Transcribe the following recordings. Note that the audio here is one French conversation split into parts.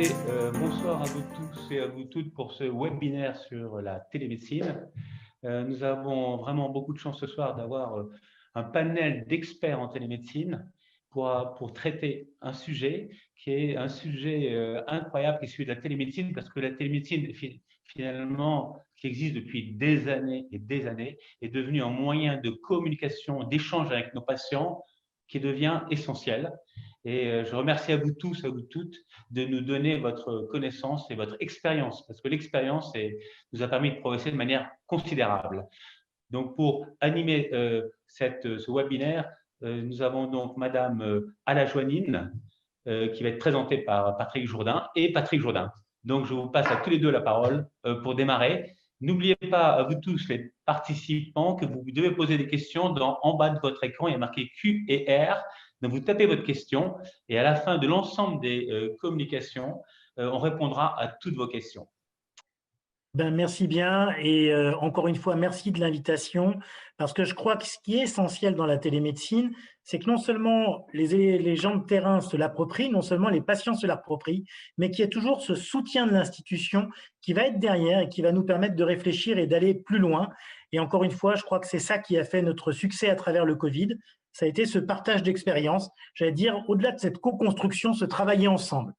Écoutez, bonsoir à vous tous et à vous toutes pour ce webinaire sur la télémédecine. Nous avons vraiment beaucoup de chance ce soir d'avoir un panel d'experts en télémédecine pour traiter un sujet qui est un sujet incroyable, qui est celui de la télémédecine, parce que la télémédecine, finalement, qui existe depuis des années et des années, est devenue un moyen de communication, d'échange avec nos patients qui devient essentiel. Et je remercie à vous tous, à vous toutes, de nous donner votre connaissance et votre expérience, parce que l'expérience nous a permis de progresser de manière considérable. Donc, pour animer ce webinaire, nous avons donc Madame Alajoanine, qui va être présentée par Patrick Jourdain et Patrick Jourdain. Donc, je vous passe à tous les deux la parole pour démarrer. N'oubliez pas, à vous tous les participants, que vous devez poser des questions en bas de votre écran. Il y a marqué Q et R. Donc, vous tapez votre question et à la fin de l'ensemble des communications, on répondra à toutes vos questions. Merci bien et encore une fois, merci de l'invitation parce que je crois que ce qui est essentiel dans la télémédecine, c'est que non seulement les gens de terrain se l'approprient, non seulement les patients se l'approprient, mais qu'il y ait toujours ce soutien de l'institution qui va être derrière et qui va nous permettre de réfléchir et d'aller plus loin. Et encore une fois, je crois que c'est ça qui a fait notre succès à travers le Covid. Ça a été ce partage d'expérience, j'allais dire, au-delà de cette co-construction, se travailler ensemble.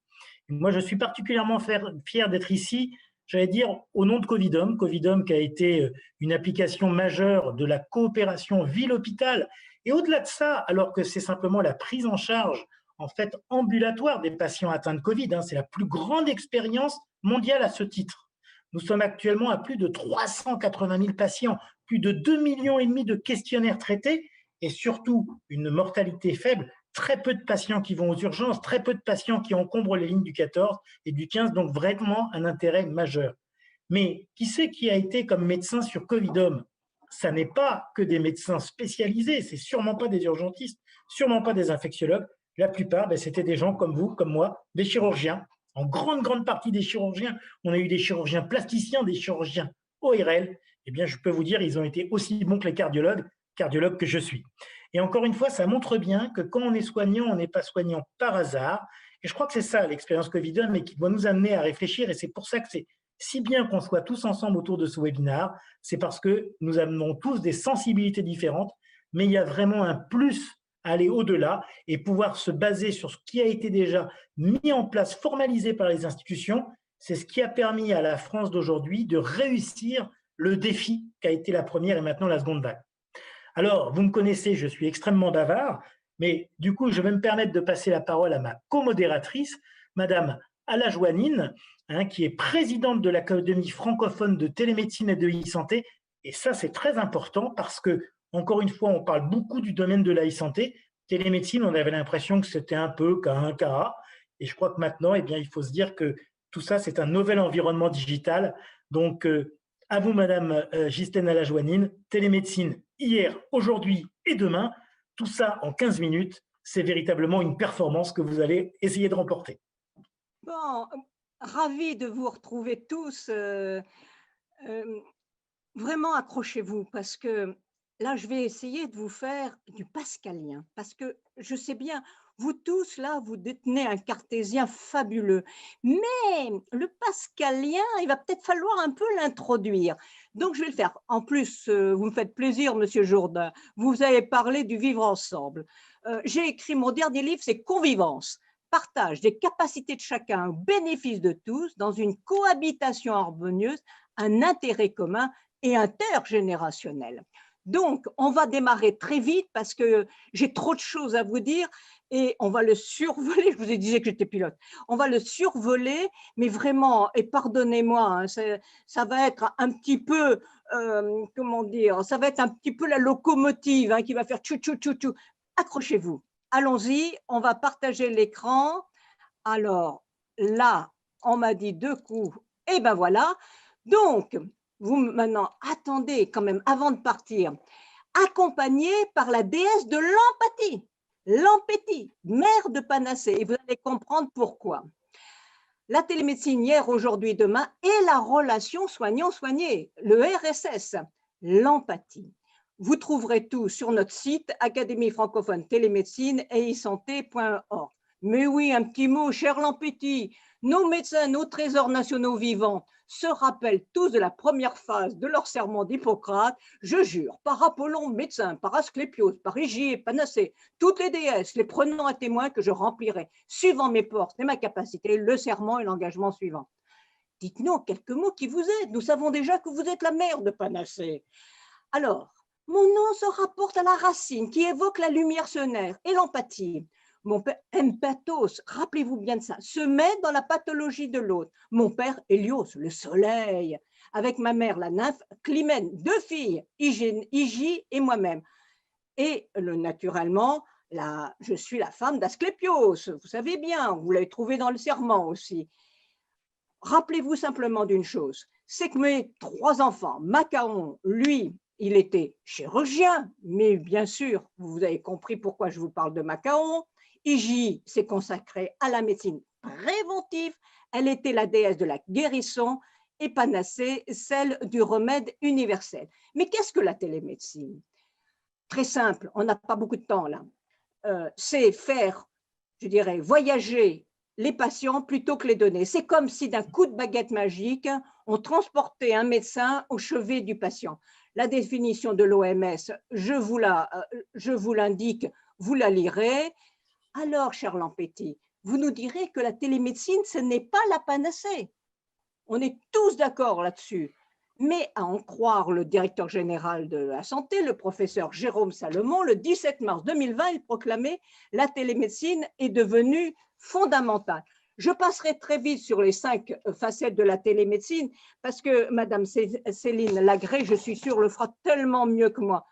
Et moi, je suis particulièrement fier d'être ici, j'allais dire, au nom de Covidom. Covidom qui a été une application majeure de la coopération ville-hôpital. Et au-delà de ça, alors que c'est simplement la prise en charge en fait ambulatoire des patients atteints de Covid, c'est la plus grande expérience mondiale à ce titre. Nous sommes actuellement à plus de 380 000 patients, plus de 2,5 millions de questionnaires traités et surtout une mortalité faible. Très peu de patients qui vont aux urgences, très peu de patients qui encombrent les lignes du 14 et du 15, donc vraiment un intérêt majeur. Mais qui c'est qui a été comme médecin sur Covidom? Ça n'est pas que des médecins spécialisés, c'est sûrement pas des urgentistes, sûrement pas des infectiologues. La plupart, c'était des gens comme vous, comme moi, des chirurgiens. En grande partie des chirurgiens, on a eu des chirurgiens plasticiens, des chirurgiens ORL. Eh bien, je peux vous dire, ils ont été aussi bons que les cardiologues que je suis. Et encore une fois, ça montre bien que quand on est soignant, on n'est pas soignant par hasard. Et je crois que c'est ça l'expérience Covidom et qui doit nous amener à réfléchir. Et c'est pour ça que c'est si bien qu'on soit tous ensemble autour de ce webinaire. C'est parce que nous amenons tous des sensibilités différentes, mais il y a vraiment un plus à aller au-delà et pouvoir se baser sur ce qui a été déjà mis en place, formalisé par les institutions. C'est ce qui a permis à la France d'aujourd'hui de réussir le défi qu'a été la première et maintenant la seconde vague. Alors, vous me connaissez, je suis extrêmement bavard, mais du coup, je vais me permettre de passer la parole à ma co-modératrice, Madame Alajoanine, qui est présidente de l'Académie francophone de télémédecine et de e-santé. Et ça, c'est très important parce que, encore une fois, on parle beaucoup du domaine de la e-santé. Télémédecine, on avait l'impression que c'était un peu K1, KA. Et je crois que maintenant, il faut se dire que tout ça, c'est un nouvel environnement digital. Donc, à vous, Madame Ghislaine Alajoanine, télémédecine hier, aujourd'hui et demain, tout ça en 15 minutes, c'est véritablement une performance que vous allez essayer de remporter. Bon, ravi de vous retrouver tous. Vraiment, accrochez-vous parce que là, je vais essayer de vous faire du pascalien parce que je sais bien, vous tous là, vous détenez un cartésien fabuleux. Mais le pascalien, il va peut-être falloir un peu l'introduire. Donc, je vais le faire. En plus, vous me faites plaisir, Monsieur Jourdain. Vous avez parlé du vivre ensemble. J'ai écrit mon dernier livre, c'est Convivence. Partage des capacités de chacun au bénéfice de tous dans une cohabitation harmonieuse, un intérêt commun et intergénérationnel. Donc, on va démarrer très vite parce que j'ai trop de choses à vous dire et on va le survoler. Je vous ai dit que j'étais pilote. On va le survoler, mais vraiment, et pardonnez-moi, ça va être un petit peu, comment dire, ça va être un petit peu la locomotive qui va faire tchou tchou tchou tchou. Accrochez-vous. Allons-y, on va partager l'écran. Alors là, on m'a dit 2 coups. Et ben voilà. Donc, vous maintenant, attendez quand même avant de partir, accompagné par la déesse de l'empathie, l'empathie, mère de Panacée, et vous allez comprendre pourquoi. La télémédecine hier, aujourd'hui, demain, et la relation soignant-soigné, le RSS, l'empathie. Vous trouverez tout sur notre site Académie francophone télémédecine et e-santé.org. Mais oui, un petit mot, cher Lampetit. Nos médecins, nos trésors nationaux vivants se rappellent tous de la première phase de leur serment d'Hippocrate. Je jure, par Apollon, médecin, par Asclépios, par Hygie et Panacée, toutes les déesses, les prenant à témoin que je remplirai, suivant mes forces et ma capacité, le serment et l'engagement suivant. Dites-nous en quelques mots qui vous êtes. Nous savons déjà que vous êtes la mère de Panacée. Alors, mon nom se rapporte à la racine qui évoque la lumière solaire et l'empathie. Mon père, Empathos, rappelez-vous bien de ça, se met dans la pathologie de l'autre. Mon père, Hélios, le soleil. Avec ma mère, la nymphe, Clymène, 2 filles, Hygie et moi-même. Et naturellement, je suis la femme d'Asclépios. Vous savez bien, vous l'avez trouvé dans le serment aussi. Rappelez-vous simplement d'une chose, c'est que mes 3 enfants, Macaon, lui, il était chirurgien, mais bien sûr, vous avez compris pourquoi je vous parle de Macaon. Hygie s'est consacrée à la médecine préventive, elle était la déesse de la guérison, et Panacée, celle du remède universel. Mais qu'est-ce que la télémédecine? Très simple, on n'a pas beaucoup de temps là. C'est faire, je dirais, voyager les patients plutôt que les données. C'est comme si d'un coup de baguette magique, on transportait un médecin au chevet du patient. La définition de l'OMS, je vous l'indique, vous la lirez. Alors, cher Lampetit, vous nous direz que la télémédecine, ce n'est pas la panacée. On est tous d'accord là-dessus. Mais à en croire le directeur général de la santé, le professeur Jérôme Salomon, le 17 mars 2020, il proclamait « La télémédecine est devenue fondamentale ». Je passerai très vite sur les 5 facettes de la télémédecine parce que Madame Céline Lagré, je suis sûre, le fera tellement mieux que moi.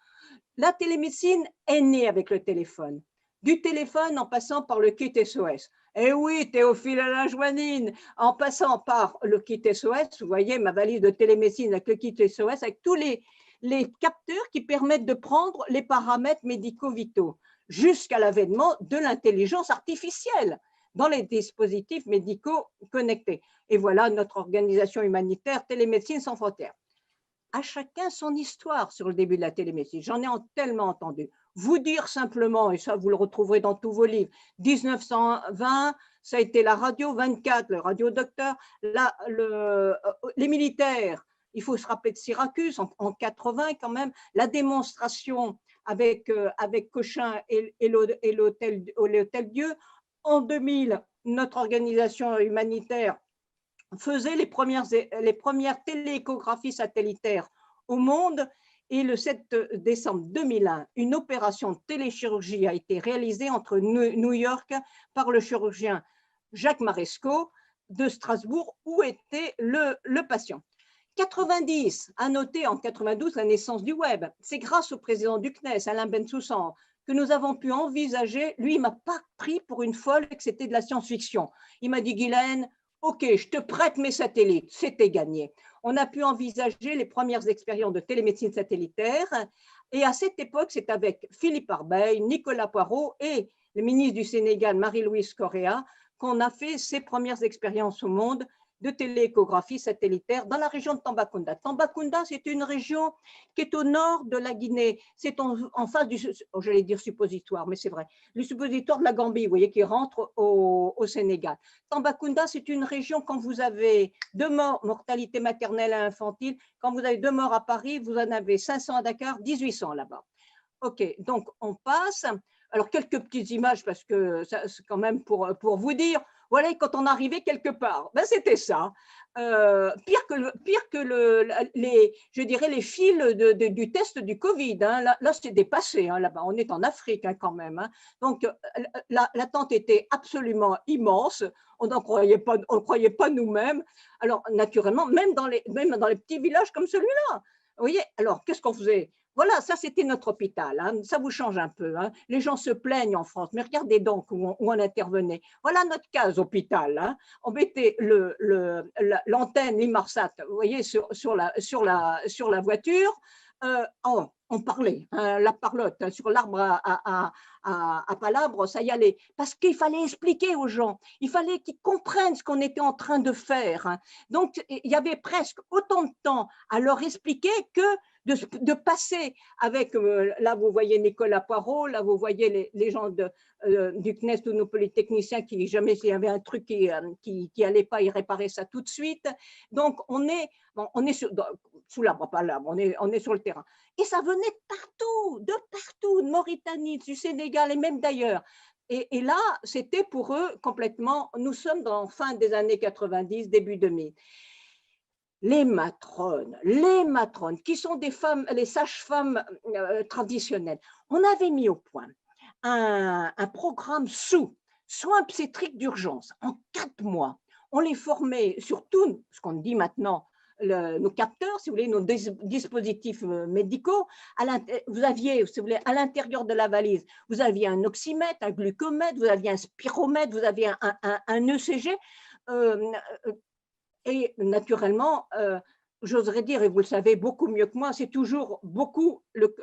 La télémédecine est née avec le téléphone. Du téléphone en passant par le kit SOS. Eh oui, Théophile Alain Joanine, en passant par le kit SOS, vous voyez ma valise de télémédecine avec le kit SOS, avec tous les capteurs qui permettent de prendre les paramètres médicaux vitaux, jusqu'à l'avènement de l'intelligence artificielle dans les dispositifs médicaux connectés. Et voilà notre organisation humanitaire Télémédecine sans frontières. À chacun son histoire sur le début de la télémédecine. J'en ai tellement entendu. Vous dire simplement, et ça vous le retrouverez dans tous vos livres, 1920, ça a été la radio, 24, le radiodocteur, les militaires, il faut se rappeler de Syracuse en 80 quand même, la démonstration avec Cochin et l'Hôtel Dieu. En 2000, notre organisation humanitaire faisait les premières télééchographies satellitaires au monde. Et le 7 décembre 2001, une opération de téléchirurgie a été réalisée entre New York par le chirurgien Jacques Maresco de Strasbourg, où était le patient. 90, à noter en 92 la naissance du web. C'est grâce au président du CNES, Alain Bensoussan, que nous avons pu envisager. Lui, il ne m'a pas pris pour une folle que c'était de la science-fiction. Il m'a dit, Guylaine, OK, je te prête mes satellites, c'était gagné. On a pu envisager les premières expériences de télémédecine satellitaire. Et à cette époque, c'est avec Philippe Arbeil, Nicolas Poirot et le ministre du Sénégal, Marie-Louise Correa, qu'on a fait ces premières expériences au monde de télééchographie satellitaire dans la région de Tambacounda. Tambacounda, c'est une région qui est au nord de la Guinée. C'est en face du, j'allais dire suppositoire, mais c'est vrai, le suppositoire de la Gambie, vous voyez, qui rentre au Sénégal. Tambacounda, c'est une région, quand vous avez 2 morts, mortalité maternelle et infantile, quand vous avez 2 morts à Paris, vous en avez 500 à Dakar, 1800 là-bas. OK, donc on passe. Alors, quelques petites images, parce que c'est quand même pour vous dire, voilà, quand on arrivait quelque part, ben, c'était ça. Pire que je dirais les fils du test du Covid. Hein. Là c'est dépassé, hein, là-bas. On est en Afrique hein, quand même. Hein. Donc, l'attente était absolument immense. On ne croyait pas nous-mêmes. Alors, naturellement, même dans les petits villages comme celui-là. Vous voyez, alors, qu'est-ce qu'on faisait? Voilà, ça c'était notre hôpital, hein. Ça vous change un peu. Hein. Les gens se plaignent en France, mais regardez donc où on intervenait. Voilà notre case hôpital. Hein. On mettait l'antenne Limarsat, vous voyez, sur la voiture. On parlait, hein, la parlotte, hein, sur l'arbre à palabres, ça y allait. Parce qu'il fallait expliquer aux gens, il fallait qu'ils comprennent ce qu'on était en train de faire. Hein. Donc, il y avait presque autant de temps à leur expliquer que de passer avec, là vous voyez Nicolas Poirot, là vous voyez les gens du CNES, tous nos polytechniciens qui jamais s'il y avait un truc qui allait pas, ils réparaient ça tout de suite. Donc on est sous l'arbre, pas l'arbre, on est sur le terrain. Et ça venait de partout, de Mauritanie, du Sénégal et même d'ailleurs. Et là, c'était pour eux complètement, nous sommes dans fin des années 90, début 2000. Les matrones, qui sont des femmes, les sages-femmes traditionnelles, on avait mis au point un programme soins obstétriques d'urgence en 4 mois. On les formait sur tout ce qu'on dit maintenant, nos capteurs, si vous voulez, nos dispositifs médicaux. Vous aviez, si vous voulez, à l'intérieur de la valise, vous aviez un oxymètre, un glucomètre, vous aviez un spiromètre, vous aviez un ECG. Et naturellement, j'oserais dire, et vous le savez beaucoup mieux que moi, c'est toujours beaucoup, le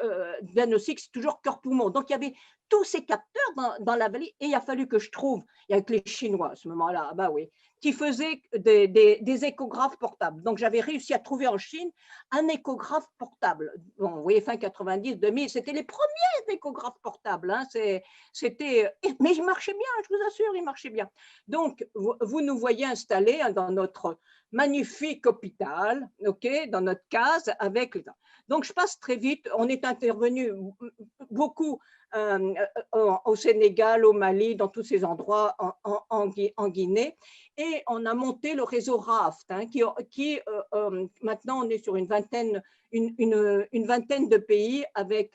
diagnostic, c'est toujours cœur-poumon. Donc, il y avait tous ces capteurs dans la valise et il a fallu que je trouve, avec les Chinois à ce moment-là, bah oui, qui faisaient des échographes portables. Donc, j'avais réussi à trouver en Chine un échographe portable. Bon, vous voyez, fin 90, 2000, c'était les premiers échographes portables. Hein, mais il marchait bien, je vous assure, il marchait bien. Donc, vous nous voyez installés dans notre magnifique hôpital, okay, dans notre case avec les... Donc, je passe très vite. On est intervenu beaucoup au Sénégal, au Mali, dans tous ces endroits, en Guinée. Et on a monté le réseau RAFT, hein, qui maintenant, on est sur une vingtaine de pays avec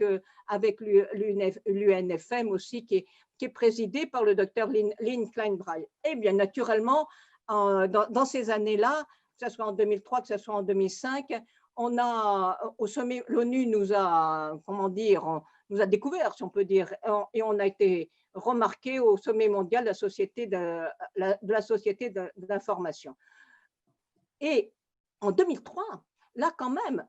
l'UNFM aussi, qui est présidé par le docteur Lynn Kleinbraille. Et bien naturellement, dans ces années-là, que ce soit en 2003, que ce soit en 2005, on a, au sommet, l'ONU nous a, comment dire, nous a découvert, si on peut dire, et on a été remarqué au sommet mondial de la société d'information. Et en 2003, là quand même,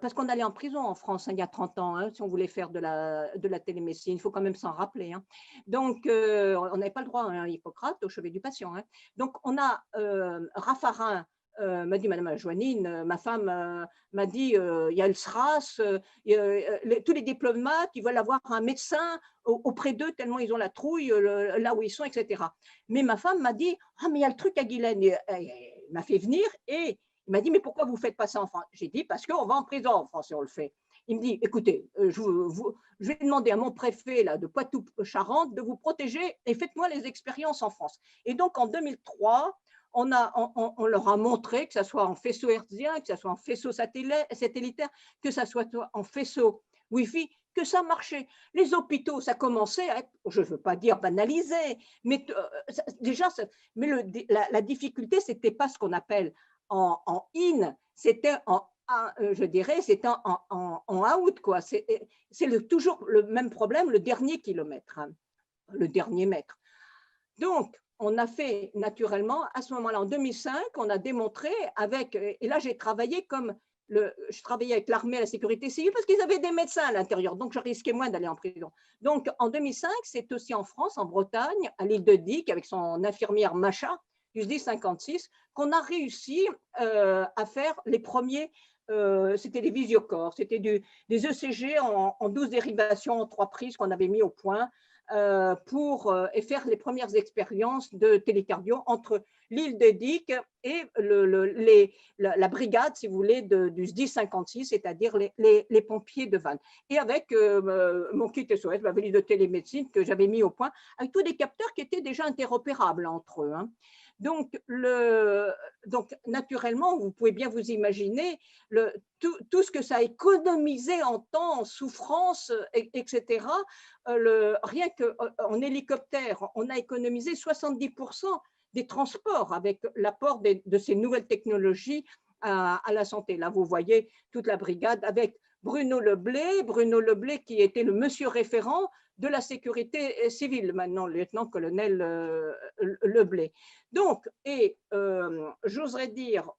parce qu'on allait en prison en France il y a 30 ans, hein, si on voulait faire de la télémédecine, il faut quand même s'en rappeler. Hein. Donc, on n'avait pas le droit à Hippocrate, au chevet du patient. Hein. Donc, on a Raffarin, m'a dit, Madame Joanine, ma femme m'a dit, il y a le SRAS, tous les diplomates, ils veulent avoir un médecin auprès d'eux tellement ils ont la trouille là où ils sont, etc. Mais ma femme m'a dit, ah, mais il y a le truc à Guylaine. Il m'a fait venir et il m'a dit, mais pourquoi vous ne faites pas ça en France? J'ai dit, parce qu'on va en prison en France et on le fait. Il me dit, écoutez, je vais demander à mon préfet là, de Poitou-Charentes de vous protéger et faites-moi les expériences en France. Et donc, en 2003, on leur a montré, que ce soit en faisceau hertzien, que ce soit en faisceau satellitaire, que ce soit en faisceau Wi-Fi, que ça marchait. Les hôpitaux, ça commençait à être, je ne veux pas dire banalisé, mais déjà, mais la difficulté, ce n'était pas ce qu'on appelle en in, c'était je dirais, c'était en out, quoi. C'est toujours le même problème, le dernier kilomètre, hein, le dernier mètre. Donc, on a fait naturellement, à ce moment-là, en 2005, on a démontré avec, et là j'ai travaillé je travaillais avec l'armée et la sécurité civile parce qu'ils avaient des médecins à l'intérieur, donc je risquais moins d'aller en prison. Donc en 2005, c'est aussi en France, en Bretagne, à l'île de Dic, avec son infirmière Macha, du SDI 56, qu'on a réussi à faire les premiers, c'était des visiocorps, c'était des ECG en 12 dérivations, en 3 prises qu'on avait mis au point, pour faire les premières expériences de télécardio entre l'île de Dic et la brigade, si vous voulez, du SDI 56, c'est-à-dire les pompiers de Vannes. Et avec mon kit SOS, ma valise de télémédecine que j'avais mis au point, avec tous des capteurs qui étaient déjà interopérables entre eux. Hein. Donc, naturellement, vous pouvez bien vous imaginer tout ce que ça a économisé en temps, en souffrance, etc. Rien qu'en hélicoptère, on a économisé 70% des transports avec l'apport de ces nouvelles technologies à la santé. Là, vous voyez toute la brigade avec Bruno Leblé qui était le monsieur référent de la sécurité civile, maintenant le lieutenant-colonel Leblé. Donc, j'oserais dire,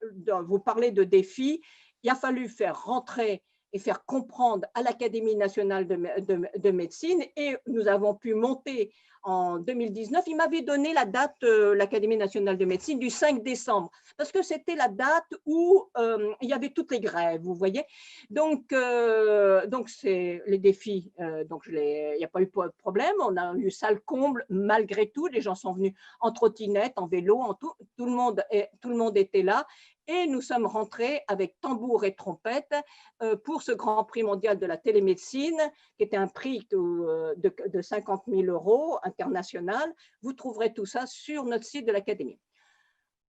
vous parlez de défis, il a fallu faire rentrer et faire comprendre à l'Académie nationale de médecine, et nous avons pu monter en 2019, il m'avait donné la date, l'Académie nationale de médecine, du 5 décembre, parce que c'était la date où il y avait toutes les grèves, vous voyez. Donc c'est les défis, donc il n'y a pas eu de problème, on a eu salle comble malgré tout, les gens sont venus en trottinette, en vélo, tout le monde était là. Et nous sommes rentrés avec tambour et trompette pour ce Grand Prix mondial de la télémédecine, qui était un prix de 50 000 € international. Vous trouverez tout ça sur notre site de l'Académie.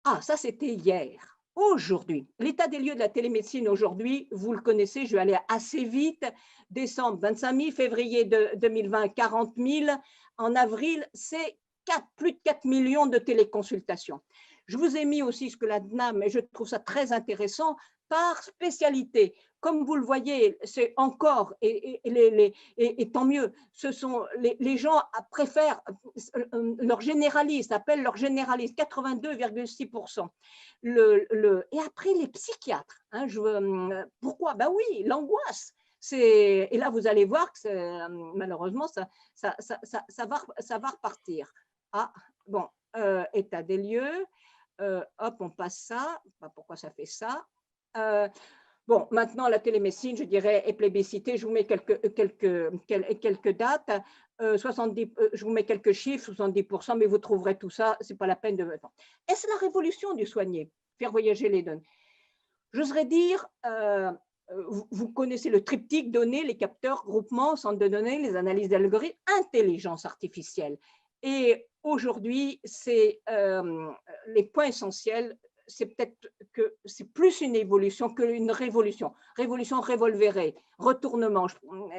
Ah, ça c'était hier. Aujourd'hui, l'état des lieux de la télémédecine aujourd'hui, vous le connaissez, je vais aller assez vite. Décembre, 25 000, février 2020, 40 000. En avril, c'est plus de 4 millions de téléconsultations. Je vous ai mis aussi ce que la DNAM, et je trouve ça très intéressant, par spécialité. Comme vous le voyez, c'est encore, et tant mieux, ce sont les gens préfèrent leur généraliste, appellent leur généraliste, 82,6%. Et après, les psychiatres. Hein, pourquoi? Ben oui, l'angoisse. Et là, vous allez voir que malheureusement, ça va repartir. Ah, bon, état des lieux. Hop, on passe ça. Pourquoi ça fait ça? Bon, maintenant, la télémédecine, je dirais, est plébiscitée. Je vous mets quelques dates. 70, je vous mets quelques chiffres, 70%, mais vous trouverez tout ça. Ce n'est pas la peine de… Est-ce la révolution du soigné? Faire voyager les données. J'oserais dire, vous connaissez le triptyque données, les capteurs, groupements, centres de données, les analyses d'algorithmes, intelligence artificielle. Et aujourd'hui, c'est les points essentiels, c'est peut-être que c'est plus une évolution qu'une révolution. Révolution revolverée, retournement,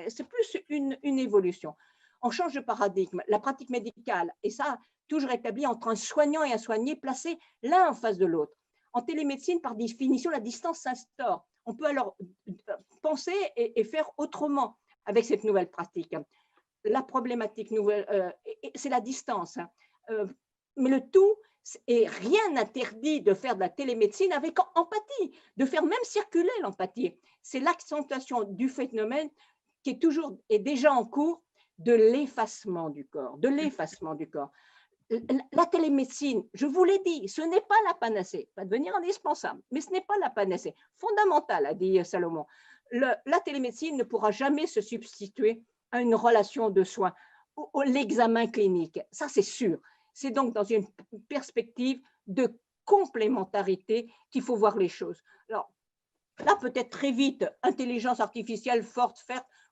c'est plus une évolution. On change de paradigme. La pratique médicale, et ça, toujours établi entre un soignant et un soigné, placés l'un en face de l'autre. En télémédecine, par définition, la distance s'instaure. On peut alors penser et faire autrement avec cette nouvelle pratique. La problématique nouvelle, c'est la distance. Mais le tout, et rien n'interdit de faire de la télémédecine avec empathie, de faire même circuler l'empathie. C'est l'accentuation du phénomène qui est déjà en cours de l'effacement du corps, La télémédecine, je vous l'ai dit, ce n'est pas la panacée, va devenir indispensable, mais ce n'est pas la panacée. Fondamentale, a dit Salomon. La télémédecine ne pourra jamais se substituer à une relation de soins, l'examen clinique, ça c'est sûr. C'est donc dans une perspective de complémentarité qu'il faut voir les choses. Alors, là, peut-être très vite, intelligence artificielle forte,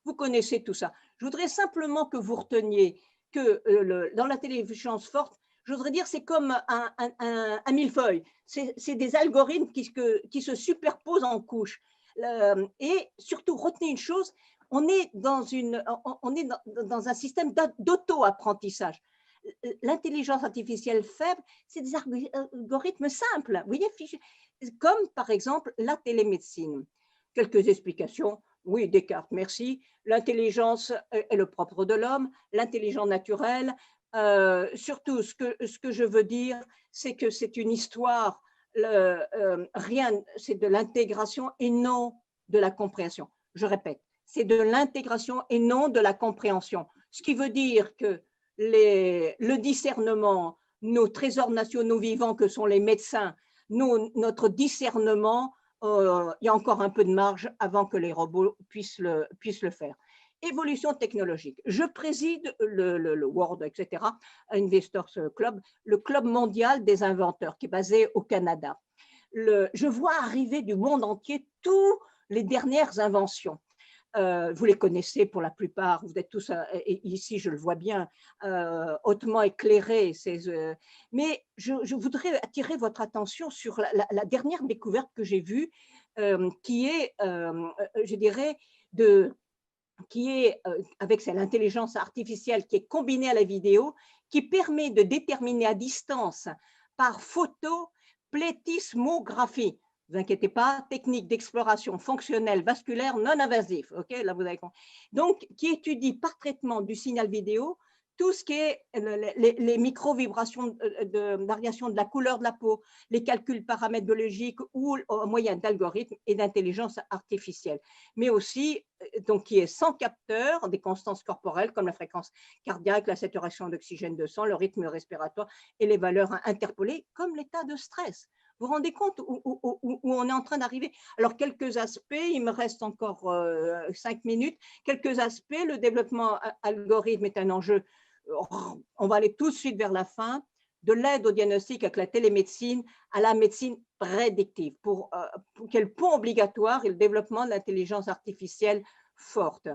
vous connaissez tout ça. Je voudrais simplement que vous reteniez que dans l'intelligence forte, je voudrais dire, c'est comme un millefeuille. C'est des algorithmes qui se superposent en couches. Et surtout, retenez une chose, on est dans un système d'auto-apprentissage. L'intelligence artificielle faible, c'est des algorithmes simples, vous voyez, comme par exemple la télémédecine. Quelques explications. Oui, Descartes, merci. L'intelligence est le propre de l'homme, l'intelligence naturelle. Surtout, ce que je veux dire, c'est que c'est une histoire, c'est de l'intégration et non de la compréhension. Je répète, c'est de l'intégration et non de la compréhension. Ce qui veut dire que le discernement, nos trésors nationaux vivants que sont les médecins, notre discernement, il y a encore un peu de marge avant que les robots puissent le faire. Évolution technologique. Je préside le World, etc., Investors Club, le club mondial des inventeurs qui est basé au Canada. Je vois arriver du monde entier toutes les dernières inventions. Vous les connaissez pour la plupart, vous êtes tous, ici je le vois bien, hautement éclairés. Mais je voudrais attirer votre attention sur la dernière découverte que j'ai vue, qui est, je dirais, avec l'intelligence artificielle qui est combinée à la vidéo, qui permet de déterminer à distance par photo plétismographie. Ne vous inquiétez pas, technique d'exploration fonctionnelle vasculaire non invasive. Okay, là vous avez... Donc, qui étudie par traitement du signal vidéo tout ce qui est les micro-vibrations de variation de la couleur de la peau, les calculs paramètres biologiques ou au moyen d'algorithmes et d'intelligence artificielle, mais aussi donc qui est sans capteur, des constances corporelles comme la fréquence cardiaque, la saturation d'oxygène de sang, le rythme respiratoire et les valeurs interpolées comme l'état de stress. Vous vous rendez compte où on est en train d'arriver? Alors, quelques aspects, il me reste encore 5 minutes, quelques aspects, le développement algorithme est un enjeu, on va aller tout de suite vers la fin, de l'aide au diagnostic avec la télémédecine à la médecine prédictive, pour quel pont obligatoire et le développement de l'intelligence artificielle forte.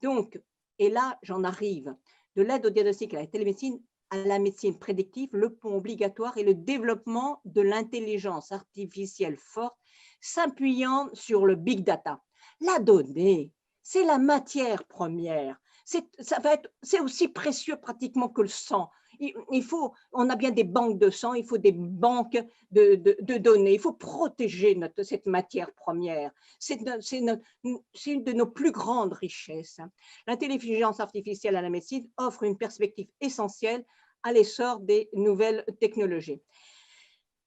Donc, et là, j'en arrive, de l'aide au diagnostic à la télémédecine à la médecine prédictive, le pont obligatoire et le développement de l'intelligence artificielle forte s'appuyant sur le big data. La donnée, c'est la matière première. C'est aussi précieux pratiquement que le sang. On a bien des banques de sang, il faut des banques de données, il faut protéger cette matière première. C'est une de nos plus grandes richesses. L'intelligence artificielle à la médecine offre une perspective essentielle à l'essor des nouvelles technologies.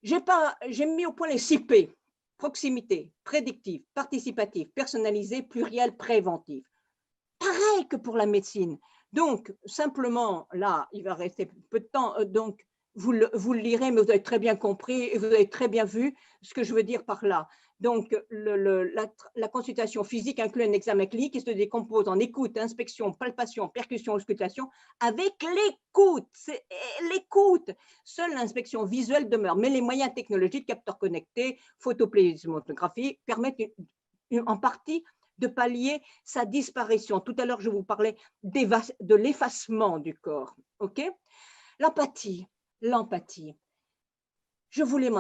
J'ai mis au point les 6 P: proximité, prédictive, participative, personnalisée, plurielle, préventive. Pareil que pour la médecine. Donc, simplement, là, il va rester peu de temps, donc vous le lirez, mais vous avez très bien compris et vous avez très bien vu ce que je veux dire par là. Donc, la consultation physique inclut un examen clinique qui se décompose en écoute, inspection, palpation, percussion, auscultation, avec l'écoute. L'écoute. Seule l'inspection visuelle demeure, mais les moyens technologiques, capteurs connectés, photoplésimographie, permettent en partie de pallier sa disparition. Tout à l'heure, je vous parlais de l'effacement du corps. Okay, l'empathie. Je voulais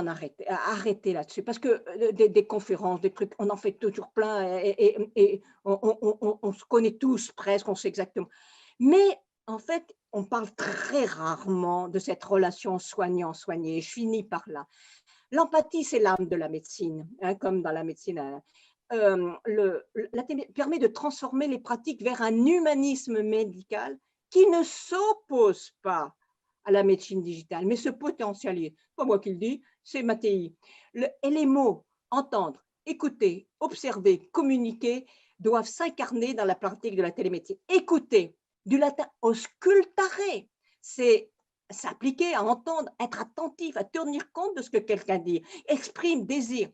arrêter là-dessus, parce que des conférences, des trucs, on en fait toujours plein et on se connaît tous presque, on sait exactement. Mais en fait, on parle très rarement de cette relation soignant-soigné. Je finis par là. L'empathie, c'est l'âme de la médecine, hein, comme dans la médecine. Permet de transformer les pratiques vers un humanisme médical qui ne s'oppose pas à la médecine digitale, mais se potentialise. Pas moi qui le dis, c'est Mattei. Et les mots entendre, écouter, observer, communiquer doivent s'incarner dans la pratique de la télémédecine. Écouter, du latin auscultare, c'est s'appliquer à entendre, être attentif, à tenir compte de ce que quelqu'un dit, exprime, désir.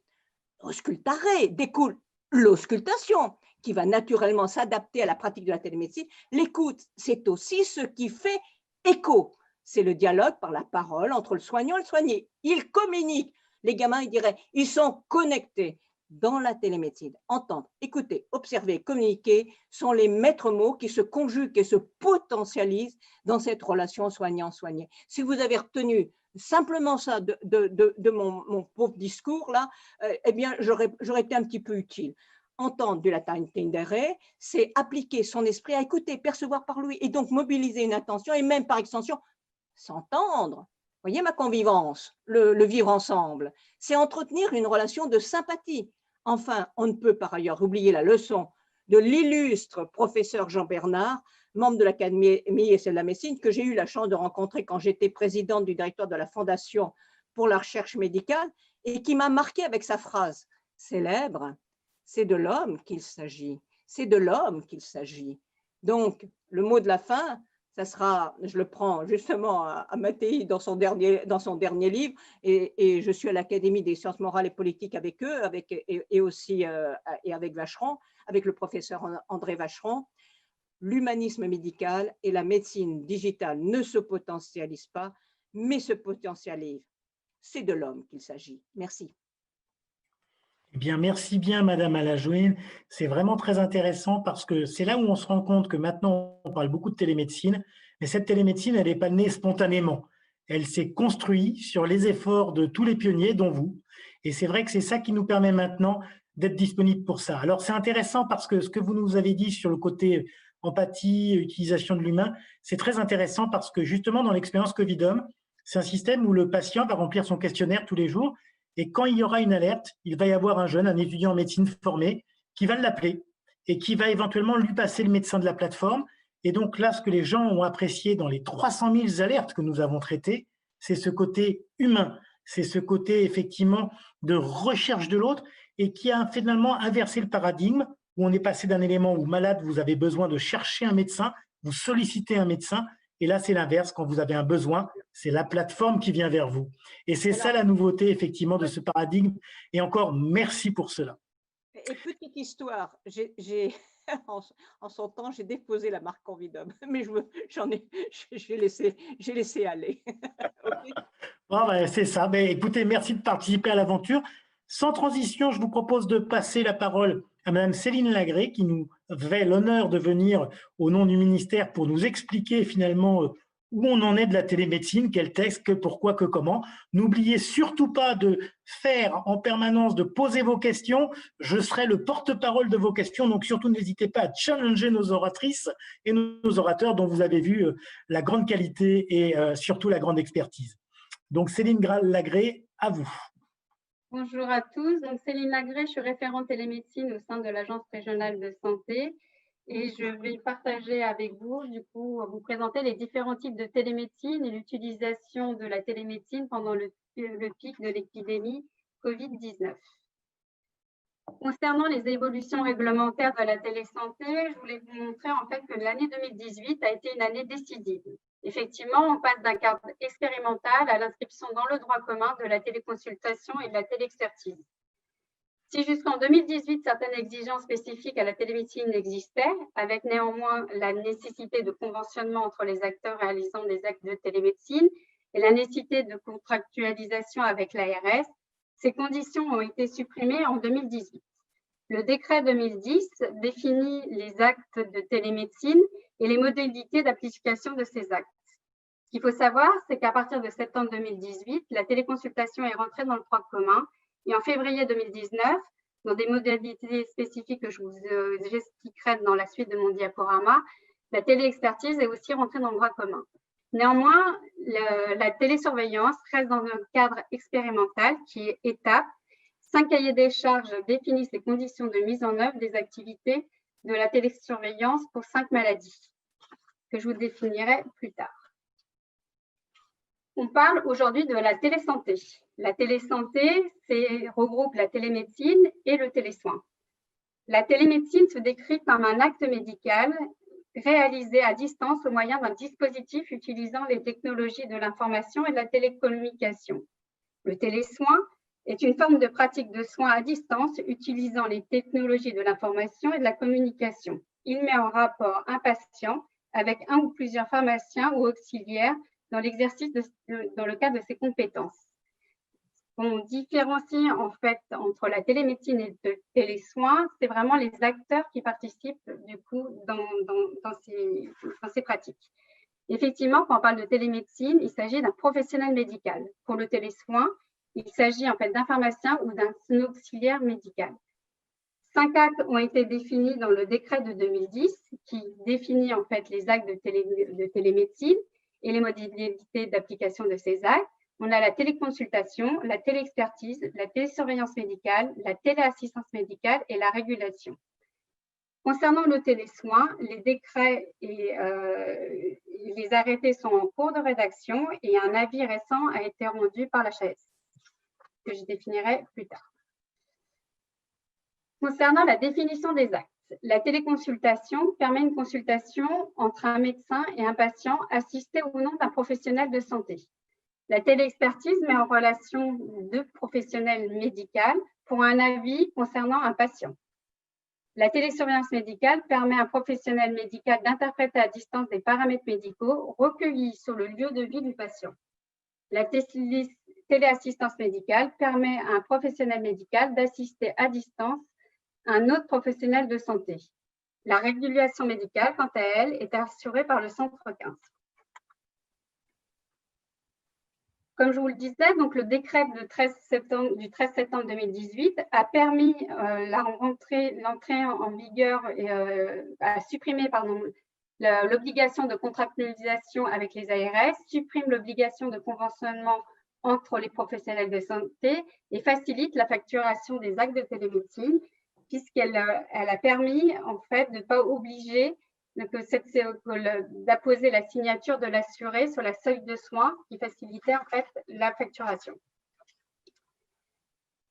Auscultare découle l'auscultation, qui va naturellement s'adapter à la pratique de la télémédecine. L'écoute, c'est aussi ce qui fait écho. C'est le dialogue par la parole entre le soignant et le soigné. Ils communiquent. Les gamins, ils diraient, ils sont connectés. Dans la télémédecine, entendre, écouter, observer, communiquer sont les maîtres mots qui se conjuguent et se potentialisent dans cette relation soignant-soigné. Si vous avez retenu simplement ça de mon pauvre discours là, eh bien, j'aurais été un petit peu utile. Entendre, du latin intendere, c'est appliquer son esprit à écouter, percevoir par lui, et donc mobiliser une attention et même par extension s'entendre. Vous voyez ma convivence, le vivre ensemble, c'est entretenir une relation de sympathie. Enfin, on ne peut par ailleurs oublier la leçon de l'illustre professeur Jean Bernard, membre de l'Académie et de la médecine, que j'ai eu la chance de rencontrer quand j'étais présidente du directoire de la Fondation pour la recherche médicale, et qui m'a marqué avec sa phrase célèbre: c'est de l'homme qu'il s'agit, c'est de l'homme qu'il s'agit. Donc, le mot de la fin, ça sera, je le prends justement à Mattei dans son dernier livre, et je suis à l'Académie des sciences morales et politiques avec eux, et aussi avec Vacheron, avec le professeur André Vacheron. L'humanisme médical et la médecine digitale ne se potentialisent pas, mais se potentialisent. C'est de l'homme qu'il s'agit. Merci. Eh bien, merci bien, Madame Alajoine. C'est vraiment très intéressant parce que c'est là où on se rend compte que maintenant, on parle beaucoup de télémédecine, mais cette télémédecine, elle n'est pas née spontanément. Elle s'est construite sur les efforts de tous les pionniers, dont vous. Et c'est vrai que c'est ça qui nous permet maintenant d'être disponibles pour ça. Alors, c'est intéressant parce que ce que vous nous avez dit sur le côté empathie, utilisation de l'humain, c'est très intéressant parce que justement, dans l'expérience Covidom, c'est un système où le patient va remplir son questionnaire tous les jours. Et quand il y aura une alerte, il va y avoir un jeune, un étudiant en médecine formé, qui va l'appeler et qui va éventuellement lui passer le médecin de la plateforme Et donc là, ce que les gens ont apprécié dans les 300 000 alertes que nous avons traitées, c'est ce côté humain, c'est ce côté effectivement de recherche de l'autre et qui a finalement inversé le paradigme où on est passé d'un élément où malade, vous avez besoin de chercher un médecin, vous sollicitez un médecin, et là c'est l'inverse, quand vous avez un besoin, c'est la plateforme qui vient vers vous. Et c'est ça la nouveauté effectivement de ce paradigme, et encore merci pour cela. Et petite histoire, en son temps, j'ai déposé la marque Convidum, mais j'ai laissé aller. Okay. Bon, ben, c'est ça. Ben, écoutez, merci de participer à l'aventure. Sans transition, je vous propose de passer la parole à Madame Céline Lagré, qui nous fait l'honneur de venir au nom du ministère pour nous expliquer finalement où on en est de la télémédecine, quel texte, que pourquoi, que comment. N'oubliez surtout pas de faire en permanence, de poser vos questions. Je serai le porte-parole de vos questions, donc surtout n'hésitez pas à challenger nos oratrices et nos orateurs dont vous avez vu la grande qualité et surtout la grande expertise. Donc Céline Lagré, à vous. Bonjour à tous, donc Céline Lagré, je suis référente télémédecine au sein de l'Agence régionale de santé et je vais partager avec vous, du coup, vous présenter les différents types de télémédecine et l'utilisation de la télémédecine pendant le pic de l'épidémie Covid-19. Concernant les évolutions réglementaires de la télésanté, je voulais vous montrer en fait que l'année 2018 a été une année décisive. Effectivement, on passe d'un cadre expérimental à l'inscription dans le droit commun de la téléconsultation et de la téléexpertise. Si jusqu'en 2018, certaines exigences spécifiques à la télémédecine existaient, avec néanmoins la nécessité de conventionnement entre les acteurs réalisant des actes de télémédecine et la nécessité de contractualisation avec l'ARS, ces conditions ont été supprimées en 2018. Le décret 2010 définit les actes de télémédecine et les modalités d'application de ces actes. Ce qu'il faut savoir, c'est qu'à partir de septembre 2018, la téléconsultation est rentrée dans le droit commun et en février 2019, dans des modalités spécifiques que je vous expliquerai dans la suite de mon diaporama, la téléexpertise est aussi rentrée dans le droit commun. Néanmoins, la télésurveillance reste dans un cadre expérimental qui est étape. 5 cahiers des charges définissent les conditions de mise en œuvre des activités de la télésurveillance pour 5 maladies, que je vous définirai plus tard. On parle aujourd'hui de la télésanté. La télésanté, regroupe la télémédecine et le télésoin. La télémédecine se décrit comme un acte médical réalisé à distance au moyen d'un dispositif utilisant les technologies de l'information et de la télécommunication. Le télésoin est une forme de pratique de soins à distance utilisant les technologies de l'information et de la communication. Il met en rapport un patient avec un ou plusieurs pharmaciens ou auxiliaires dans l'exercice dans le cadre de ses compétences. On différencie en fait entre la télémédecine et le télésoin, c'est vraiment les acteurs qui participent du coup dans ces pratiques. Effectivement, quand on parle de télémédecine, il s'agit d'un professionnel médical. Pour le télésoin, il s'agit en fait d'un pharmacien ou d'un auxiliaire médical. 5 actes ont été définis dans le décret de 2010 qui définit en fait les actes de télémédecine et les modalités d'application de ces actes. On a la téléconsultation, la téléexpertise, la télésurveillance médicale, la téléassistance médicale et la régulation. Concernant le télésoin, les décrets et les arrêtés sont en cours de rédaction et un avis récent a été rendu par l'HAS, que je définirai plus tard. Concernant la définition des actes, la téléconsultation permet une consultation entre un médecin et un patient assisté ou non d'un professionnel de santé. La téléexpertise met en relation 2 professionnels médicaux pour un avis concernant un patient. La télésurveillance médicale permet à un professionnel médical d'interpréter à distance des paramètres médicaux recueillis sur le lieu de vie du patient. La téléassistance médicale permet à un professionnel médical d'assister à distance un autre professionnel de santé. La régulation médicale, quant à elle, est assurée par le centre 15. Comme je vous le disais, donc le décret du 13 septembre 2018 a permis l'entrée en vigueur et a supprimé l'obligation de contractualisation avec les ARS, supprime l'obligation de conventionnement entre les professionnels de santé et facilite la facturation des actes de télémédecine puisqu'elle a permis en fait de ne pas obliger d'apposer la signature de l'assuré sur la feuille de soins qui facilitait en fait la facturation.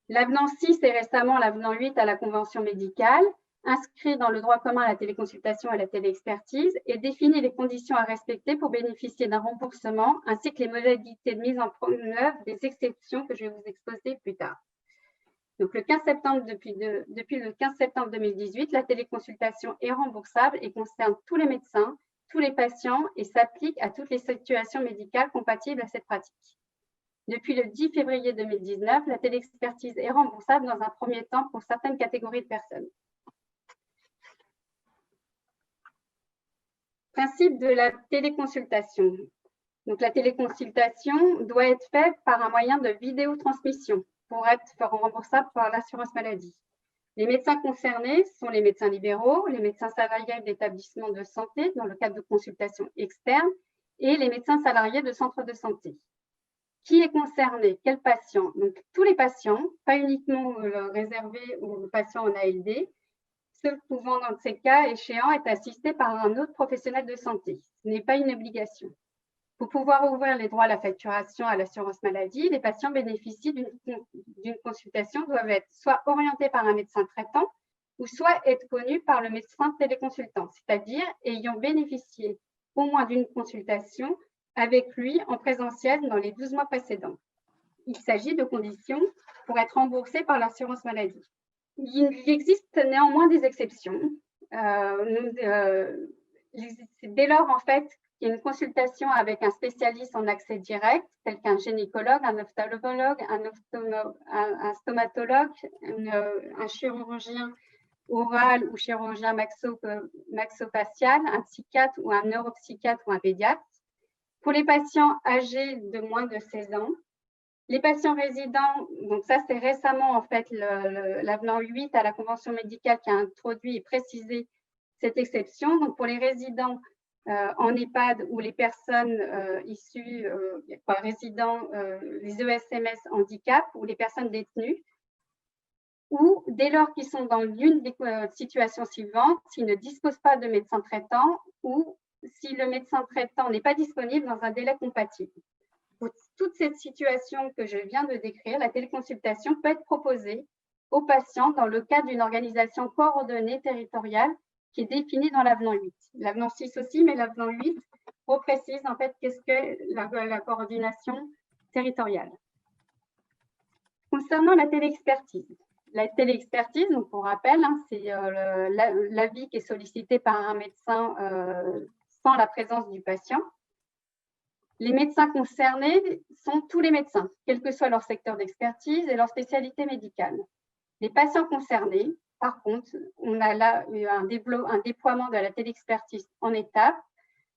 L'avenant 6 et récemment l'avenant 8 à la convention médicale inscrit dans le droit commun la téléconsultation et la téléexpertise et définit les conditions à respecter pour bénéficier d'un remboursement ainsi que les modalités de mise en œuvre des exceptions que je vais vous exposer plus tard. Donc, depuis le 15 septembre 2018, la téléconsultation est remboursable et concerne tous les médecins, tous les patients et s'applique à toutes les situations médicales compatibles à cette pratique. Depuis le 10 février 2019, la téléexpertise est remboursable dans un premier temps pour certaines catégories de personnes. Principe de la téléconsultation. Donc, la téléconsultation doit être faite par un moyen de vidéotransmission pour être remboursable par l'assurance maladie. Les médecins concernés sont les médecins libéraux, les médecins salariés d'établissements de santé dans le cadre de consultations externes et les médecins salariés de centres de santé. Qui est concerné? Quels patients? Donc, tous les patients, pas uniquement réservés aux patients en ALD, ceux pouvant, dans ces cas échéants, être assistés par un autre professionnel de santé. Ce n'est pas une obligation. Pour pouvoir ouvrir les droits à la facturation à l'assurance maladie, les patients bénéficient d'une consultation doivent être soit orientés par un médecin traitant ou soit être connus par le médecin téléconsultant, c'est-à-dire ayant bénéficié au moins d'une consultation avec lui en présentiel dans les 12 mois précédents. Il s'agit de conditions pour être remboursé par l'assurance maladie. Il existe néanmoins des exceptions. Dès lors, en fait, il y a une consultation avec un spécialiste en accès direct, tel qu'un gynécologue, un ophtalmologue, un stomatologue, un chirurgien oral ou chirurgien maxofacial, un psychiatre ou un neuropsychiatre ou un pédiatre. Pour les patients âgés de moins de 16 ans, les patients résidents, donc ça c'est récemment en fait l'avenant 8 à la convention médicale qui a introduit et précisé cette exception. Donc pour les résidents en EHPAD ou les personnes issues, résidents, les ESMS handicap ou les personnes détenues, ou dès lors qu'ils sont dans l'une des situations suivantes, s'ils ne disposent pas de médecin traitant ou si le médecin traitant n'est pas disponible dans un délai compatible. Pour toute cette situation que je viens de décrire, la téléconsultation peut être proposée aux patients dans le cadre d'une organisation coordonnée territoriale qui est définie dans l'avenant 8. L'avenant 6 aussi, mais l'avenant 8 reprécise en fait qu'est-ce que la coordination territoriale. Concernant la téléexpertise. La téléexpertise, donc pour rappel, c'est l'avis qui est sollicité par un médecin sans la présence du patient. Les médecins concernés sont tous les médecins, quel que soit leur secteur d'expertise et leur spécialité médicale. Les patients concernés, par contre, on a là eu un déploiement de la téléexpertise en étapes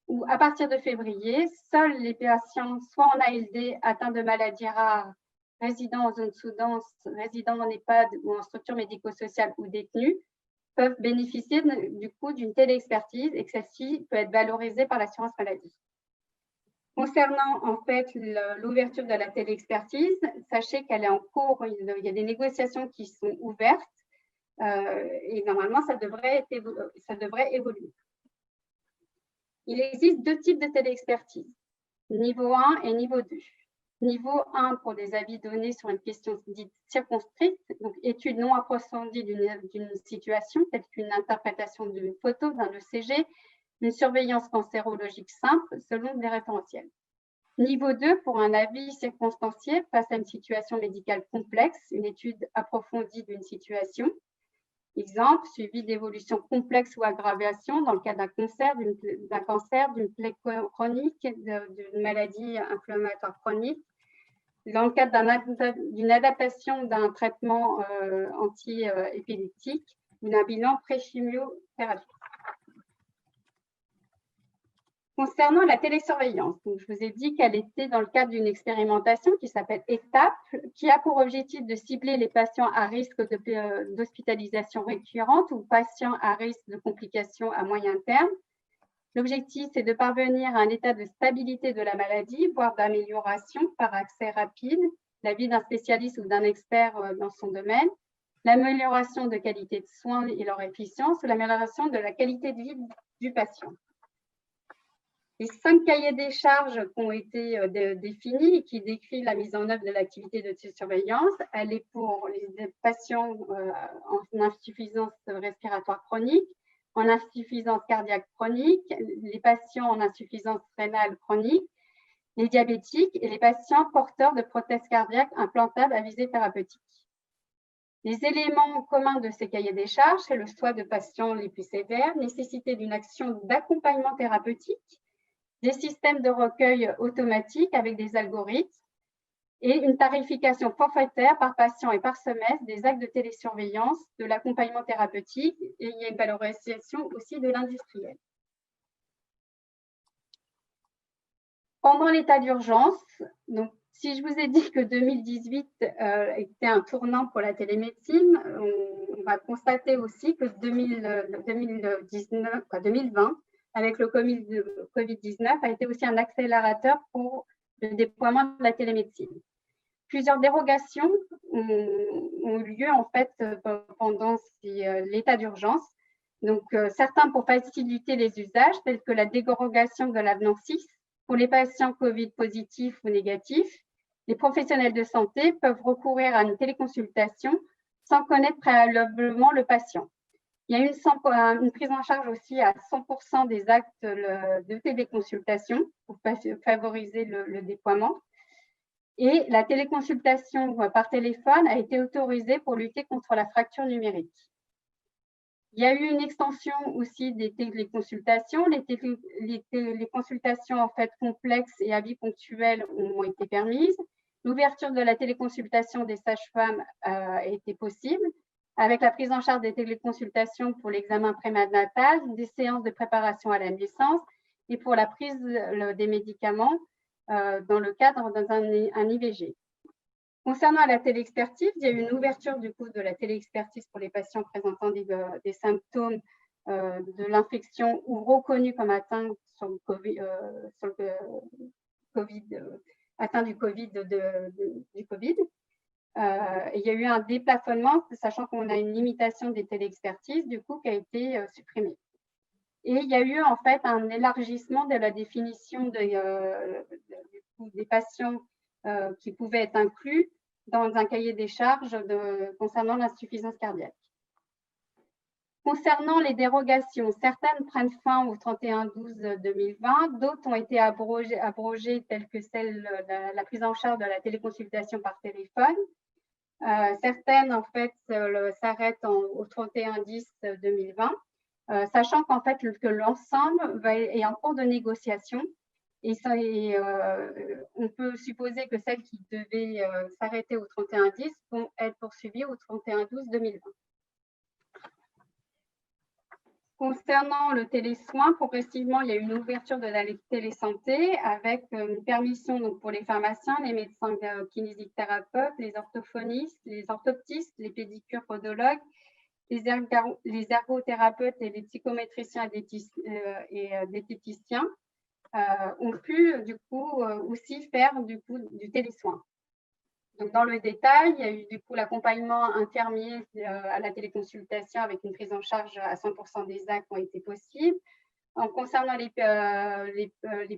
où, à partir de février, seuls les patients, soit en ALD, atteints de maladies rares, résidents en zone sous-dense, résidents en EHPAD ou en structure médico-sociale ou détenus, peuvent bénéficier du coup d'une téléexpertise et que celle-ci peut être valorisée par l'assurance maladie. Concernant en fait l'ouverture de la téléexpertise, sachez qu'elle est en cours, il y a des négociations qui sont ouvertes et normalement ça devrait évoluer. Il existe deux types de téléexpertise, niveau 1 et niveau 2. Niveau 1 pour des avis donnés sur une question dite circonscrite, donc étude non approfondie d'une situation, telle qu'une interprétation d'une photo, d'un ECG, une surveillance cancérologique simple selon des référentiels. Niveau 2 pour un avis circonstancié face à une situation médicale complexe, une étude approfondie d'une situation. Exemple, suivi d'évolution complexe ou aggravation dans le cas d'un cancer, d'une plaie chronique, d'une maladie inflammatoire chronique, dans le cadre d'une adaptation d'un traitement anti-épileptique ou d'un bilan pré-chimiothérapie. Concernant la télésurveillance, donc je vous ai dit qu'elle était dans le cadre d'une expérimentation qui s'appelle ETAP, qui a pour objectif de cibler les patients à risque d'hospitalisation récurrente ou patients à risque de complications à moyen terme. L'objectif, c'est de parvenir à un état de stabilité de la maladie, voire d'amélioration par accès rapide, l'avis d'un spécialiste ou d'un expert dans son domaine, l'amélioration de qualité de soins et leur efficience, ou l'amélioration de la qualité de vie du patient. Les 5 cahiers des charges qui ont été définis et qui décrivent la mise en œuvre de l'activité de surveillance, elle est pour les patients en insuffisance respiratoire chronique, en insuffisance cardiaque chronique, les patients en insuffisance rénale chronique, les diabétiques et les patients porteurs de prothèses cardiaques implantables à visée thérapeutique. Les éléments communs de ces cahiers des charges, c'est le choix de patients les plus sévères, nécessité d'une action d'accompagnement thérapeutique, des systèmes de recueil automatique avec des algorithmes et une tarification forfaitaire par patient et par semestre des actes de télésurveillance, de l'accompagnement thérapeutique, et il y a une valorisation aussi de l'industriel. Pendant l'état d'urgence, donc si je vous ai dit que 2018 était un tournant pour la télémédecine, on va constater aussi que 2020, avec le Covid-19, a été aussi un accélérateur pour le déploiement de la télémédecine. Plusieurs dérogations ont eu lieu en fait pendant l'état d'urgence. Donc, certains pour faciliter les usages, tels que la dérogation de l'avenant 6 pour les patients Covid positifs ou négatifs. Les professionnels de santé peuvent recourir à une téléconsultation sans connaître préalablement le patient. Il y a une prise en charge aussi à 100% des actes de téléconsultation pour favoriser le déploiement. Et la téléconsultation par téléphone a été autorisée pour lutter contre la fracture numérique. Il y a eu une extension aussi des téléconsultations. Les consultations en fait complexes et à vie ponctuelle ont été permises. L'ouverture de la téléconsultation des sages-femmes a été possible, avec la prise en charge des téléconsultations pour l'examen prénatal, des séances de préparation à la naissance et pour la prise des médicaments dans le cadre d'un IVG. Concernant la téléexpertise, il y a eu une ouverture du coup de la téléexpertise pour les patients présentant des symptômes de l'infection ou reconnus comme atteints atteints du Covid. Il y a eu un déplafonnement, sachant qu'on a une limitation des téléexpertises, du coup, qui a été supprimée. Et il y a eu en fait un élargissement de la définition des patients qui pouvaient être inclus dans un cahier des charges concernant l'insuffisance cardiaque. Concernant les dérogations, certaines prennent fin au 31/12/2020, d'autres ont été abrogées telles que celle de la prise en charge de la téléconsultation par téléphone. Certaines, en fait, s'arrêtent au 31/10/2020, sachant qu'en fait, que l'ensemble est en cours de négociation. Et on peut supposer que celles qui devaient s'arrêter au 31/10 vont être poursuivies au 31/12/2020. Concernant le télésoin, progressivement, il y a eu une ouverture de la télésanté avec une permission donc, pour les pharmaciens, les médecins kinésithérapeutes, les orthophonistes, les orthoptistes, les pédicures podologues, les ergothérapeutes et les psychométriciens et diététiciens ont pu du coup aussi faire du télésoin. Donc, dans le détail, il y a eu du coup l'accompagnement infirmier à la téléconsultation avec une prise en charge à 100% des actes qui ont été possibles. En concernant les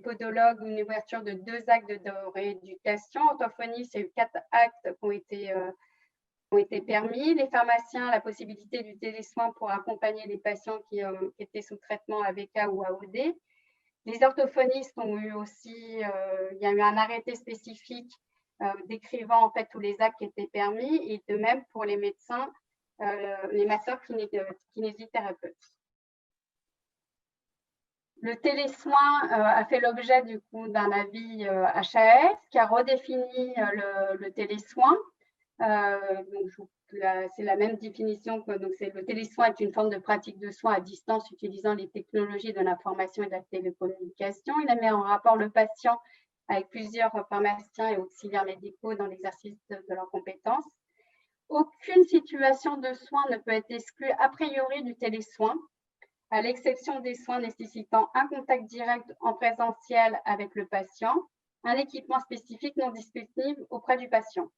podologues, une ouverture de 2 actes de rééducation. Orthophonistes, il y a eu 4 actes qui ont été permis. Les pharmaciens, la possibilité du télésoin pour accompagner les patients qui étaient sous traitement AVK ou AOD. Les orthophonistes ont eu aussi, il y a eu un arrêté spécifique décrivant en fait tous les actes qui étaient permis, et de même pour les médecins, les masseurs kinésithérapeutes. Le télésoin a fait l'objet du coup d'un avis HAS qui a redéfini le télésoin. C'est la même définition que le télésoin est une forme de pratique de soins à distance utilisant les technologies de l'information et de la télécommunication. Il a mis en rapport le patient avec plusieurs pharmaciens et auxiliaires médicaux dans l'exercice de leurs compétences. Aucune situation de soins ne peut être exclue a priori du télésoin, à l'exception des soins nécessitant un contact direct en présentiel avec le patient, un équipement spécifique non disponible auprès du patient.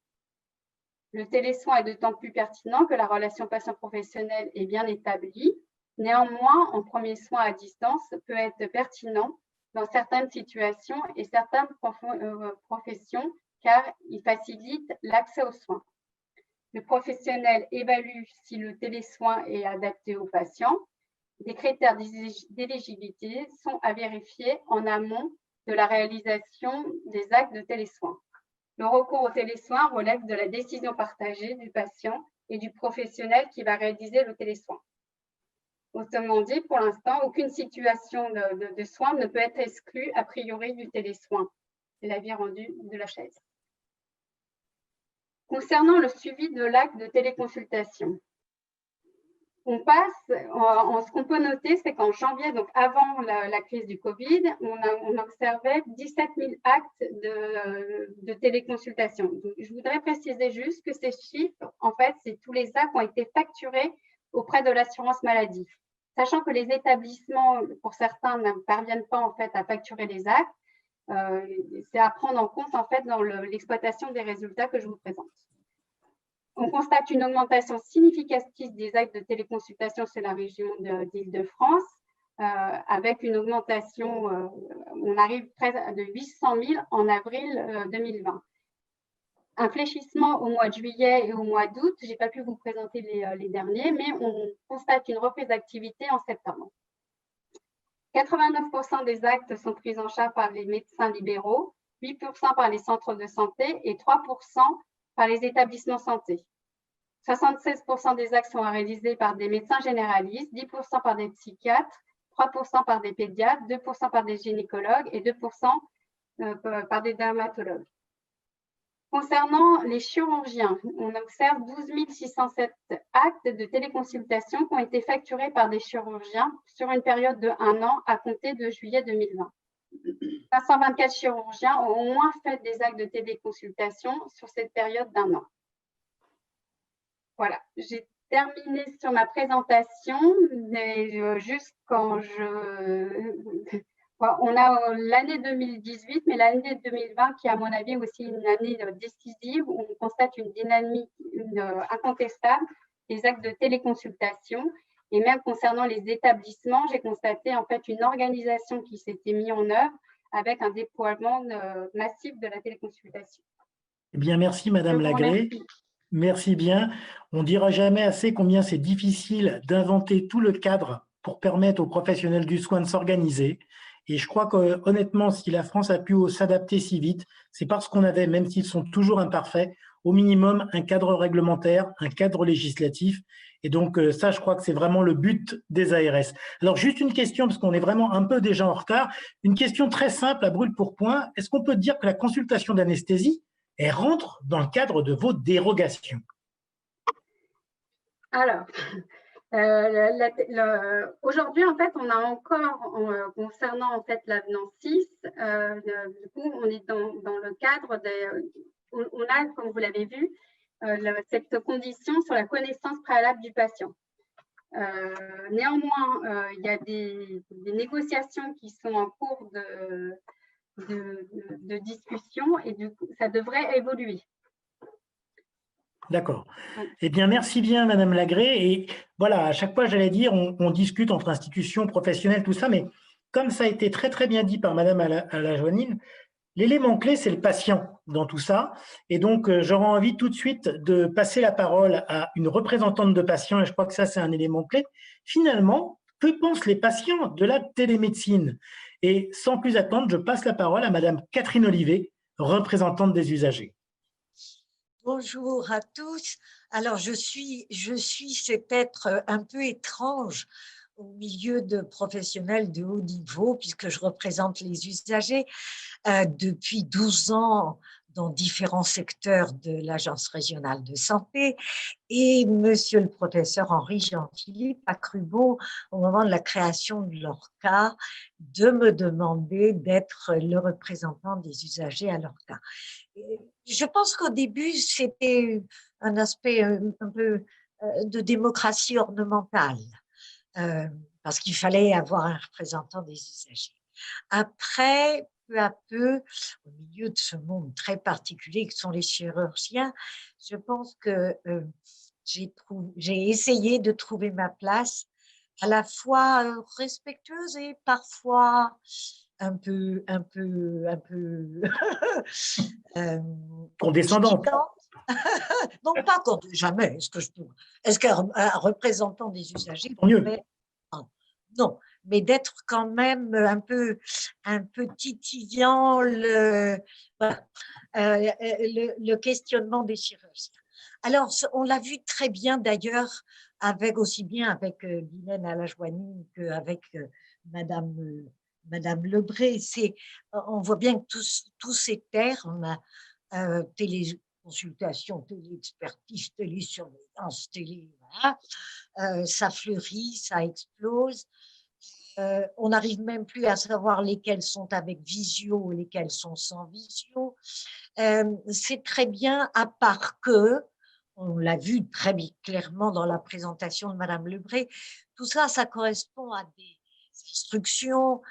Le télésoin est d'autant plus pertinent que la relation patient professionnelle est bien établie. Néanmoins, en premier soin à distance peut être pertinent dans certaines situations et certaines professions car il facilite l'accès aux soins. Le professionnel évalue si le télésoin est adapté au patient. Des critères d'éligibilité sont à vérifier en amont de la réalisation des actes de télésoin. Le recours au télésoin relève de la décision partagée du patient et du professionnel qui va réaliser le télésoin. Autrement dit, pour l'instant, aucune situation de soin ne peut être exclue a priori du télésoin. C'est l'avis rendu de la chaise. Concernant le suivi de l'acte de téléconsultation, ce qu'on peut noter, c'est qu'en janvier, donc avant la crise du Covid, on observait 17 000 actes de téléconsultation. Donc, je voudrais préciser juste que ces chiffres, en fait, c'est tous les actes qui ont été facturés auprès de l'assurance maladie. Sachant que les établissements, pour certains, ne parviennent pas en fait à facturer les actes, c'est à prendre en compte en fait dans l'exploitation des résultats que je vous présente. On constate une augmentation significative des actes de téléconsultation sur la région d'Île-de-France, avec une augmentation, on arrive presque de 800 000 en avril 2020. Un fléchissement au mois de juillet et au mois d'août, je n'ai pas pu vous présenter les derniers, mais on constate une reprise d'activité en septembre. 89% des actes sont pris en charge par les médecins libéraux, 8% par les centres de santé et 3% par les établissements santé. 76% des actes sont réalisés par des médecins généralistes, 10% par des psychiatres, 3% par des pédiatres, 2% par des gynécologues et 2% par des dermatologues. Concernant les chirurgiens, on observe 12 607 actes de téléconsultation qui ont été facturés par des chirurgiens sur une période de 1 an à compter de juillet 2020. 524 chirurgiens ont au moins fait des actes de téléconsultation sur cette période d'1 an. Voilà, j'ai terminé sur ma présentation, mais juste quand on a l'année 2018, mais l'année 2020 qui est à mon avis aussi une année décisive où on constate une dynamique incontestable des actes de téléconsultation. Et même concernant les établissements, j'ai constaté en fait une organisation qui s'était mise en œuvre avec un déploiement massif de la téléconsultation. Eh bien, merci Madame Lagré. Merci bien. On ne dira jamais assez combien c'est difficile d'inventer tout le cadre pour permettre aux professionnels du soin de s'organiser. Et je crois que honnêtement, si la France a pu s'adapter si vite, c'est parce qu'on avait, même s'ils sont toujours imparfaits, au minimum un cadre réglementaire, un cadre législatif. Et donc ça, je crois que c'est vraiment le but des ARS. Alors juste une question, parce qu'on est vraiment un peu déjà en retard, une question très simple à brûle pour point. Est-ce qu'on peut dire que la consultation d'anesthésie, elle rentre dans le cadre de vos dérogations? Alors, aujourd'hui, en fait, on a encore, concernant en fait l'avenant 6, du coup, on est dans le cadre on a, comme vous l'avez vu, cette condition sur la connaissance préalable du patient. Néanmoins, il y a des négociations qui sont en cours de discussion et du coup, ça devrait évoluer. D'accord. Eh bien, merci bien, Madame Lagré. Et voilà, à chaque fois, j'allais dire, on discute entre institutions professionnelles, tout ça, mais comme ça a été très, très bien dit par Madame Alajoanine, l'élément clé, c'est le patient dans tout ça. Et donc, j'aurais envie tout de suite de passer la parole à une représentante de patients, et je crois que ça, c'est un élément clé. Finalement, que pensent les patients de la télémédecine? Et sans plus attendre, je passe la parole à Madame Catherine Olivet, représentante des usagers. Bonjour à tous. Alors, je suis cet être un peu étrange au milieu de professionnels de haut niveau, puisque je représente les usagers depuis 12 ans dans différents secteurs de l'Agence régionale de santé. Et monsieur le professeur Henri Jean-Philippe a cru beau, au moment de la création de l'ORCA, de me demander d'être le représentant des usagers à l'ORCA. Je pense qu'au début, c'était un aspect un peu de démocratie ornementale, parce qu'il fallait avoir un représentant des usagers. Après, peu à peu, au milieu de ce monde très particulier que sont les chirurgiens, je pense que j'ai essayé de trouver ma place à la fois respectueuse et parfois un peu euh, Condescendante. titillante. Non, pas quand jamais. Est-ce qu'un représentant des usagers Tant mieux. pourrait, non, mais d'être quand même un peu titillant voilà, le questionnement des chirurgiens. Alors, on l'a vu très bien d'ailleurs, aussi bien avec Guylaine Alajouani qu'avec Madame Lebré. On voit bien que tous ces termes, téléconsultation, téléexpertise, télésurveillance, voilà, ça fleurit, ça explose. On n'arrive même plus à savoir lesquels sont avec visio et lesquels sont sans visio. C'est très bien, à part que, on l'a vu très clairement dans la présentation de Madame Lebré, tout ça, ça correspond à des instructions,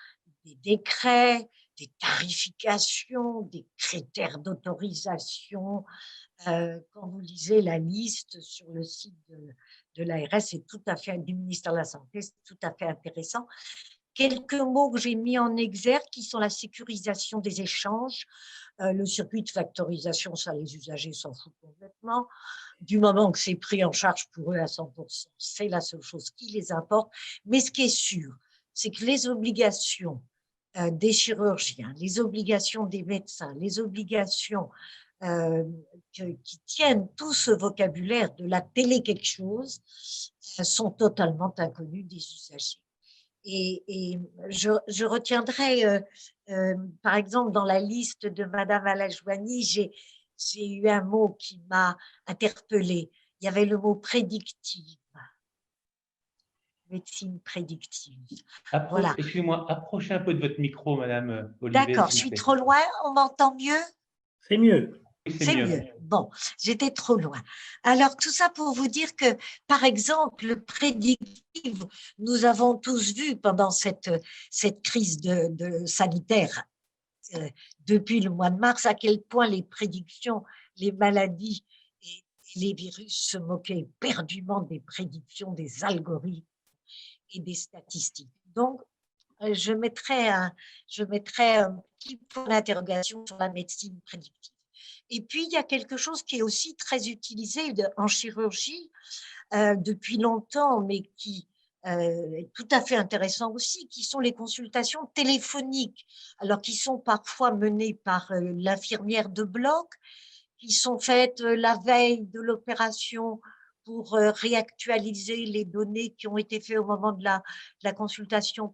des décrets, des tarifications, des critères d'autorisation. Quand vous lisez la liste sur le site de l'ARS, c'est tout à fait, du ministère de la Santé, c'est tout à fait intéressant. Quelques mots que j'ai mis en exergue qui sont la sécurisation des échanges, le circuit de factorisation, ça les usagers s'en foutent complètement. Du moment que c'est pris en charge pour eux à 100%, c'est la seule chose qui les importe. Mais ce qui est sûr, c'est que les obligations des chirurgiens, les obligations des médecins, les obligations qui tiennent tout ce vocabulaire de la télé quelque chose sont totalement inconnus des usagers. Et je retiendrai, par exemple, dans la liste de Madame Alajouani, j'ai eu un mot qui m'a interpellée. Il y avait le mot prédictive, médecine prédictive. Voilà. Excusez-moi, approchez un peu de votre micro, Madame Olivet. D'accord, je suis trop loin, on m'entend mieux? C'est mieux. Oui, c'est mieux. Bon, j'étais trop loin. Alors, tout ça pour vous dire que, par exemple, le prédictif, nous avons tous vu pendant cette crise sanitaire depuis le mois de mars à quel point les prédictions, les maladies et les virus se moquaient éperdument des prédictions, des algorithmes et des statistiques. Donc, je mettrai un petit point d'interrogation sur la médecine prédictive. Et puis, il y a quelque chose qui est aussi très utilisé en chirurgie depuis longtemps, mais qui est tout à fait intéressant aussi, qui sont les consultations téléphoniques, alors qui sont parfois menées par l'infirmière de bloc, qui sont faites la veille de l'opération pour réactualiser les données qui ont été faites au moment de la consultation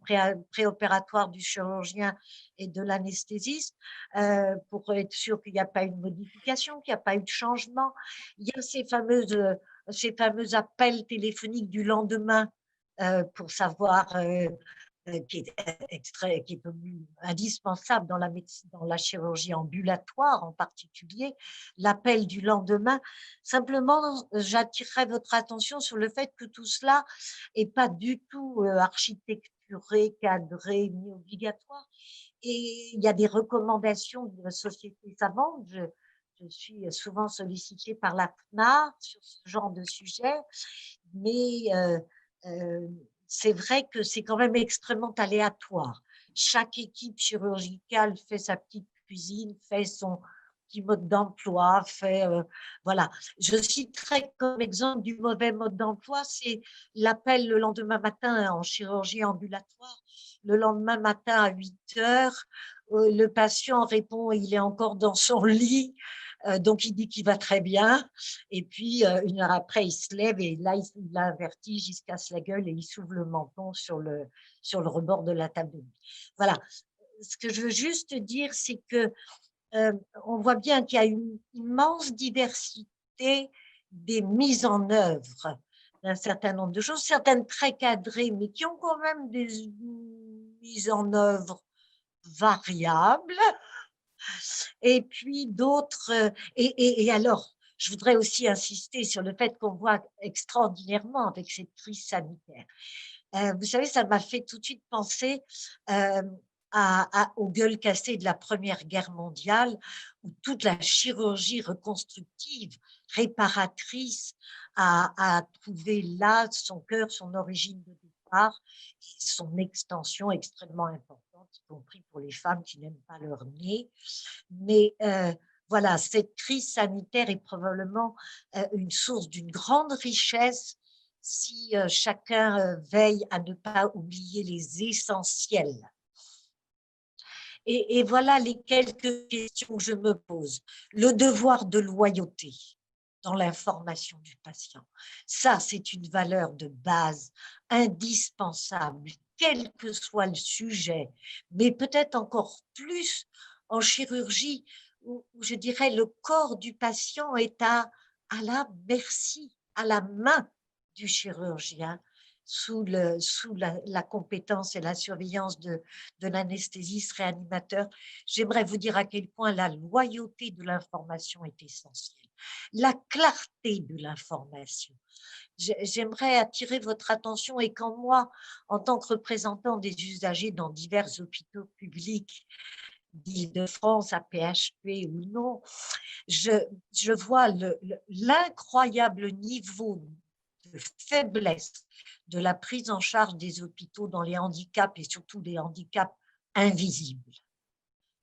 préopératoire du chirurgien et de l'anesthésiste, pour être sûr qu'il n'y a pas eu de modification, qu'il n'y a pas eu de changement. Il y a ces fameux appels téléphoniques du lendemain pour savoir qui est indispensable dans la chirurgie ambulatoire en particulier, l'appel du lendemain. Simplement, j'attirerai votre attention sur le fait que tout cela n'est pas du tout architecturé, cadré, ni obligatoire. Et il y a des recommandations de la société savante. Je suis souvent sollicitée par la CNAR sur ce genre de sujet, mais c'est vrai que c'est quand même extrêmement aléatoire. Chaque équipe chirurgicale fait sa petite cuisine, fait son petit mode d'emploi, voilà. Je citerai comme exemple du mauvais mode d'emploi, c'est l'appel le lendemain matin en chirurgie ambulatoire. Le lendemain matin à 8 heures, le patient répond, il est encore dans son lit. Donc, il dit qu'il va très bien. Et puis, une heure après, il se lève et là, il a un vertige, il se casse la gueule et il s'ouvre le menton sur le rebord de la table de nuit. Voilà. Ce que je veux juste dire, c'est que on voit bien qu'il y a une immense diversité des mises en œuvre d'un certain nombre de choses, certaines très cadrées, mais qui ont quand même des mises en œuvre variables. Et puis d'autres, et alors, je voudrais aussi insister sur le fait qu'on voit extraordinairement avec cette crise sanitaire. Vous savez, ça m'a fait tout de suite penser à aux gueules cassées de la Première Guerre mondiale, où toute la chirurgie reconstructive, réparatrice, a trouvé là son cœur, son origine de départ, et son extension extrêmement importante, y compris pour les femmes qui n'aiment pas leur nez. Mais voilà, cette crise sanitaire est probablement une source d'une grande richesse si chacun veille à ne pas oublier les essentiels. Et voilà les quelques questions que je me pose. Le devoir de loyauté dans l'information du patient. Ça, c'est une valeur de base indispensable, quel que soit le sujet, mais peut-être encore plus en chirurgie, où je dirais le corps du patient est à la merci, à la main du chirurgien, sous la compétence et la surveillance de l'anesthésiste réanimateur. J'aimerais vous dire à quel point la loyauté de l'information est essentielle. La clarté de l'information. J'aimerais attirer votre attention et quand moi, en tant que représentant des usagers dans divers hôpitaux publics d'Île-de-France, à PHP ou non, je vois l'incroyable niveau de faiblesse de la prise en charge des hôpitaux dans les handicaps et surtout les handicaps invisibles,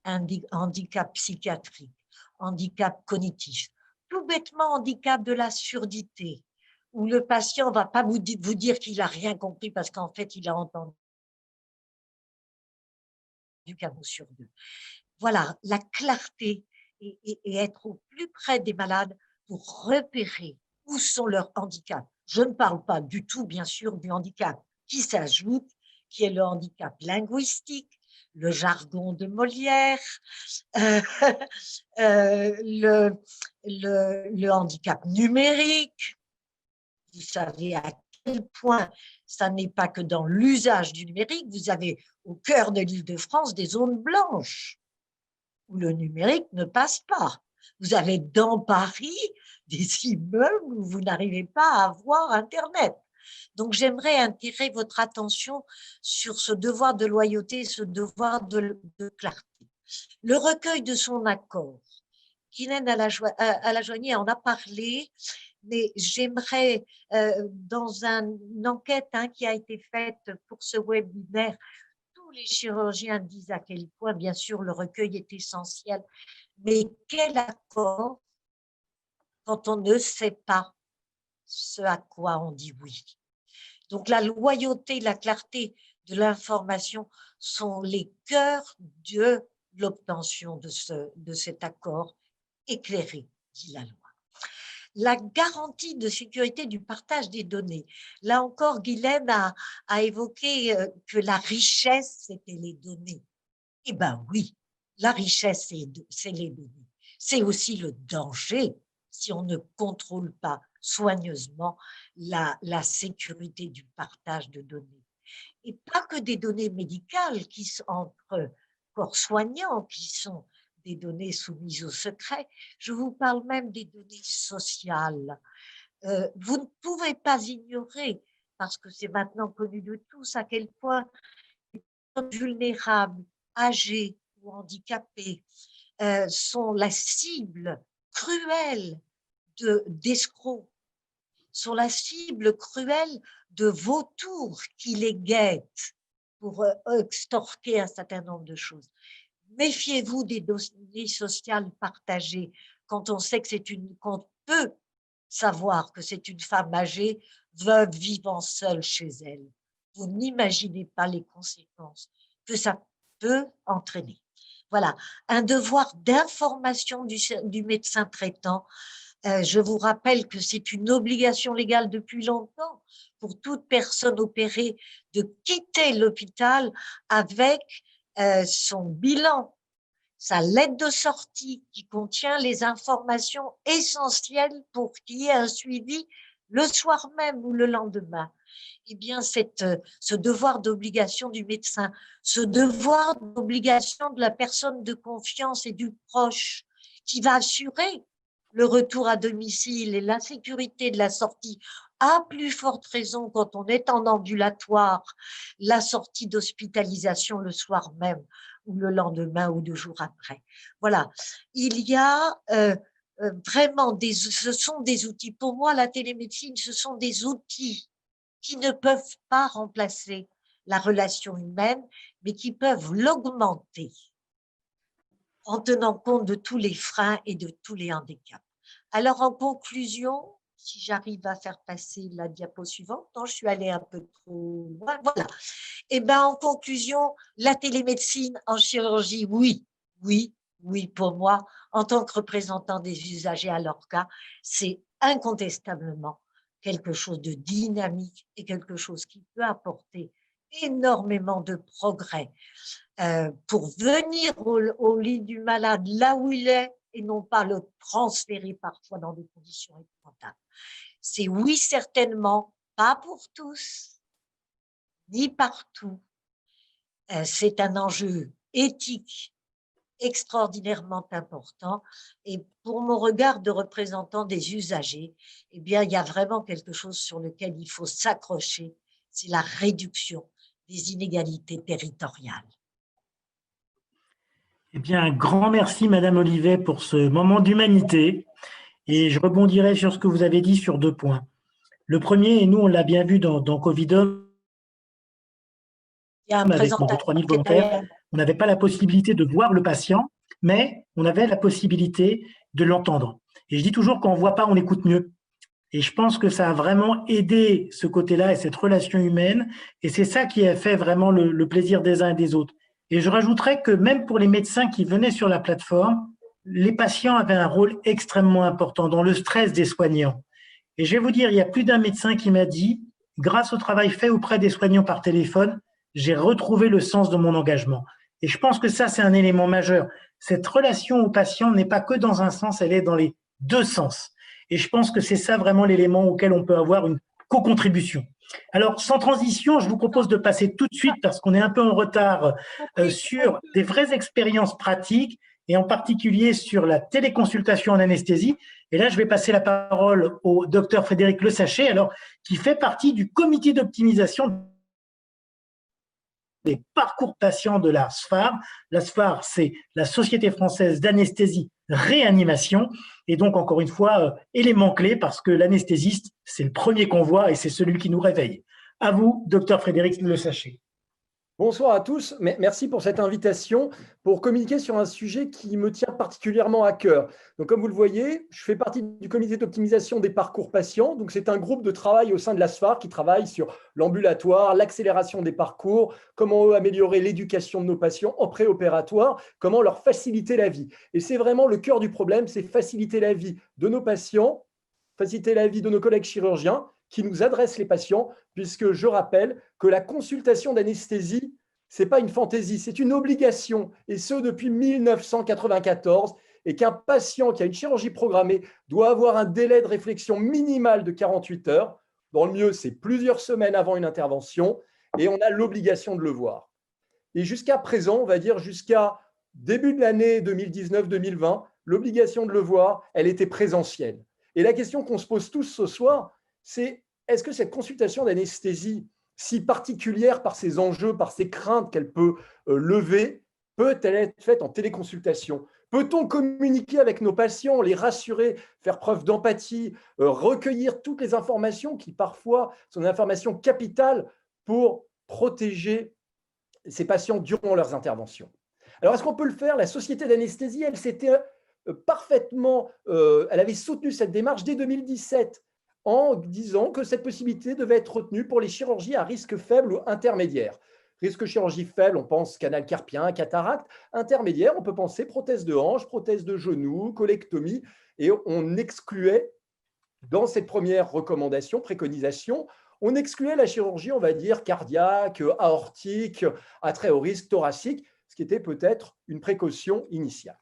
handicap psychiatrique, handicap cognitif, tout bêtement handicap de la surdité, où le patient ne va pas vous dire qu'il n'a rien compris parce qu'en fait, il a entendu qu'un mot sur deux. Voilà, la clarté et être au plus près des malades pour repérer où sont leurs handicaps. Je ne parle pas du tout, bien sûr, du handicap qui s'ajoute, qui est le handicap linguistique, le jargon de Molière, le handicap numérique. Vous savez à quel point ça n'est pas que dans l'usage du numérique. Vous avez au cœur de l'Île-de-France des zones blanches où le numérique ne passe pas. Vous avez dans Paris des immeubles où vous n'arrivez pas à avoir Internet. Donc, j'aimerais attirer votre attention sur ce devoir de loyauté, ce devoir de clarté. Le recueil de son accord. Guylaine Alajoigny en a parlé, mais j'aimerais, dans une enquête qui a été faite pour ce webinaire, tous les chirurgiens disent à quel point, bien sûr, le recueil est essentiel. Mais quel accord quand on ne sait pas ce à quoi on dit oui? Donc, la loyauté, la clarté de l'information sont les cœurs de l'obtention de cet accord éclairé, dit la loi. La garantie de sécurité du partage des données. Là encore, Guylaine a évoqué que la richesse, c'était les données. Eh bien oui, la richesse, c'est les données. C'est aussi le danger si on ne contrôle pas soigneusement la sécurité du partage de données. Et pas que des données médicales qui sont entre corps soignants, qui sont des données soumises au secret. Je vous parle même des données sociales. Vous ne pouvez pas ignorer, parce que c'est maintenant connu de tous, à quel point les personnes vulnérables, âgées ou handicapées sont la cible cruelle d'escrocs, sont la cible cruelle de vautours qui les guettent pour extorquer un certain nombre de choses. Méfiez-vous des données sociales partagées quand on sait que qu'on peut savoir que c'est une femme âgée, veuve, vivant seule chez elle. Vous n'imaginez pas les conséquences que ça peut entraîner. Voilà, un devoir d'information du médecin traitant. Je vous rappelle que c'est une obligation légale depuis longtemps pour toute personne opérée de quitter l'hôpital avec son bilan, sa lettre de sortie qui contient les informations essentielles pour qu'il y ait un suivi le soir même ou le lendemain. Eh bien, ce devoir d'obligation du médecin, ce devoir d'obligation de la personne de confiance et du proche qui va assurer le retour à domicile et la sécurité de la sortie à plus forte raison quand on est en ambulatoire, la sortie d'hospitalisation le soir même ou le lendemain ou 2 jours après. Voilà, il y a vraiment ce sont des outils. Pour moi, la télémédecine, ce sont des outils qui ne peuvent pas remplacer la relation humaine, mais qui peuvent l'augmenter en tenant compte de tous les freins et de tous les handicaps. Alors, en conclusion, si j'arrive à faire passer la diapo suivante, non, je suis allée un peu trop loin, voilà. Et bien, en conclusion, la télémédecine en chirurgie, oui, oui, oui, pour moi, en tant que représentant des usagers à leur cas, c'est incontestablement quelque chose de dynamique et quelque chose qui peut apporter énormément de progrès pour venir au lit du malade là où il est et non pas le transférer parfois dans des conditions épouvantables. C'est oui, certainement, pas pour tous, ni partout. C'est un enjeu éthique extraordinairement important. Et pour mon regard de représentant des usagers, eh bien, il y a vraiment quelque chose sur lequel il faut s'accrocher, c'est la réduction des inégalités territoriales. Eh bien, un grand merci, Madame Olivet, pour ce moment d'humanité. Et je rebondirai sur ce que vous avez dit sur 2 points. Le premier, et nous, on l'a bien vu dans Covidom, avec nos 3000 volontaires, on n'avait pas la possibilité de voir le patient, mais on avait la possibilité de l'entendre. Et je dis toujours qu'on ne voit pas, on écoute mieux. Et je pense que ça a vraiment aidé ce côté-là et cette relation humaine. Et c'est ça qui a fait vraiment le plaisir des uns et des autres. Et je rajouterais que même pour les médecins qui venaient sur la plateforme, les patients avaient un rôle extrêmement important dans le stress des soignants. Et je vais vous dire, il y a plus d'un médecin qui m'a dit, grâce au travail fait auprès des soignants par téléphone, j'ai retrouvé le sens de mon engagement. Et je pense que ça, c'est un élément majeur. Cette relation au patient n'est pas que dans un sens, elle est dans les 2 sens. Et je pense que c'est ça vraiment l'élément auquel on peut avoir une co-contribution. Alors, sans transition, je vous propose de passer tout de suite, parce qu'on est un peu en retard, sur des vraies expériences pratiques, et en particulier sur la téléconsultation en anesthésie. Et là, je vais passer la parole au docteur Frédéric Lesachet, alors, qui fait partie du comité d'optimisation des parcours patients de la SFAR. La SFAR, c'est la Société française d'anesthésie réanimation. Et donc, encore une fois, élément clé, parce que l'anesthésiste, c'est le premier qu'on voit et c'est celui qui nous réveille. À vous, docteur Frédéric Lesachet. Bonsoir à tous, merci pour cette invitation pour communiquer sur un sujet qui me tient particulièrement à cœur. Donc, comme vous le voyez, je fais partie du comité d'optimisation des parcours patients. Donc, c'est un groupe de travail au sein de la SFAR qui travaille sur l'ambulatoire, l'accélération des parcours, comment améliorer l'éducation de nos patients en préopératoire, comment leur faciliter la vie. Et c'est vraiment le cœur du problème, c'est faciliter la vie de nos patients, faciliter la vie de nos collègues chirurgiens qui nous adressent les patients, puisque je rappelle que la consultation d'anesthésie, ce n'est pas une fantaisie, c'est une obligation, et ce depuis 1994, et qu'un patient qui a une chirurgie programmée doit avoir un délai de réflexion minimal de 48 heures. Dans le mieux, c'est plusieurs semaines avant une intervention, et on a l'obligation de le voir. Et jusqu'à présent, on va dire jusqu'à début de l'année 2019-2020, l'obligation de le voir, elle était présentielle. Et la question qu'on se pose tous ce soir, c'est est-ce que cette consultation d'anesthésie, si particulière par ses enjeux, par ses craintes qu'elle peut lever, peut-elle être faite en téléconsultation? Peut-on communiquer avec nos patients, les rassurer, faire preuve d'empathie, recueillir toutes les informations qui parfois sont des informations capitales pour protéger ces patients durant leurs interventions? Alors, est-ce qu'on peut le faire? La Société d'anesthésie, elle s'était parfaitement, elle avait soutenu cette démarche dès 2017 en disant que cette possibilité devait être retenue pour les chirurgies à risque faible ou intermédiaire. Risque chirurgie faible, on pense canal carpien, cataracte. Intermédiaire, on peut penser prothèse de hanche, prothèse de genou, colectomie. Et on excluait, dans cette première recommandation, préconisation, on excluait la chirurgie, on va dire, cardiaque, aortique, à très haut risque, thoracique, ce qui était peut-être une précaution initiale.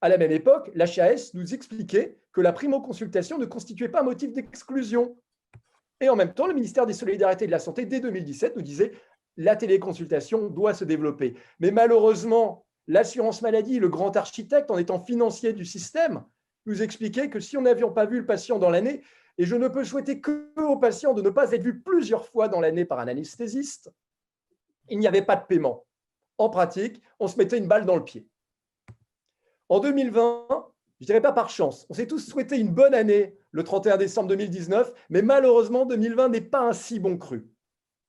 À la même époque, l'HAS nous expliquait que la primo-consultation ne constituait pas un motif d'exclusion. Et en même temps, le ministère des Solidarités et de la Santé, dès 2017, nous disait que la téléconsultation doit se développer. Mais malheureusement, l'assurance maladie, le grand architecte, en étant financier du système, nous expliquait que si on n'avions pas vu le patient dans l'année, Et je ne peux souhaiter qu'aux patients de ne pas être vus plusieurs fois dans l'année par un anesthésiste. Il n'y avait pas de paiement. En pratique, on se mettait une balle dans le pied. En 2020, je ne dirais pas par chance, on s'est tous souhaité une bonne année le 31 décembre 2019, mais malheureusement, 2020 n'est pas un si bon cru.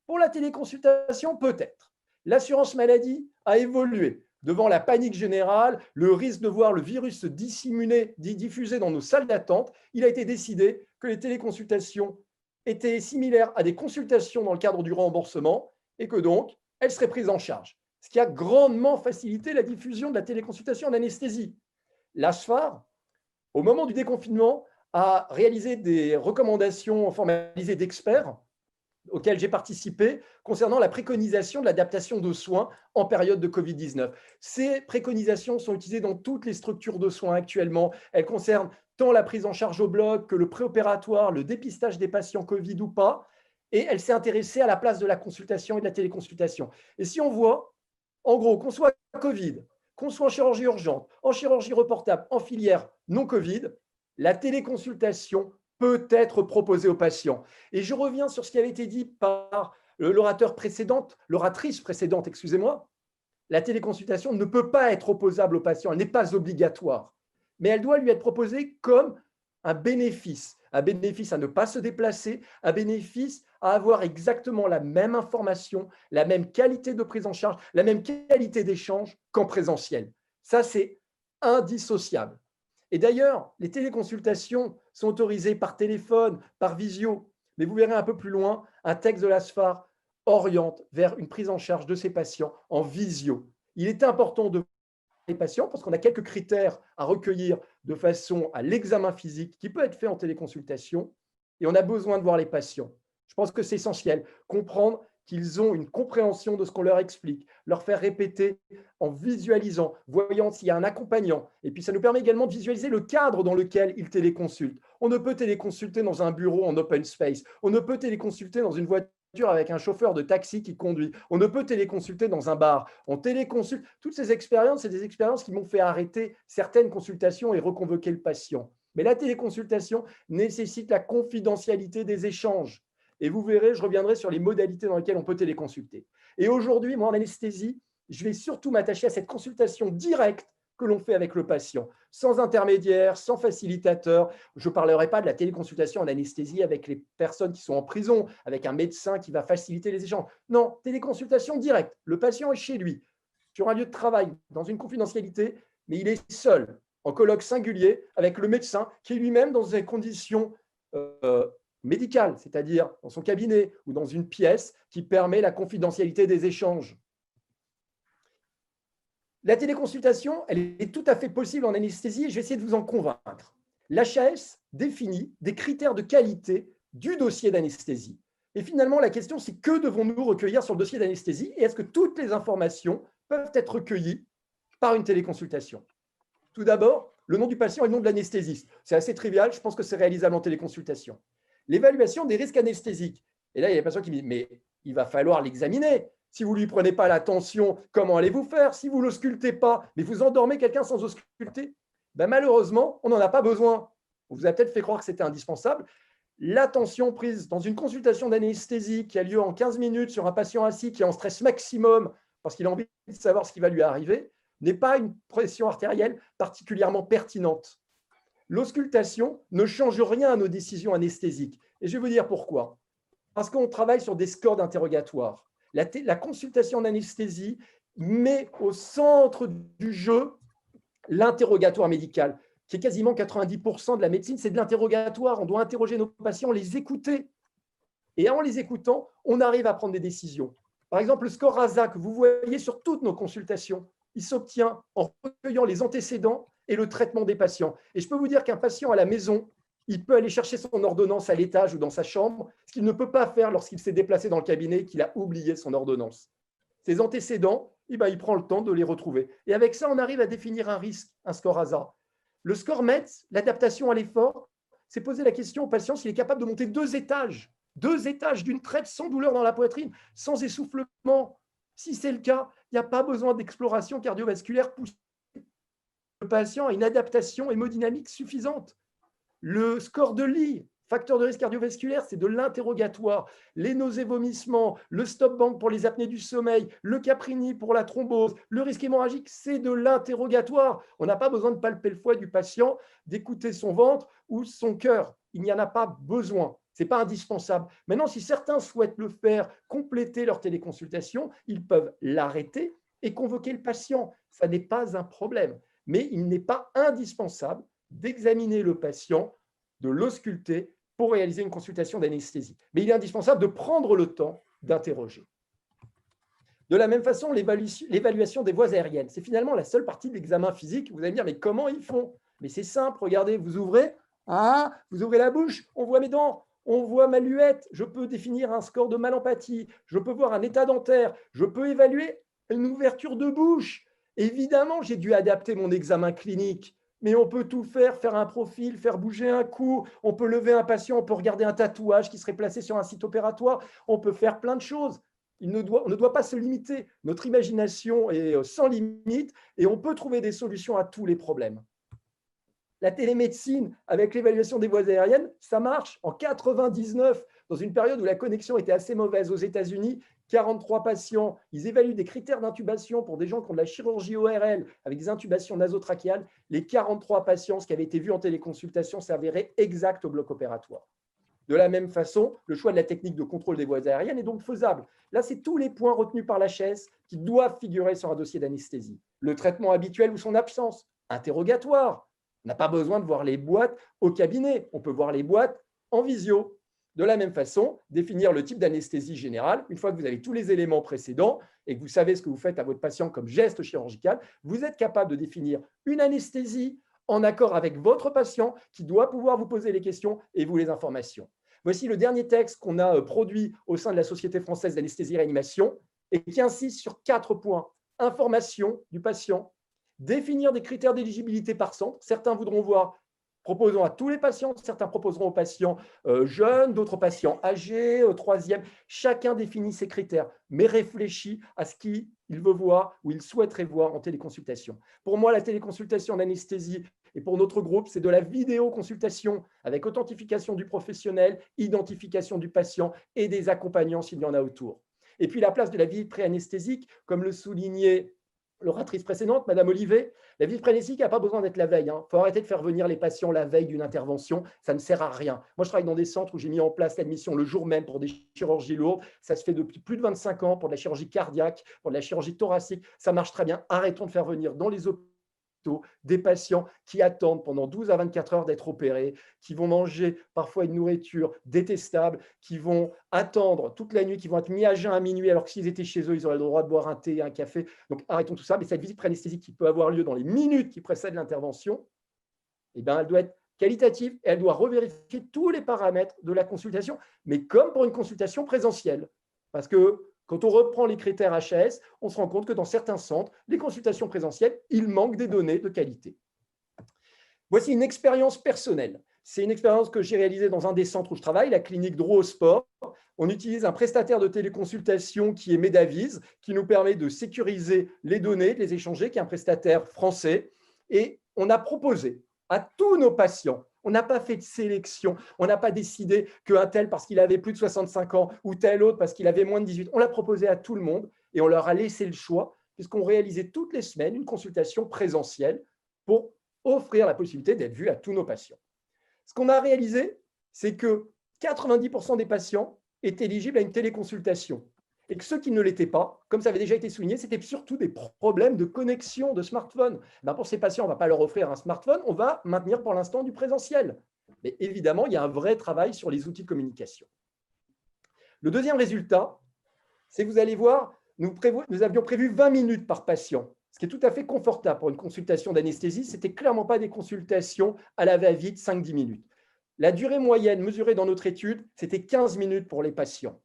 Pour la téléconsultation, peut-être. L'assurance maladie a évolué. Devant la panique générale, le risque de voir le virus se diffuser dans nos salles d'attente, il a été décidé que les téléconsultations étaient similaires à des consultations dans le cadre du remboursement et que donc, elles seraient prises en charge, ce qui a grandement facilité la diffusion de la téléconsultation en anesthésie. L'ASFAR, au moment du déconfinement, a réalisé des recommandations formalisées d'experts auxquelles j'ai participé concernant la préconisation de l'adaptation de soins en période de Covid-19. Ces préconisations sont utilisées dans toutes les structures de soins actuellement. Elles concernent tant la prise en charge au bloc que le préopératoire, le dépistage des patients Covid ou pas, et elle s'est intéressée à la place de la consultation et de la téléconsultation. Et si on voit, en gros, qu'on soit Covid, qu'on soit en chirurgie urgente, en chirurgie reportable, en filière non Covid, la téléconsultation peut être proposée aux patients. Et je reviens sur ce qui avait été dit par l'oratrice précédente, excusez-moi. La téléconsultation ne peut pas être opposable aux patients, elle n'est pas obligatoire, mais elle doit lui être proposée comme un bénéfice à ne pas se déplacer, un bénéfice à avoir exactement la même information, la même qualité de prise en charge, la même qualité d'échange qu'en présentiel. Ça, c'est indissociable. Et d'ailleurs, les téléconsultations sont autorisées par téléphone, par visio, mais vous verrez un peu plus loin, un texte de l'ASFAR oriente vers une prise en charge de ces patients en visio. Il est important de les patients parce qu'on a quelques critères à recueillir de façon à l'examen physique qui peut être fait en téléconsultation et on a besoin de voir les patients. Je pense que c'est essentiel, comprendre qu'ils ont une compréhension de ce qu'on leur explique, leur faire répéter en visualisant, voyant s'il y a un accompagnant. Et puis, ça nous permet également de visualiser le cadre dans lequel ils téléconsultent. On ne peut téléconsulter dans un bureau en open space. On ne peut téléconsulter dans une voiture avec un chauffeur de taxi qui conduit. On ne peut téléconsulter dans un bar. On téléconsulte. Toutes ces expériences, c'est des expériences qui m'ont fait arrêter certaines consultations et reconvoquer le patient. Mais la téléconsultation nécessite la confidentialité des échanges. Et vous verrez, je reviendrai sur les modalités dans lesquelles on peut téléconsulter. Et aujourd'hui, moi, en anesthésie, je vais surtout m'attacher à cette consultation directe que l'on fait avec le patient, sans intermédiaire, sans facilitateur. Je ne parlerai pas de la téléconsultation en anesthésie avec les personnes qui sont en prison, avec un médecin qui va faciliter les échanges. Non, téléconsultation directe. Le patient est chez lui, sur un lieu de travail, dans une confidentialité, mais il est seul, en colloque singulier, avec le médecin qui est lui-même dans des conditions médicale, c'est-à-dire dans son cabinet ou dans une pièce qui permet la confidentialité des échanges. La téléconsultation, elle est tout à fait possible en anesthésie et je vais essayer de vous en convaincre. L'HAS définit des critères de qualité du dossier d'anesthésie. Et finalement, la question, c'est que devons-nous recueillir sur le dossier d'anesthésie et est-ce que toutes les informations peuvent être recueillies par une téléconsultation? Tout d'abord, le nom du patient et le nom de l'anesthésiste. C'est assez trivial, je pense que c'est réalisable en téléconsultation. L'évaluation des risques anesthésiques. Et là, il y a des patients qui me disent, mais il va falloir l'examiner. Si vous ne lui prenez pas la tension, comment allez-vous faire? Si vous ne l'auscultez pas, mais vous endormez quelqu'un sans ausculter, ben malheureusement, on n'en a pas besoin. On vous a peut-être fait croire que c'était indispensable. La tension prise dans une consultation d'anesthésie qui a lieu en 15 minutes sur un patient assis qui est en stress maximum parce qu'il a envie de savoir ce qui va lui arriver, n'est pas une pression artérielle particulièrement pertinente. L'auscultation ne change rien à nos décisions anesthésiques. Et je vais vous dire pourquoi. Parce qu'on travaille sur des scores d'interrogatoire. La consultation en anesthésie met au centre du jeu l'interrogatoire médical, qui est quasiment 90% de la médecine, c'est de l'interrogatoire. On doit interroger nos patients, les écouter. Et en les écoutant, on arrive à prendre des décisions. Par exemple, le score RASA que vous voyez sur toutes nos consultations, il s'obtient en recueillant les antécédents et le traitement des patients. Et je peux vous dire qu'un patient à la maison, il peut aller chercher son ordonnance à l'étage ou dans sa chambre, ce qu'il ne peut pas faire lorsqu'il s'est déplacé dans le cabinet et qu'il a oublié son ordonnance. Ses antécédents, il prend le temps de les retrouver. Et avec ça, on arrive à définir un risque, un score ASA. Le score METS, l'adaptation à l'effort, c'est poser la question au patient s'il est capable de monter 2 étages d'une traite sans douleur dans la poitrine, sans essoufflement. Si c'est le cas, il n'y a pas besoin d'exploration cardiovasculaire poussée. Le patient a une adaptation hémodynamique suffisante. Le score de lit, Facteur de risque cardiovasculaire, c'est de l'interrogatoire. Les nausées, vomissements, le stop-bank pour les apnées du sommeil, le Caprini pour la thrombose, le risque hémorragique, c'est de l'interrogatoire. On n'a pas besoin de palper le foie du patient, d'écouter son ventre ou son cœur. Il n'y en a pas besoin. Ce n'est pas indispensable. Maintenant, si certains souhaitent le faire, compléter leur téléconsultation, ils peuvent l'arrêter et convoquer le patient. Ça n'est pas un problème. Mais il n'est pas indispensable d'examiner le patient, de l'ausculter pour réaliser une consultation d'anesthésie. Mais il est indispensable de prendre le temps d'interroger. De la même façon, l'évaluation des voies aériennes, c'est finalement la seule partie de l'examen physique. Vous allez me dire, mais comment ils font? Mais c'est simple, regardez, vous ouvrez la bouche, on voit mes dents, on voit ma luette, je peux définir un score de mal-empathie, je peux voir un état dentaire, je peux évaluer une ouverture de bouche. Évidemment, j'ai dû adapter mon examen clinique, mais on peut tout faire un profil, faire bouger un cou, on peut lever un patient, on peut regarder un tatouage qui serait placé sur un site opératoire, on peut faire plein de choses. On ne doit pas se limiter. Notre imagination est sans limite et on peut trouver des solutions à tous les problèmes. La télémédecine, avec l'évaluation des voies aériennes, ça marche. En 99, dans une période où la connexion était assez mauvaise aux États-Unis, 43 patients, ils évaluent des critères d'intubation pour des gens qui ont de la chirurgie ORL avec des intubations nasotrachéales. Les 43 patients, ce qui avait été vu en téléconsultation, s'avérait exact au bloc opératoire. De la même façon, le choix de la technique de contrôle des voies aériennes est donc faisable. Là, c'est tous les points retenus par l'HAS qui doivent figurer sur un dossier d'anesthésie. Le traitement habituel ou son absence, interrogatoire. On n'a pas besoin de voir les boîtes au cabinet. On peut voir les boîtes en visio. De la même façon, définir le type d'anesthésie générale. Une fois que vous avez tous les éléments précédents et que vous savez ce que vous faites à votre patient comme geste chirurgical, vous êtes capable de définir une anesthésie en accord avec votre patient qui doit pouvoir vous poser les questions et vous les informations. Voici le dernier texte qu'on a produit au sein de la Société française d'anesthésie et réanimation et qui insiste sur 4 points. Information du patient, définir des critères d'éligibilité par centre. Certains voudront voir, proposons à tous les patients, certains proposeront aux patients jeunes, d'autres patients âgés, troisième. Chacun définit ses critères, mais réfléchit à ce qu'il veut voir ou il souhaiterait voir en téléconsultation. Pour moi, la téléconsultation en anesthésie, et pour notre groupe, c'est de la vidéoconsultation avec authentification du professionnel, identification du patient et des accompagnants s'il y en a autour. Et puis la place de la visite pré-anesthésique, comme le soulignait l'oratrice précédente, Madame Olivet, la visite pré-anesthésique n'a pas besoin d'être la veille. Il faut arrêter de faire venir les patients la veille d'une intervention. Ça ne sert à rien. Moi, je travaille dans des centres où j'ai mis en place l'admission le jour même pour des chirurgies lourdes. Ça se fait depuis plus de 25 ans pour de la chirurgie cardiaque, pour de la chirurgie thoracique. Ça marche très bien. Arrêtons de faire venir dans les hôpitaux des patients qui attendent pendant 12 à 24 heures d'être opérés, qui vont manger parfois une nourriture détestable, qui vont attendre toute la nuit, qui vont être mis à jeun à minuit, alors que s'ils étaient chez eux, ils auraient le droit de boire un thé, un café. Donc arrêtons tout ça. Mais cette visite pré-anesthésique qui peut avoir lieu dans les minutes qui précèdent l'intervention, eh bien, elle doit être qualitative et elle doit revérifier tous les paramètres de la consultation, mais comme pour une consultation présentielle. Parce que quand on reprend les critères HAS, on se rend compte que dans certains centres, les consultations présentielles, il manque des données de qualité. Voici une expérience personnelle. C'est une expérience que j'ai réalisée dans un des centres où je travaille, la clinique Drouot-Sport. On utilise un prestataire de téléconsultation qui est Medavise, qui nous permet de sécuriser les données, de les échanger, qui est un prestataire français. Et on a proposé à tous nos patients, on n'a pas fait de sélection, on n'a pas décidé qu'un tel parce qu'il avait plus de 65 ans ou tel autre parce qu'il avait moins de 18. On l'a proposé à tout le monde et on leur a laissé le choix puisqu'on réalisait toutes les semaines une consultation présentielle pour offrir la possibilité d'être vu à tous nos patients. Ce qu'on a réalisé, c'est que 90% des patients étaient éligibles à une téléconsultation. Et que ceux qui ne l'étaient pas, comme ça avait déjà été souligné, c'était surtout des problèmes de connexion de smartphone. Ben pour ces patients, on ne va pas leur offrir un smartphone, on va maintenir pour l'instant du présentiel. Mais évidemment, il y a un vrai travail sur les outils de communication. Le deuxième résultat, c'est que vous allez voir, nous avions prévu 20 minutes par patient, ce qui est tout à fait confortable pour une consultation d'anesthésie. Ce n'était clairement pas des consultations à la va-vite, 5-10 minutes. La durée moyenne mesurée dans notre étude, c'était 15 minutes pour les patients.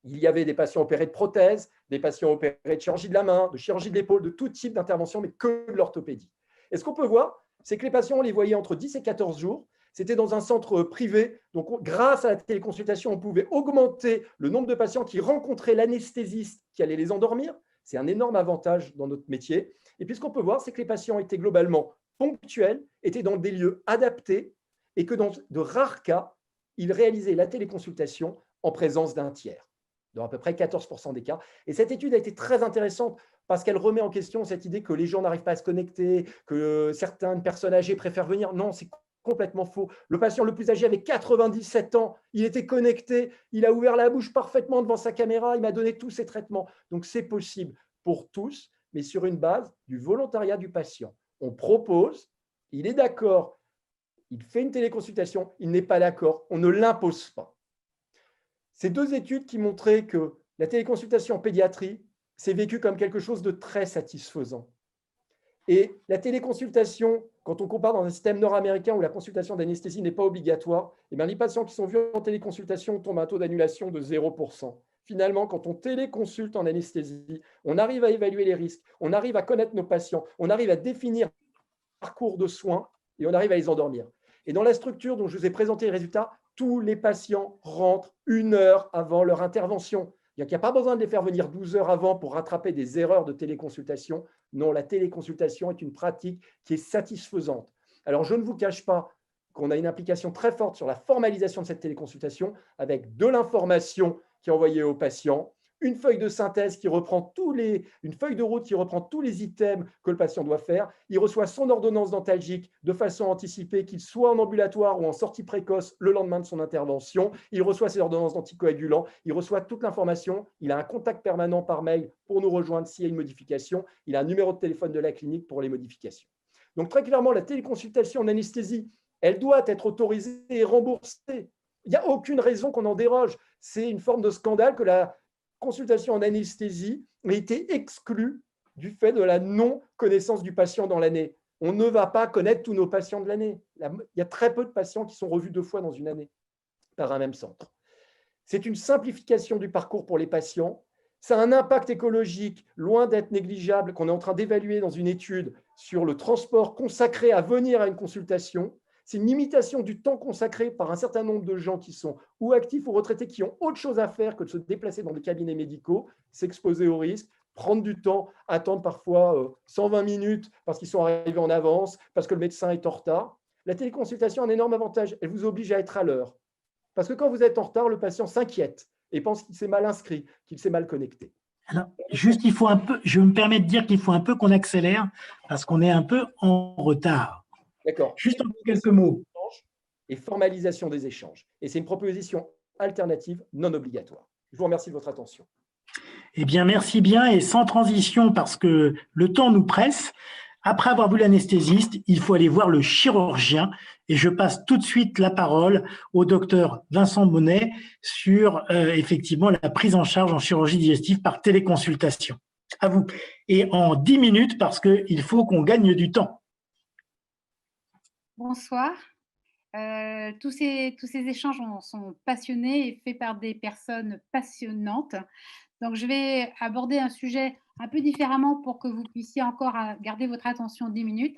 Il y avait des patients opérés de prothèses, des patients opérés de chirurgie de la main, de chirurgie de l'épaule, de tout type d'intervention, mais que de l'orthopédie. Et ce qu'on peut voir, c'est que les patients, on les voyait entre 10 et 14 jours. C'était dans un centre privé. Donc, grâce à la téléconsultation, on pouvait augmenter le nombre de patients qui rencontraient l'anesthésiste qui allait les endormir. C'est un énorme avantage dans notre métier. Et puis, ce qu'on peut voir, c'est que les patients étaient globalement ponctuels, étaient dans des lieux adaptés, et que dans de rares cas, ils réalisaient la téléconsultation en présence d'un tiers, dans à peu près 14% des cas. Et cette étude a été très intéressante parce qu'elle remet en question cette idée que les gens n'arrivent pas à se connecter, que certaines personnes âgées préfèrent venir. Non, c'est complètement faux. Le patient le plus âgé avait 97 ans, il était connecté, il a ouvert la bouche parfaitement devant sa caméra, il m'a donné tous ses traitements. Donc c'est possible pour tous, mais sur une base du volontariat du patient. On propose, il est d'accord, il fait une téléconsultation, il n'est pas d'accord, on ne l'impose pas. Ces deux études qui montraient que la téléconsultation en pédiatrie, c'est vécu comme quelque chose de très satisfaisant. Et la téléconsultation, quand on compare dans un système nord-américain où la consultation d'anesthésie n'est pas obligatoire, eh bien, les patients qui sont vus en téléconsultation tombent à un taux d'annulation de 0%. Finalement, quand on téléconsulte en anesthésie, on arrive à évaluer les risques, on arrive à connaître nos patients, on arrive à définir un parcours de soins et on arrive à les endormir. Et dans la structure dont je vous ai présenté les résultats, tous les patients rentrent 1 heure avant leur intervention. Il n'y a pas besoin de les faire venir 12 heures avant pour rattraper des erreurs de téléconsultation. Non, la téléconsultation est une pratique qui est satisfaisante. Alors, je ne vous cache pas qu'on a une implication très forte sur la formalisation de cette téléconsultation avec de l'information qui est envoyée aux patients, une feuille de synthèse qui reprend une feuille de route qui reprend tous les items que le patient doit faire. Il reçoit son ordonnance dentalgique de façon anticipée, qu'il soit en ambulatoire ou en sortie précoce le lendemain de son intervention. Il reçoit ses ordonnances d'anticoagulants. Il reçoit toute l'information. Il a un contact permanent par mail pour nous rejoindre s'il y a une modification. Il a un numéro de téléphone de la clinique pour les modifications. Donc, très clairement, la téléconsultation en anesthésie, elle doit être autorisée et remboursée. Il n'y a aucune raison qu'on en déroge. C'est une forme de scandale que la consultation en anesthésie a été exclue du fait de la non-connaissance du patient dans l'année. On ne va pas connaître tous nos patients de l'année. Il y a très peu de patients qui sont revus 2 fois dans une année par un même centre. C'est une simplification du parcours pour les patients. Ça a un impact écologique loin d'être négligeable qu'on est en train d'évaluer dans une étude sur le transport consacré à venir à une consultation. C'est une limitation du temps consacré par un certain nombre de gens qui sont ou actifs ou retraités, qui ont autre chose à faire que de se déplacer dans des cabinets médicaux, s'exposer au risque, prendre du temps, attendre parfois 120 minutes parce qu'ils sont arrivés en avance, parce que le médecin est en retard. La téléconsultation a un énorme avantage, elle vous oblige à être à l'heure. Parce que quand vous êtes en retard, le patient s'inquiète et pense qu'il s'est mal inscrit, qu'il s'est mal connecté. Alors, juste, je me permets de dire qu'il faut un peu qu'on accélère parce qu'on est un peu en retard. D'accord. Juste en quelques mots. Et formalisation des échanges. Et c'est une proposition alternative non obligatoire. Je vous remercie de votre attention. Eh bien, merci bien et sans transition parce que le temps nous presse. Après avoir vu l'anesthésiste, il faut aller voir le chirurgien et je passe tout de suite la parole au docteur Vincent Bonnet sur effectivement la prise en charge en chirurgie digestive par téléconsultation. À vous. Et en 10 minutes parce qu'il faut qu'on gagne du temps. Bonsoir. Tous ces échanges sont passionnés et faits par des personnes passionnantes. Donc, je vais aborder un sujet un peu différemment pour que vous puissiez encore garder votre attention 10 minutes.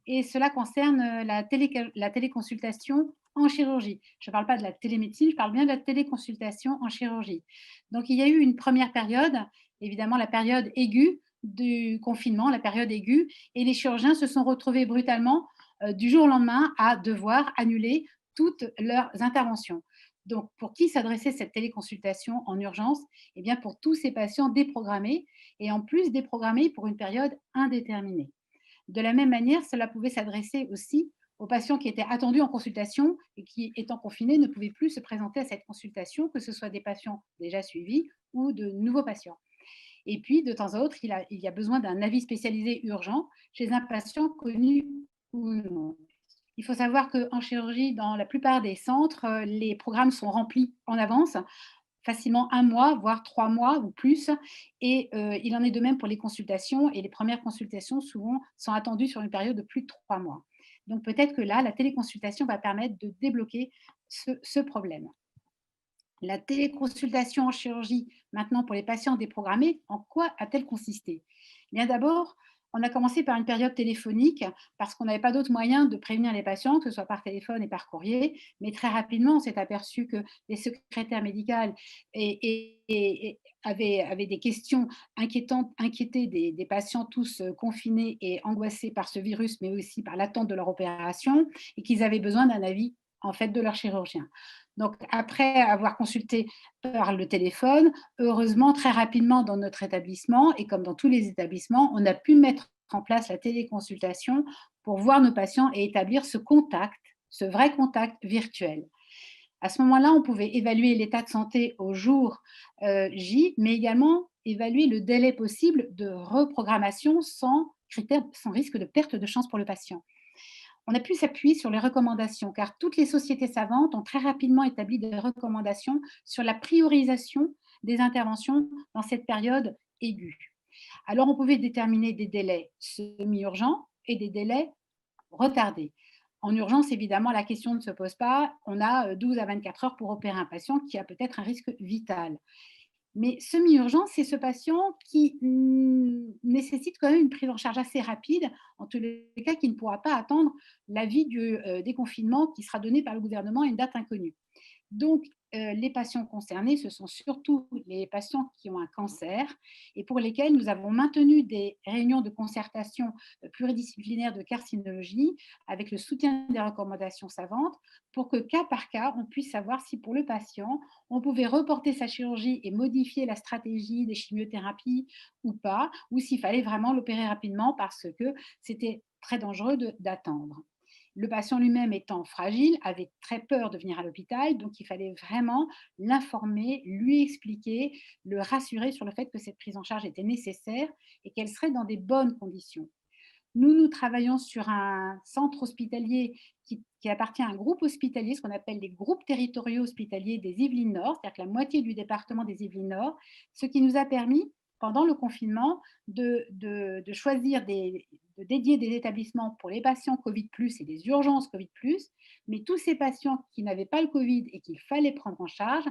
Et cela concerne la téléconsultation en chirurgie. Je ne parle pas de la télémédecine, je parle bien de la téléconsultation en chirurgie. Donc, il y a eu une première période, évidemment la période aiguë du confinement, la période aiguë, et les chirurgiens se sont retrouvés brutalement du jour au lendemain à devoir annuler toutes leurs interventions. Donc, pour qui s'adressait cette téléconsultation en urgence? Eh bien, pour tous ces patients déprogrammés et en plus déprogrammés pour une période indéterminée. De la même manière, cela pouvait s'adresser aussi aux patients qui étaient attendus en consultation et qui, étant confinés, ne pouvaient plus se présenter à cette consultation, que ce soit des patients déjà suivis ou de nouveaux patients. Et puis, de temps à autre, il y a besoin d'un avis spécialisé urgent chez un patient connu ou non. Il faut savoir qu'en chirurgie, dans la plupart des centres, les programmes sont remplis en avance, facilement 1 mois, voire 3 mois ou plus. Et il en est de même pour les consultations. Et les premières consultations, souvent, sont attendues sur une période de plus de 3 mois. Donc, peut-être que là, la téléconsultation va permettre de débloquer ce problème. La téléconsultation en chirurgie, maintenant pour les patients déprogrammés, en quoi a-t-elle consisté? Bien d'abord, On a commencé par une période téléphonique parce qu'on n'avait pas d'autre moyen de prévenir les patients, que ce soit par téléphone et par courrier. Mais très rapidement, on s'est aperçu que les secrétaires médicales avaient des questions inquiétantes, inquiétaient des patients tous confinés et angoissés par ce virus, mais aussi par l'attente de leur opération, et qu'ils avaient besoin d'un avis en fait de leur chirurgien. Donc, après avoir consulté par le téléphone, heureusement, très rapidement dans notre établissement, et comme dans tous les établissements, on a pu mettre en place la téléconsultation pour voir nos patients et établir ce contact, ce vrai contact virtuel. À ce moment-là, on pouvait évaluer l'état de santé au jour J, mais également évaluer le délai possible de reprogrammation sans risque de perte de chance pour le patient. On a pu s'appuyer sur les recommandations, car toutes les sociétés savantes ont très rapidement établi des recommandations sur la priorisation des interventions dans cette période aiguë. Alors, on pouvait déterminer des délais semi-urgents et des délais retardés. En urgence, évidemment, la question ne se pose pas. On a 12 à 24 heures pour opérer un patient qui a peut-être un risque vital. Mais semi-urgent, c'est ce patient qui nécessite quand même une prise en charge assez rapide, en tous les cas qui ne pourra pas attendre l'avis du déconfinement qui sera donné par le gouvernement à une date inconnue. Donc, les patients concernés, ce sont surtout les patients qui ont un cancer et pour lesquels nous avons maintenu des réunions de concertation pluridisciplinaires de carcinologie avec le soutien des recommandations savantes pour que, cas par cas, on puisse savoir si pour le patient, on pouvait reporter sa chirurgie et modifier la stratégie des chimiothérapies ou pas, ou s'il fallait vraiment l'opérer rapidement parce que c'était très dangereux d'attendre. Le patient lui-même étant fragile, avait très peur de venir à l'hôpital, donc il fallait vraiment l'informer, lui expliquer, le rassurer sur le fait que cette prise en charge était nécessaire et qu'elle serait dans des bonnes conditions. Nous travaillons sur un centre hospitalier qui appartient à un groupe hospitalier, ce qu'on appelle les groupes territoriaux hospitaliers des Yvelines Nord, c'est-à-dire que la moitié du département des Yvelines Nord, ce qui nous a permis, pendant le confinement, de choisir de dédier des établissements pour les patients Covid+, et des urgences Covid+, mais tous ces patients qui n'avaient pas le Covid et qu'il fallait prendre en charge,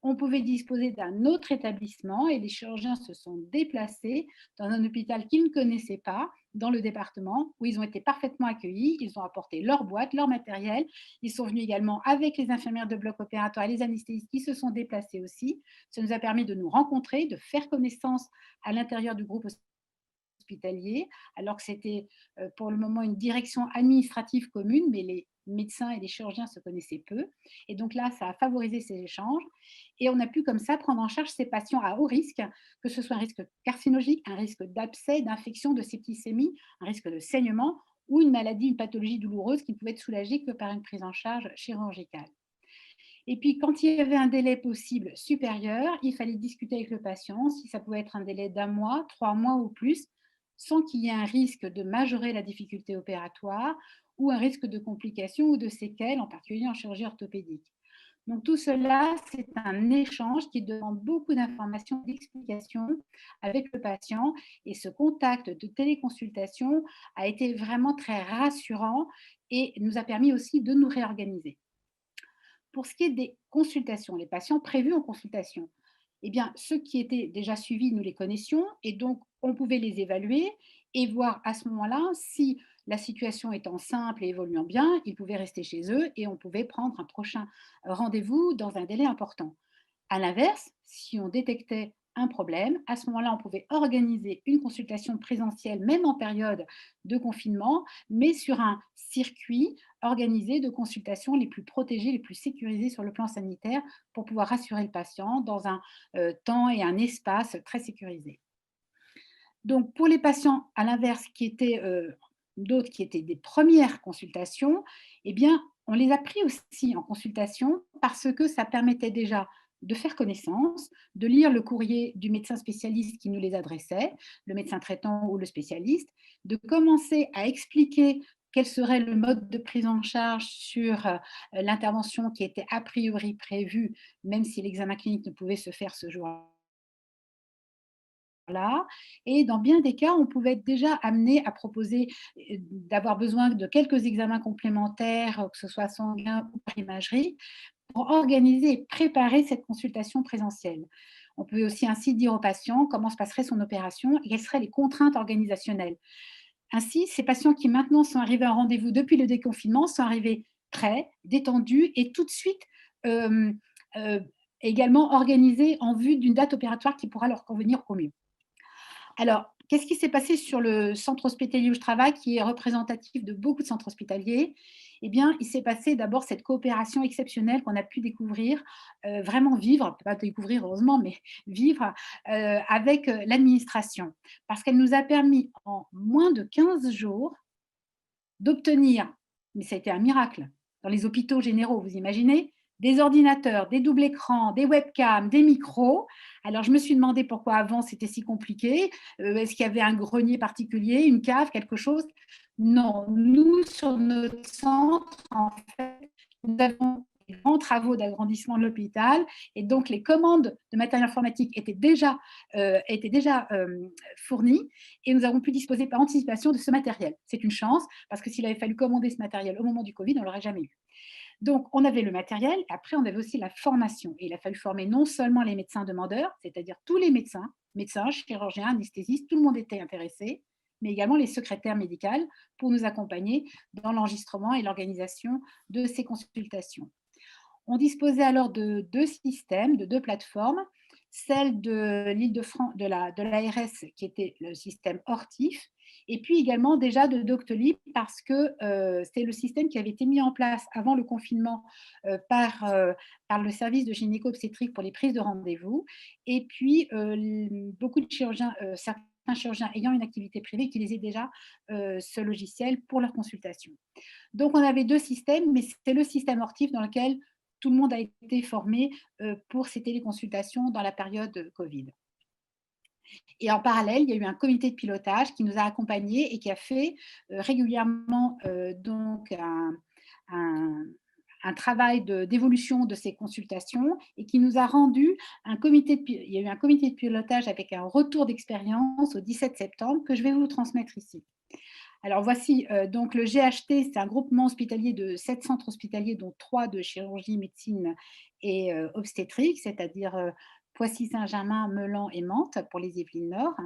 on pouvait disposer d'un autre établissement et les chirurgiens se sont déplacés dans un hôpital qu'ils ne connaissaient pas, dans le département, où ils ont été parfaitement accueillis, ils ont apporté leur boîte, leur matériel, ils sont venus également avec les infirmières de bloc opératoire, les anesthésistes qui se sont déplacés aussi. Ça nous a permis de nous rencontrer, de faire connaissance à l'intérieur du groupe hospitalier, alors que c'était pour le moment une direction administrative commune, mais les médecins et les chirurgiens se connaissaient peu. Et donc là, ça a favorisé ces échanges. Et on a pu comme ça prendre en charge ces patients à haut risque, que ce soit un risque carcinologique, un risque d'abcès, d'infection, de septicémie, un risque de saignement ou une maladie, une pathologie douloureuse qui ne pouvait être soulagée que par une prise en charge chirurgicale. Et puis, quand il y avait un délai possible supérieur, il fallait discuter avec le patient si ça pouvait être un délai d'1 mois, 3 mois ou plus, sans qu'il y ait un risque de majorer la difficulté opératoire ou un risque de complications ou de séquelles, en particulier en chirurgie orthopédique. Donc tout cela, c'est un échange qui demande beaucoup d'informations, d'explications avec le patient et ce contact de téléconsultation a été vraiment très rassurant et nous a permis aussi de nous réorganiser. Pour ce qui est des consultations, les patients prévus en consultation, eh bien, ceux qui étaient déjà suivis, nous les connaissions et donc on pouvait les évaluer et voir à ce moment-là si la situation étant simple et évoluant bien, ils pouvaient rester chez eux et on pouvait prendre un prochain rendez-vous dans un délai important. À l'inverse, si on détectait un problème, à ce moment-là, on pouvait organiser une consultation présentielle, même en période de confinement, mais sur un circuit organisé de consultations les plus protégées, les plus sécurisées sur le plan sanitaire pour pouvoir rassurer le patient dans un temps et un espace très sécurisés. Donc, pour les patients, à l'inverse, qui étaient d'autres qui étaient des premières consultations, eh bien, on les a pris aussi en consultation parce que ça permettait déjà de faire connaissance, de lire le courrier du médecin spécialiste qui nous les adressait, le médecin traitant ou le spécialiste, de commencer à expliquer quel serait le mode de prise en charge sur l'intervention qui était a priori prévue, même si l'examen clinique ne pouvait se faire ce jour-là. Et dans bien des cas, on pouvait être déjà amené à proposer d'avoir besoin de quelques examens complémentaires, que ce soit sanguin ou par imagerie, pour organiser et préparer cette consultation présentielle. On peut aussi ainsi dire au patient comment se passerait son opération et quelles seraient les contraintes organisationnelles. Ainsi, ces patients qui maintenant sont arrivés à un rendez-vous depuis le déconfinement sont arrivés prêts, détendus et tout de suite euh, euh, également organisés en vue d'une date opératoire qui pourra leur convenir au mieux. Alors, qu'est-ce qui s'est passé sur le centre hospitalier où je travaille, qui est représentatif de beaucoup de centres hospitaliers? Eh bien, il s'est passé d'abord cette coopération exceptionnelle qu'on a pu découvrir, vraiment vivre, pas découvrir heureusement, mais vivre avec l'administration. Parce qu'elle nous a permis en moins de 15 jours d'obtenir, mais ça a été un miracle, dans les hôpitaux généraux, vous imaginez, des ordinateurs, des doubles écrans, des webcams, des micros. Alors, je me suis demandé pourquoi avant c'était si compliqué. Est-ce qu'il y avait un grenier particulier, une cave, quelque chose? Non, nous, sur notre centre, en fait, nous avons des grands travaux d'agrandissement de l'hôpital et donc les commandes de matériel informatique étaient déjà fournies et nous avons pu disposer par anticipation de ce matériel. C'est une chance parce que s'il avait fallu commander ce matériel au moment du Covid, on ne l'aurait jamais eu. Donc, on avait le matériel, après, on avait aussi la formation. Et il a fallu former non seulement les médecins demandeurs, c'est-à-dire tous les médecins, chirurgiens, anesthésistes, tout le monde était intéressé, mais également les secrétaires médicales pour nous accompagner dans l'enregistrement et l'organisation de ces consultations. On disposait alors de 2 systèmes, de 2 plateformes, celle de l'Île-de-France, de l'ARS, qui était le système Hortif, et puis également déjà de Doctolib, parce que c'est le système qui avait été mis en place avant le confinement par le service de gynéco-obstétrique pour les prises de rendez-vous, et puis beaucoup de chirurgiens, certains chirurgiens ayant une activité privée utilisaient déjà ce logiciel pour leurs consultations. Donc on avait 2 systèmes, mais c'est le système Hortif dans lequel tout le monde a été formé pour ces téléconsultations dans la période Covid. Et en parallèle, il y a eu un comité de pilotage qui nous a accompagnés et qui a fait régulièrement donc un travail d'évolution de ces consultations et qui nous a rendu il y a eu un comité de pilotage avec un retour d'expérience au 17 septembre que je vais vous transmettre ici. Alors voici, donc le GHT, c'est un groupement hospitalier de 7 centres hospitaliers, dont 3 de chirurgie, médecine et obstétrique, c'est-à-dire Poissy-Saint-Germain, Meulan et Mantes pour les Yvelines Nord.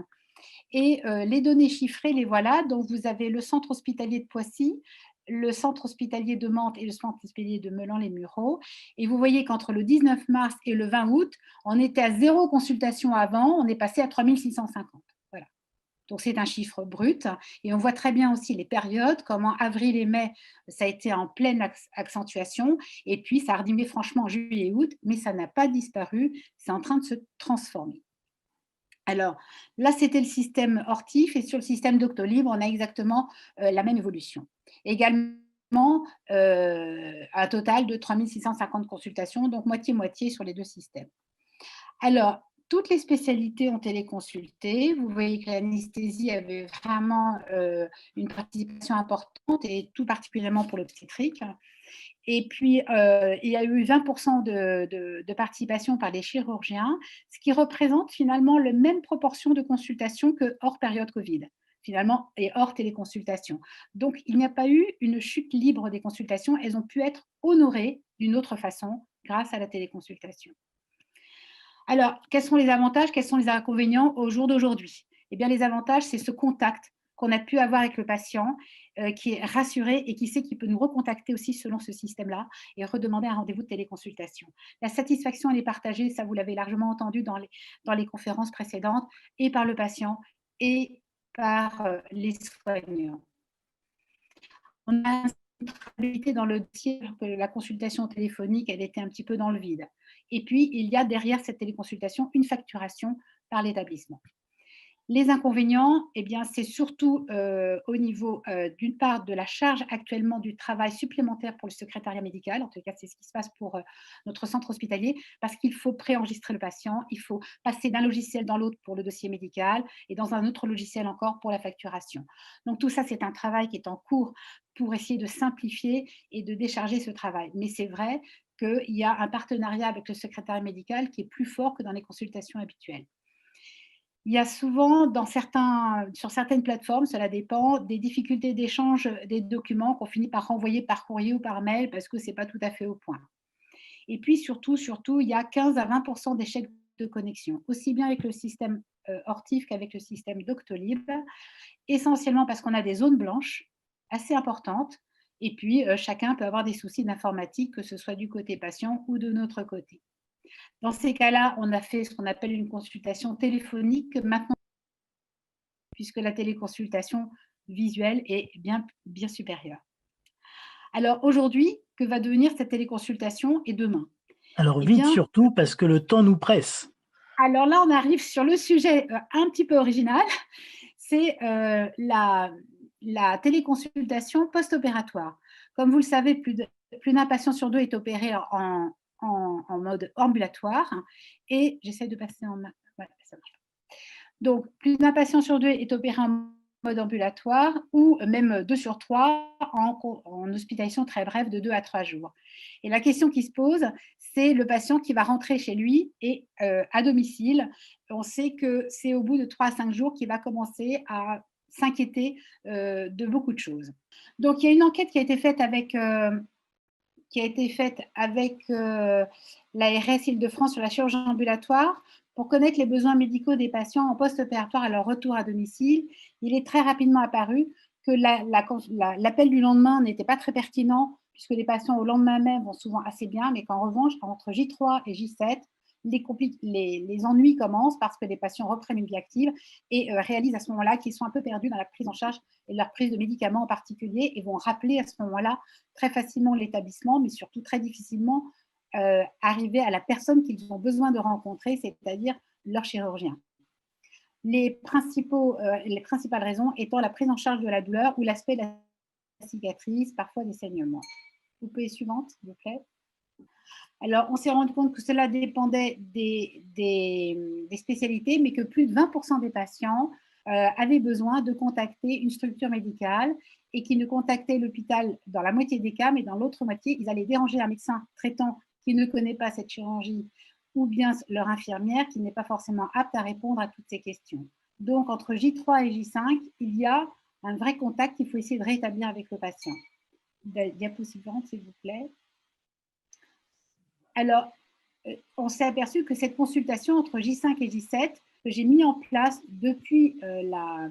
Et les données chiffrées, les voilà. Donc vous avez le centre hospitalier de Poissy, le centre hospitalier de Mantes et le centre hospitalier de Meulan-les-Mureaux. Et vous voyez qu'entre le 19 mars et le 20 août, on était à 0 consultation avant, on est passé à 3650. Voilà. Donc, c'est un chiffre brut. Et on voit très bien aussi les périodes, comment avril et mai, ça a été en pleine accentuation. Et puis, ça a rediminué franchement en juillet et août, mais ça n'a pas disparu. C'est en train de se transformer. Alors, là, c'était le système Hortif. Et sur le système Doctolib, on a exactement la même évolution. Également, un total de 3650 consultations, donc moitié-moitié sur les 2 systèmes. Alors, toutes les spécialités ont téléconsulté. Vous voyez que l'anesthésie avait vraiment une participation importante et tout particulièrement pour l'obstétrique. Et puis, il y a eu 20% de participation par les chirurgiens, ce qui représente finalement la même proportion de consultations que hors période Covid, finalement, et hors téléconsultation. Donc, il n'y a pas eu une chute libre des consultations. Elles ont pu être honorées d'une autre façon grâce à la téléconsultation. Alors, quels sont les avantages, quels sont les inconvénients au jour d'aujourd'hui? Eh bien, les avantages, c'est ce contact qu'on a pu avoir avec le patient, qui est rassuré et qui sait qu'il peut nous recontacter aussi selon ce système-là et redemander un rendez-vous de téléconsultation. La satisfaction, elle est partagée, ça vous l'avez largement entendu dans les conférences précédentes, et par le patient et par les soignants. On a une traçabilité dans le dossier que la consultation téléphonique, elle était un petit peu dans le vide. Et puis, il y a derrière cette téléconsultation une facturation par l'établissement. Les inconvénients, eh bien, c'est surtout au niveau, d'une part, de la charge actuellement du travail supplémentaire pour le secrétariat médical. En tout cas, c'est ce qui se passe pour notre centre hospitalier, parce qu'il faut préenregistrer le patient, il faut passer d'un logiciel dans l'autre pour le dossier médical et dans un autre logiciel encore pour la facturation. Donc, tout ça, c'est un travail qui est en cours pour essayer de simplifier et de décharger ce travail. Mais c'est vrai qu'il y a un partenariat avec le secrétariat médical qui est plus fort que dans les consultations habituelles. Il y a souvent, sur certaines plateformes, cela dépend, des difficultés d'échange des documents qu'on finit par renvoyer par courrier ou par mail parce que ce n'est pas tout à fait au point. Et puis surtout, il y a 15 à 20% d'échecs de connexion, aussi bien avec le système Ortif qu'avec le système Doctolib, essentiellement parce qu'on a des zones blanches assez importantes, et puis chacun peut avoir des soucis d'informatique, que ce soit du côté patient ou de notre côté. Dans ces cas-là, on a fait ce qu'on appelle une consultation téléphonique maintenant, puisque la téléconsultation visuelle est bien supérieure. Alors aujourd'hui, que va devenir cette téléconsultation et demain? Alors vite surtout, parce que le temps nous presse. Alors là, on arrive sur le sujet un petit peu original, c'est la téléconsultation post-opératoire. Comme vous le savez, plus d'un patient sur deux est opéré en mode ambulatoire, et j'essaie de passer en... Ouais, ça marche. Donc, plus d'un patient sur deux est opéré en mode ambulatoire, ou même 2 sur 3 en hospitalisation très brève de 2 à 3 jours. Et la question qui se pose, c'est le patient qui va rentrer chez lui et à domicile. On sait que c'est au bout de 3 à 5 jours qu'il va commencer à s'inquiéter de beaucoup de choses. Donc, il y a une enquête qui a été faite avec l'ARS Île-de-France sur la chirurgie ambulatoire pour connaître les besoins médicaux des patients en post-opératoire à leur retour à domicile. Il est très rapidement apparu que l'appel du lendemain n'était pas très pertinent, puisque les patients au lendemain même vont souvent assez bien, mais qu'en revanche, entre J3 et J7, les ennuis commencent parce que les patients reprennent une vie active et réalisent à ce moment-là qu'ils sont un peu perdus dans la prise en charge et leur prise de médicaments en particulier, et vont rappeler à ce moment-là très facilement l'établissement, mais surtout très difficilement arriver à la personne qu'ils ont besoin de rencontrer, c'est-à-dire leur chirurgien. Les principales raisons étant la prise en charge de la douleur ou l'aspect de la cicatrice, parfois des saignements. Vous pouvez suivante, s'il vous plaît. Alors, on s'est rendu compte que cela dépendait des spécialités, mais que plus de 20% des patients avaient besoin de contacter une structure médicale, et qui ne contactaient l'hôpital dans la moitié des cas, mais dans l'autre moitié, ils allaient déranger un médecin traitant qui ne connaît pas cette chirurgie, ou bien leur infirmière qui n'est pas forcément apte à répondre à toutes ces questions. Donc, entre J3 et J5, il y a un vrai contact qu'il faut essayer de rétablir avec le patient. Diapo suivante, s'il vous plaît. Alors, on s'est aperçu que cette consultation entre J5 et J7, que j'ai mis en place depuis la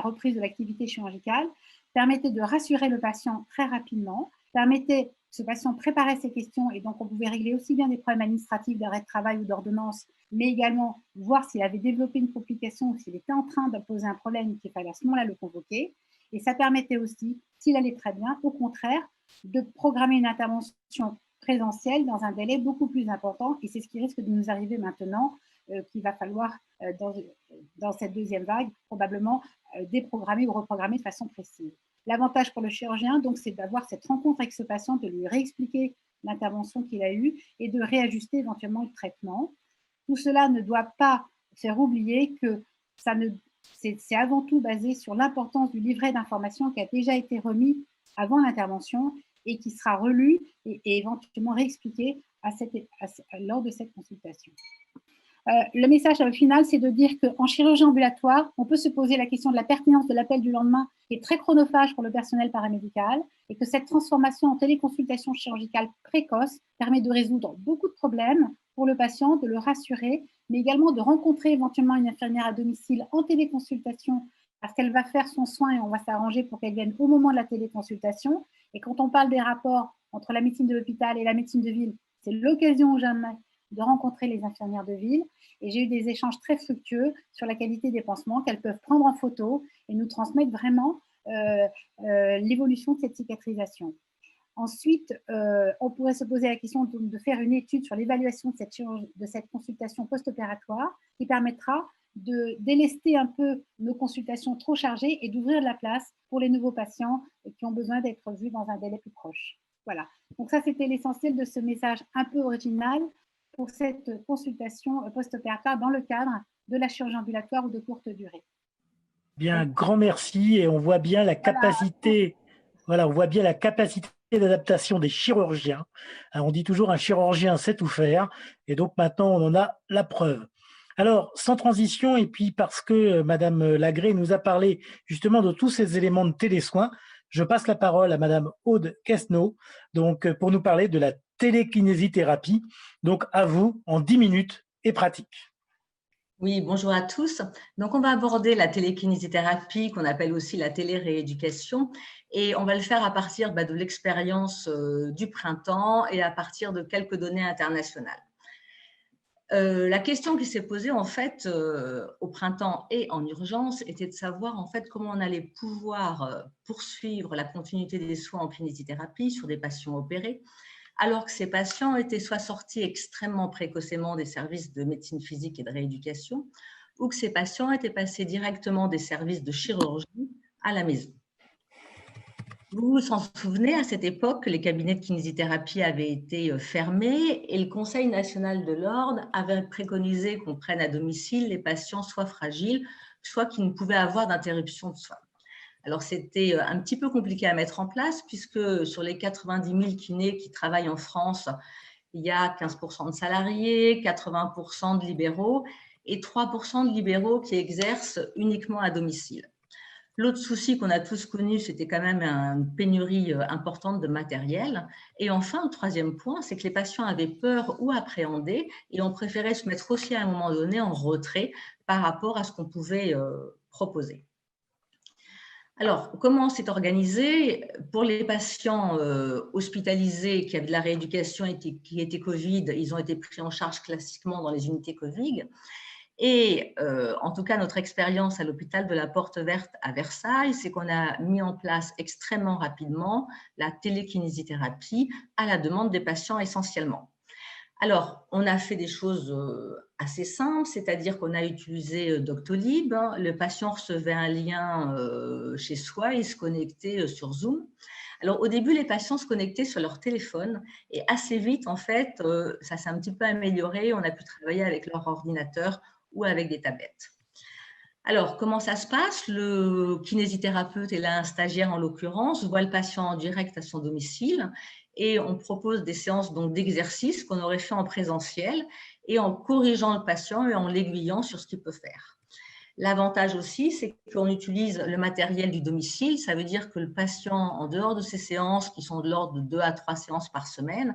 reprise de l'activité chirurgicale, permettait de rassurer le patient très rapidement, permettait que ce patient préparait ses questions, et donc on pouvait régler aussi bien des problèmes administratifs d'arrêt de travail ou d'ordonnance, mais également voir s'il avait développé une complication ou s'il était en train de poser un problème, qu'il fallait à ce moment-là le convoquer. Et ça permettait aussi, s'il allait très bien, au contraire, de programmer une intervention présentielle dans un délai beaucoup plus important, et c'est ce qui risque de nous arriver maintenant, qu'il va falloir, dans cette deuxième vague, probablement déprogrammer ou reprogrammer de façon précise. L'avantage pour le chirurgien, donc, c'est d'avoir cette rencontre avec ce patient, de lui réexpliquer l'intervention qu'il a eue et de réajuster éventuellement le traitement. Tout cela ne doit pas faire oublier que c'est avant tout basé sur l'importance du livret d'information qui a déjà été remis avant l'intervention et qui sera relu et éventuellement réexpliqué lors de cette consultation. Le message final, c'est de dire qu'en chirurgie ambulatoire, on peut se poser la question de la pertinence de l'appel du lendemain, qui est très chronophage pour le personnel paramédical, et que cette transformation en téléconsultation chirurgicale précoce permet de résoudre beaucoup de problèmes pour le patient, de le rassurer, mais également de rencontrer éventuellement une infirmière à domicile en téléconsultation, parce qu'elle va faire son soin et on va s'arranger pour qu'elle vienne au moment de la téléconsultation. Et quand on parle des rapports entre la médecine de l'hôpital et la médecine de ville, c'est l'occasion ou jamais de rencontrer les infirmières de ville, et j'ai eu des échanges très fructueux sur la qualité des pansements qu'elles peuvent prendre en photo et nous transmettre vraiment l'évolution de cette cicatrisation. Ensuite, on pourrait se poser la question de faire une étude sur l'évaluation de cette consultation post-opératoire qui permettra de délester un peu nos consultations trop chargées et d'ouvrir de la place pour les nouveaux patients qui ont besoin d'être vus dans un délai plus proche. Voilà, donc ça c'était l'essentiel de ce message un peu original pour cette consultation post-opératoire dans le cadre de la chirurgie ambulatoire ou de courte durée. Bien, grand merci, et on voit bien la capacité, on voit bien la capacité d'adaptation des chirurgiens. On dit toujours un chirurgien sait tout faire, et donc maintenant on en a la preuve. Alors, sans transition, et puis parce que Madame Lagré nous a parlé justement de tous ces éléments de télésoins, je passe la parole à Madame Aude Quesneau, donc pour nous parler de la télékinésithérapie. Donc à vous, en 10 minutes, et pratique. Oui, bonjour à tous. Donc, on va aborder la télékinésithérapie, qu'on appelle aussi la télérééducation, et on va le faire à partir de l'expérience du printemps et à partir de quelques données internationales. La question qui s'est posée en fait au printemps et en urgence était de savoir en fait comment on allait pouvoir poursuivre la continuité des soins en kinésithérapie sur des patients opérés, alors que ces patients étaient soit sortis extrêmement précocement des services de médecine physique et de rééducation, ou que ces patients étaient passés directement des services de chirurgie à la maison. Vous vous en souvenez, à cette époque, les cabinets de kinésithérapie avaient été fermés et le Conseil national de l'ordre avait préconisé qu'on prenne à domicile les patients soit fragiles, soit qui ne pouvaient avoir d'interruption de soins. Alors, c'était un petit peu compliqué à mettre en place puisque sur les 90 000 kinés qui travaillent en France, il y a 15% de salariés, 80% de libéraux et 3% de libéraux qui exercent uniquement à domicile. L'autre souci qu'on a tous connu, c'était quand même une pénurie importante de matériel. Et enfin, le troisième point, c'est que les patients avaient peur ou appréhendé et on préférait se mettre aussi à un moment donné en retrait par rapport à ce qu'on pouvait proposer. Alors, comment c'est organisé? Pour les patients hospitalisés qui avaient de la rééducation et qui étaient Covid, ils ont été pris en charge classiquement dans les unités Covid. Et en tout cas, notre expérience à l'hôpital de la Porte Verte à Versailles, c'est qu'on a mis en place extrêmement rapidement la télékinésithérapie à la demande des patients essentiellement. Alors, on a fait des choses assez simples, c'est-à-dire qu'on a utilisé Doctolib. Le patient recevait un lien chez soi, il se connectait sur Zoom. Alors, au début, les patients se connectaient sur leur téléphone et assez vite, en fait, ça s'est un petit peu amélioré. On a pu travailler avec leur ordinateur ou avec des tablettes. Alors, comment ça se passe? Le kinésithérapeute est là, un stagiaire en l'occurrence, voit le patient en direct à son domicile et on propose des séances d'exercices qu'on aurait fait en présentiel et en corrigeant le patient et en l'aiguillant sur ce qu'il peut faire. L'avantage aussi, c'est qu'on utilise le matériel du domicile. Ça veut dire que le patient, en dehors de ces séances qui sont de l'ordre de 2 à 3 séances par semaine,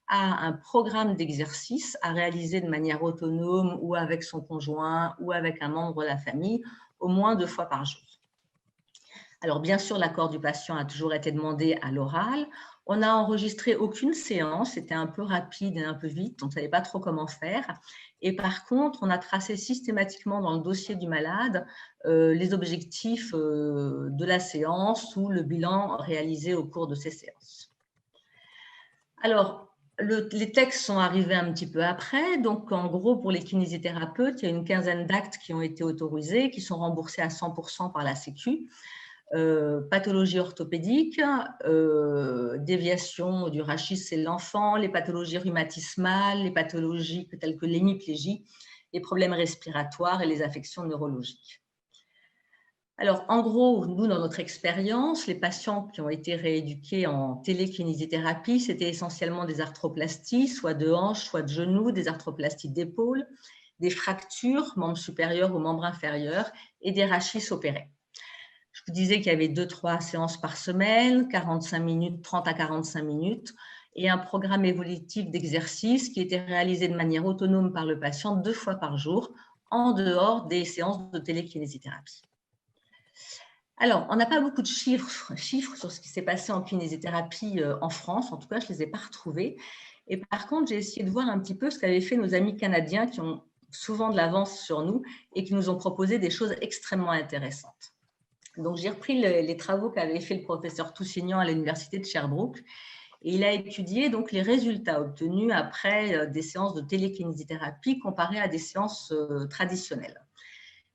a un programme d'exercice à réaliser de manière autonome ou avec son conjoint ou avec un membre de la famille au moins 2 fois par jour. Alors, bien sûr, l'accord du patient a toujours été demandé à l'oral. On n'a enregistré aucune séance, c'était un peu rapide et un peu vite, on ne savait pas trop comment faire. Et par contre, on a tracé systématiquement dans le dossier du malade les objectifs de la séance ou le bilan réalisé au cours de ces séances. Alors, les textes sont arrivés un petit peu après. Donc, en gros, pour les kinésithérapeutes, il y a une quinzaine d'actes qui ont été autorisés, qui sont remboursés à 100% par la Sécu. Pathologie orthopédique, déviation du rachis chez l'enfant, les pathologies rhumatismales, les pathologies telles que l'hémiplégie, les problèmes respiratoires et les affections neurologiques. Alors, en gros, nous, dans notre expérience, les patients qui ont été rééduqués en télékinésithérapie, c'était essentiellement des arthroplasties, soit de hanches, soit de genoux, des arthroplasties d'épaule, des fractures, membres supérieurs ou membres inférieurs, et des rachis opérés. Je vous disais qu'il y avait 2-3 séances par semaine, 45 minutes, 30 à 45 minutes, et un programme évolutif d'exercice qui était réalisé de manière autonome par le patient 2 fois par jour, en dehors des séances de télékinésithérapie. Alors, on n'a pas beaucoup de chiffres sur ce qui s'est passé en kinésithérapie en France, en tout cas, je ne les ai pas retrouvés. Et par contre, j'ai essayé de voir un petit peu ce qu'avaient fait nos amis canadiens qui ont souvent de l'avance sur nous et qui nous ont proposé des choses extrêmement intéressantes. Donc, j'ai repris les travaux qu'avait fait le professeur Toussignan à l'université de Sherbrooke et il a étudié donc les résultats obtenus après des séances de télékinésithérapie comparées à des séances traditionnelles.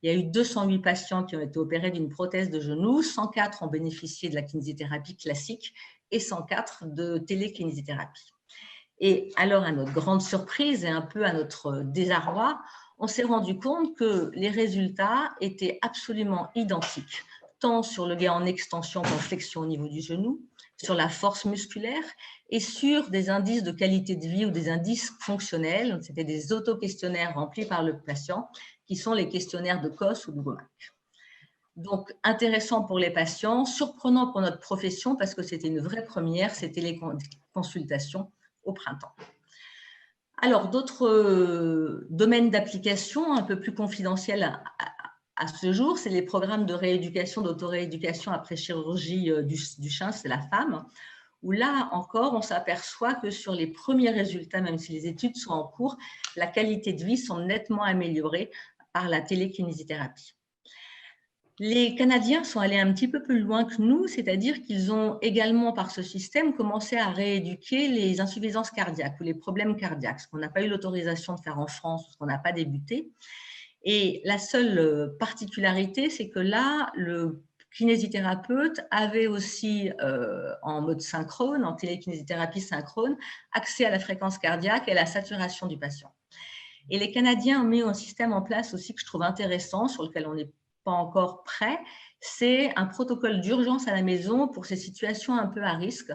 Il y a eu 208 patients qui ont été opérés d'une prothèse de genou, 104 ont bénéficié de la kinésithérapie classique et 104 de télékinésithérapie. Et alors, à notre grande surprise et un peu à notre désarroi, on s'est rendu compte que les résultats étaient absolument identiques, tant sur le gain en extension qu'en flexion au niveau du genou, sur la force musculaire et sur des indices de qualité de vie ou des indices fonctionnels. C'était des auto-questionnaires remplis par le patient qui sont les questionnaires de Koss ou de Gomack. Donc, intéressant pour les patients, surprenant pour notre profession parce que c'était une vraie première, c'était les consultations au printemps. Alors, d'autres domaines d'application un peu plus confidentiels à ce jour, c'est les programmes de rééducation, d'autorééducation après chirurgie du sein, c'est la femme, où là encore, on s'aperçoit que sur les premiers résultats, même si les études sont en cours, la qualité de vie sont nettement améliorées par la télékinésithérapie. Les Canadiens sont allés un petit peu plus loin que nous, c'est-à-dire qu'ils ont également, par ce système, commencé à rééduquer les insuffisances cardiaques ou les problèmes cardiaques, ce qu'on n'a pas eu l'autorisation de faire en France, parce qu'on n'a pas débuté. Et la seule particularité, c'est que là, le kinésithérapeute avait aussi, en mode synchrone, en télékinésithérapie synchrone, accès à la fréquence cardiaque et à la saturation du patient. Et les Canadiens ont mis un système en place aussi que je trouve intéressant, sur lequel on n'est pas encore prêt, c'est un protocole d'urgence à la maison pour ces situations un peu à risque,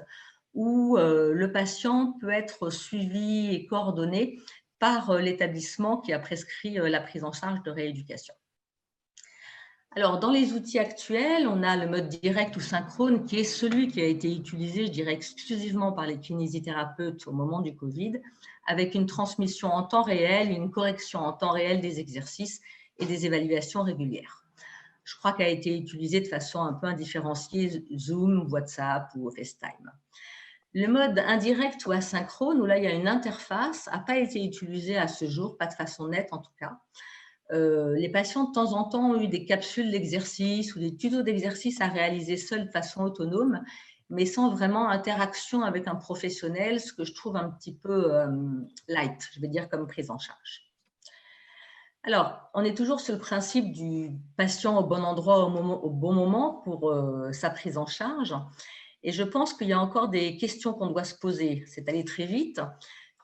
où le patient peut être suivi et coordonné par l'établissement qui a prescrit la prise en charge de rééducation. Alors, dans les outils actuels, on a le mode direct ou synchrone qui est celui qui a été utilisé, je dirais, exclusivement par les kinésithérapeutes au moment du Covid, avec une transmission en temps réel, une correction en temps réel des exercices et des évaluations régulières. Je crois qu'elle a été utilisée de façon un peu indifférenciée, Zoom, WhatsApp ou FaceTime. Le mode indirect ou asynchrone, où là, il y a une interface, n'a pas été utilisé à ce jour, pas de façon nette en tout cas. Les patients, de temps en temps, ont eu des capsules d'exercice ou des tutos d'exercice à réaliser seuls de façon autonome, mais sans vraiment interaction avec un professionnel, ce que je trouve un petit peu light, je vais dire, comme prise en charge. Alors, on est toujours sur le principe du patient au bon endroit au bon moment pour sa prise en charge. Et je pense qu'il y a encore des questions qu'on doit se poser. C'est aller très vite.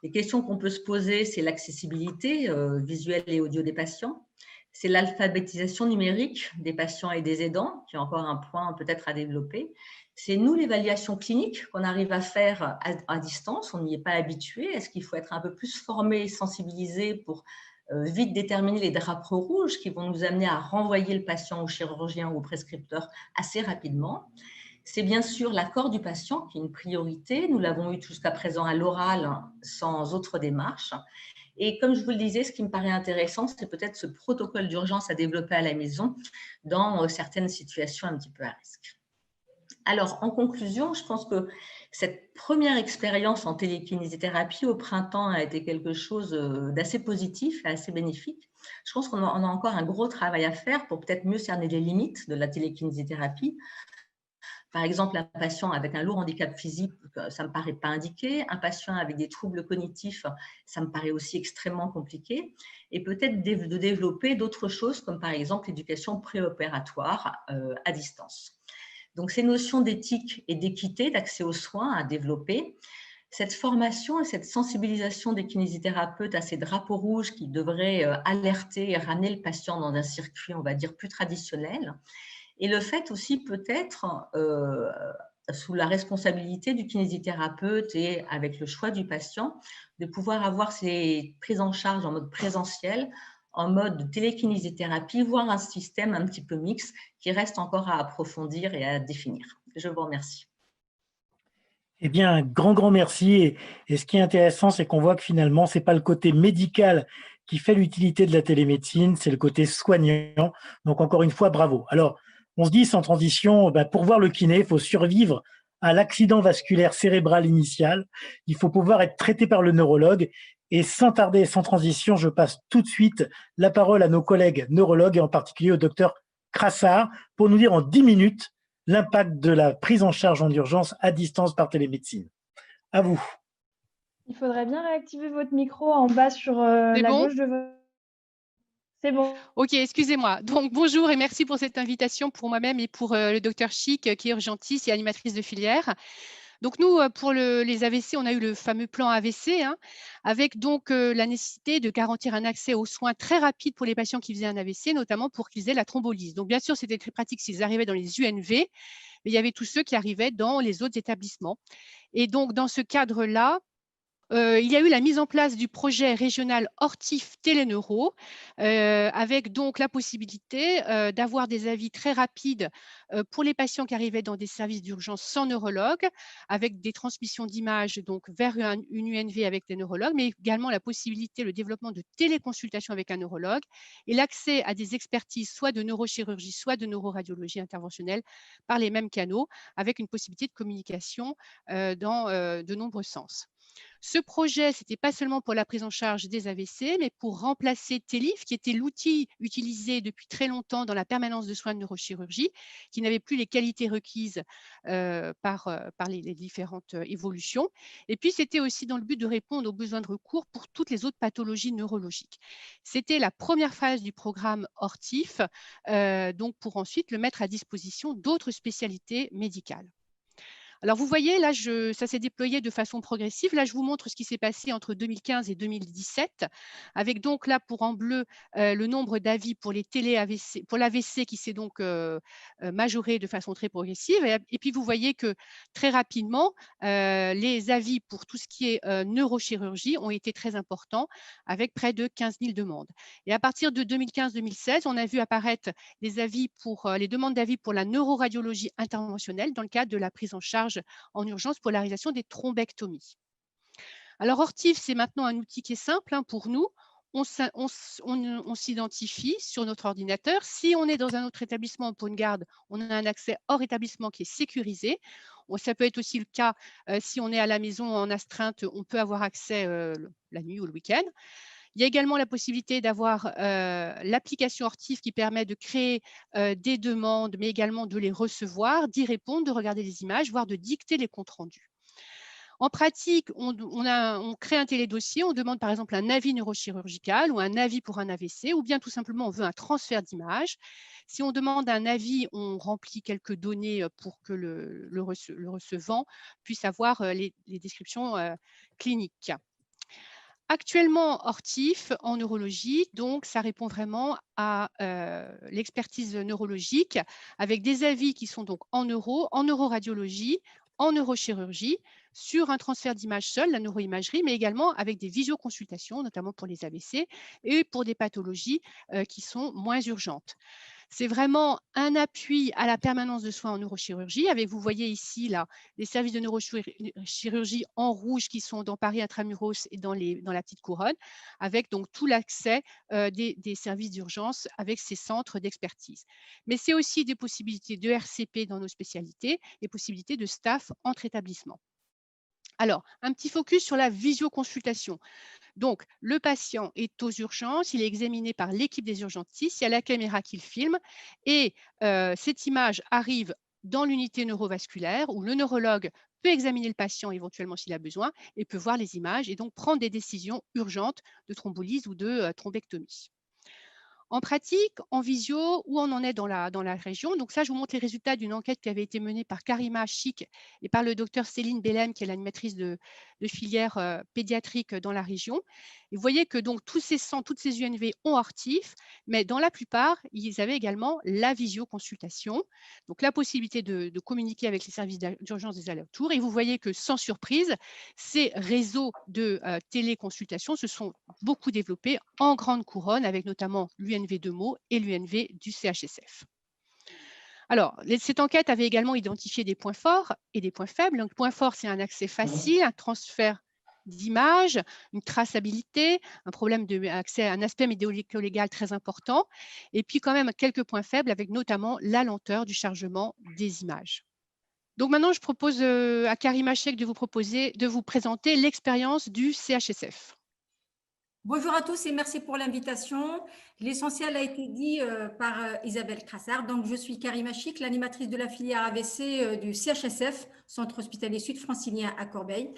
Les questions qu'on peut se poser, c'est l'accessibilité visuelle et audio des patients. C'est l'alphabétisation numérique des patients et des aidants, qui est encore un point peut-être à développer. C'est nous, l'évaluation clinique qu'on arrive à faire à distance. On n'y est pas habitué. Est-ce qu'il faut être un peu plus formé et sensibilisé pour vite déterminer les drapeaux rouges qui vont nous amener à renvoyer le patient au chirurgien ou au prescripteur assez rapidement. C'est bien sûr l'accord du patient qui est une priorité. Nous l'avons eu jusqu'à présent à l'oral sans autre démarche. Et comme je vous le disais, ce qui me paraît intéressant, c'est peut-être ce protocole d'urgence à développer à la maison dans certaines situations un petit peu à risque. Alors, en conclusion, je pense que cette première expérience en télékinésithérapie au printemps a été quelque chose d'assez positif et assez bénéfique. Je pense qu'on a encore un gros travail à faire pour peut-être mieux cerner les limites de la télékinésithérapie. Par exemple, un patient avec un lourd handicap physique, ça ne me paraît pas indiqué. Un patient avec des troubles cognitifs, ça me paraît aussi extrêmement compliqué. Et peut-être de développer d'autres choses, comme par exemple l'éducation préopératoire à distance. Donc, ces notions d'éthique et d'équité, d'accès aux soins à développer, cette formation et cette sensibilisation des kinésithérapeutes à ces drapeaux rouges qui devraient alerter et ramener le patient dans un circuit, on va dire, plus traditionnel. Et le fait aussi peut-être, sous la responsabilité du kinésithérapeute et avec le choix du patient, de pouvoir avoir ces prises en charge en mode présentiel, en mode télékinésithérapie, voire un système un petit peu mixte qui reste encore à approfondir et à définir. Je vous remercie. Eh bien, un grand merci. Et ce qui est intéressant, c'est qu'on voit que finalement, ce n'est pas le côté médical qui fait l'utilité de la télémédecine, c'est le côté soignant. Donc, encore une fois, bravo. Alors, on se dit sans transition, pour voir le kiné, il faut survivre à l'accident vasculaire cérébral initial. Il faut pouvoir être traité par le neurologue. Et sans tarder, sans transition, je passe tout de suite la parole à nos collègues neurologues et en particulier au docteur Crassard pour nous dire en 10 minutes l'impact de la prise en charge en urgence à distance par télémédecine. À vous. Il faudrait bien réactiver votre micro en bas sur la gauche de votre... C'est bon. Ok, excusez-moi. Donc, bonjour et merci pour cette invitation pour moi-même et pour le docteur Chic, qui est urgentiste et animatrice de filière. Donc, nous, pour les AVC, on a eu le fameux plan AVC, avec donc la nécessité de garantir un accès aux soins très rapide pour les patients qui faisaient un AVC, notamment pour qu'ils aient la thrombolyse. Donc, bien sûr, c'était très pratique s'ils arrivaient dans les UNV, mais il y avait tous ceux qui arrivaient dans les autres établissements. Et donc, dans ce cadre-là, il y a eu la mise en place du projet régional Ortif Téléneuro, avec donc la possibilité d'avoir des avis très rapides pour les patients qui arrivaient dans des services d'urgence sans neurologue, avec des transmissions d'images donc vers une UNV avec des neurologues, mais également la possibilité, le développement de téléconsultation avec un neurologue et l'accès à des expertises soit de neurochirurgie, soit de neuroradiologie interventionnelle par les mêmes canaux, avec une possibilité de communication dans de nombreux sens. Ce projet, ce n'était pas seulement pour la prise en charge des AVC, mais pour remplacer TELIF, qui était l'outil utilisé depuis très longtemps dans la permanence de soins de neurochirurgie, qui n'avait plus les qualités requises par les différentes évolutions. Et puis, c'était aussi dans le but de répondre aux besoins de recours pour toutes les autres pathologies neurologiques. C'était la première phase du programme Ortif, donc pour ensuite le mettre à disposition d'autres spécialités médicales. Alors, vous voyez, là, ça s'est déployé de façon progressive. Là, je vous montre ce qui s'est passé entre 2015 et 2017, avec donc là, pour en bleu, le nombre d'avis pour les télé-AVC, pour l'AVC qui s'est donc majoré de façon très progressive. Et puis, vous voyez que très rapidement, les avis pour tout ce qui est neurochirurgie ont été très importants, avec près de 15 000 demandes. Et à partir de 2015-2016, on a vu apparaître les avis les demandes d'avis pour la neuroradiologie interventionnelle dans le cadre de la prise en charge en urgence pour la réalisation des thrombectomies. Alors, Ortif, c'est maintenant un outil qui est simple pour nous. On s'identifie sur notre ordinateur. Si on est dans un autre établissement pour une garde, on a un accès hors établissement qui est sécurisé. Ça peut être aussi le cas si on est à la maison en astreinte, on peut avoir accès la nuit ou le week-end. Il y a également la possibilité d'avoir l'application Ortif qui permet de créer des demandes, mais également de les recevoir, d'y répondre, de regarder les images, voire de dicter les comptes rendus. En pratique, on crée un télédossier, on demande par exemple un avis neurochirurgical ou un avis pour un AVC, ou bien tout simplement on veut un transfert d'image. Si on demande un avis, on remplit quelques données pour que le recevant puisse avoir les descriptions cliniques. Actuellement, Ortif en neurologie, donc ça répond vraiment à l'expertise neurologique avec des avis qui sont donc en neuroradiologie, en neurochirurgie, sur un transfert d'image seul, la neuroimagerie, mais également avec des visioconsultations, notamment pour les AVC et pour des pathologies qui sont moins urgentes. C'est vraiment un appui à la permanence de soins en neurochirurgie. Avec, vous voyez ici là, les services de neurochirurgie en rouge qui sont dans Paris Intramuros et dans la petite couronne, avec donc tout l'accès des services d'urgence avec ces centres d'expertise. Mais c'est aussi des possibilités de RCP dans nos spécialités et possibilités de staff entre établissements. Alors, un petit focus sur la visioconsultation. Donc, le patient est aux urgences, il est examiné par l'équipe des urgentistes, il y a la caméra qui le filme et cette image arrive dans l'unité neurovasculaire où le neurologue peut examiner le patient éventuellement s'il a besoin et peut voir les images et donc prendre des décisions urgentes de thrombolyse ou de thrombectomie. En pratique, en visio, où on en est dans la région. Donc ça, je vous montre les résultats d'une enquête qui avait été menée par Karima Chic et par le docteur Céline Bellem, qui est l'animatrice de filière pédiatrique dans la région. Et vous voyez que donc toutes ces UNV ont Ortif, mais dans la plupart, ils avaient également la visioconsultation, donc la possibilité de communiquer avec les services d'urgence des allers-retours. Et vous voyez que sans surprise, ces réseaux de téléconsultation se sont beaucoup développés en grande couronne, avec notamment l'UNV de Meaux et l'UNV du CHSF. Alors, cette enquête avait également identifié des points forts et des points faibles. Donc, point fort, c'est un accès facile, un transfert d'images, une traçabilité, un problème d'accès à un aspect médico-légal très important, et puis quand même quelques points faibles, avec notamment la lenteur du chargement des images. Donc maintenant, je propose à Karima Chic de vous présenter l'expérience du CHSF. Bonjour à tous et merci pour l'invitation. L'essentiel a été dit par Isabelle Crassard. Donc, je suis Karima Chic, l'animatrice de la filière AVC du CHSF, Centre hospitalier sud-francilien à Corbeil.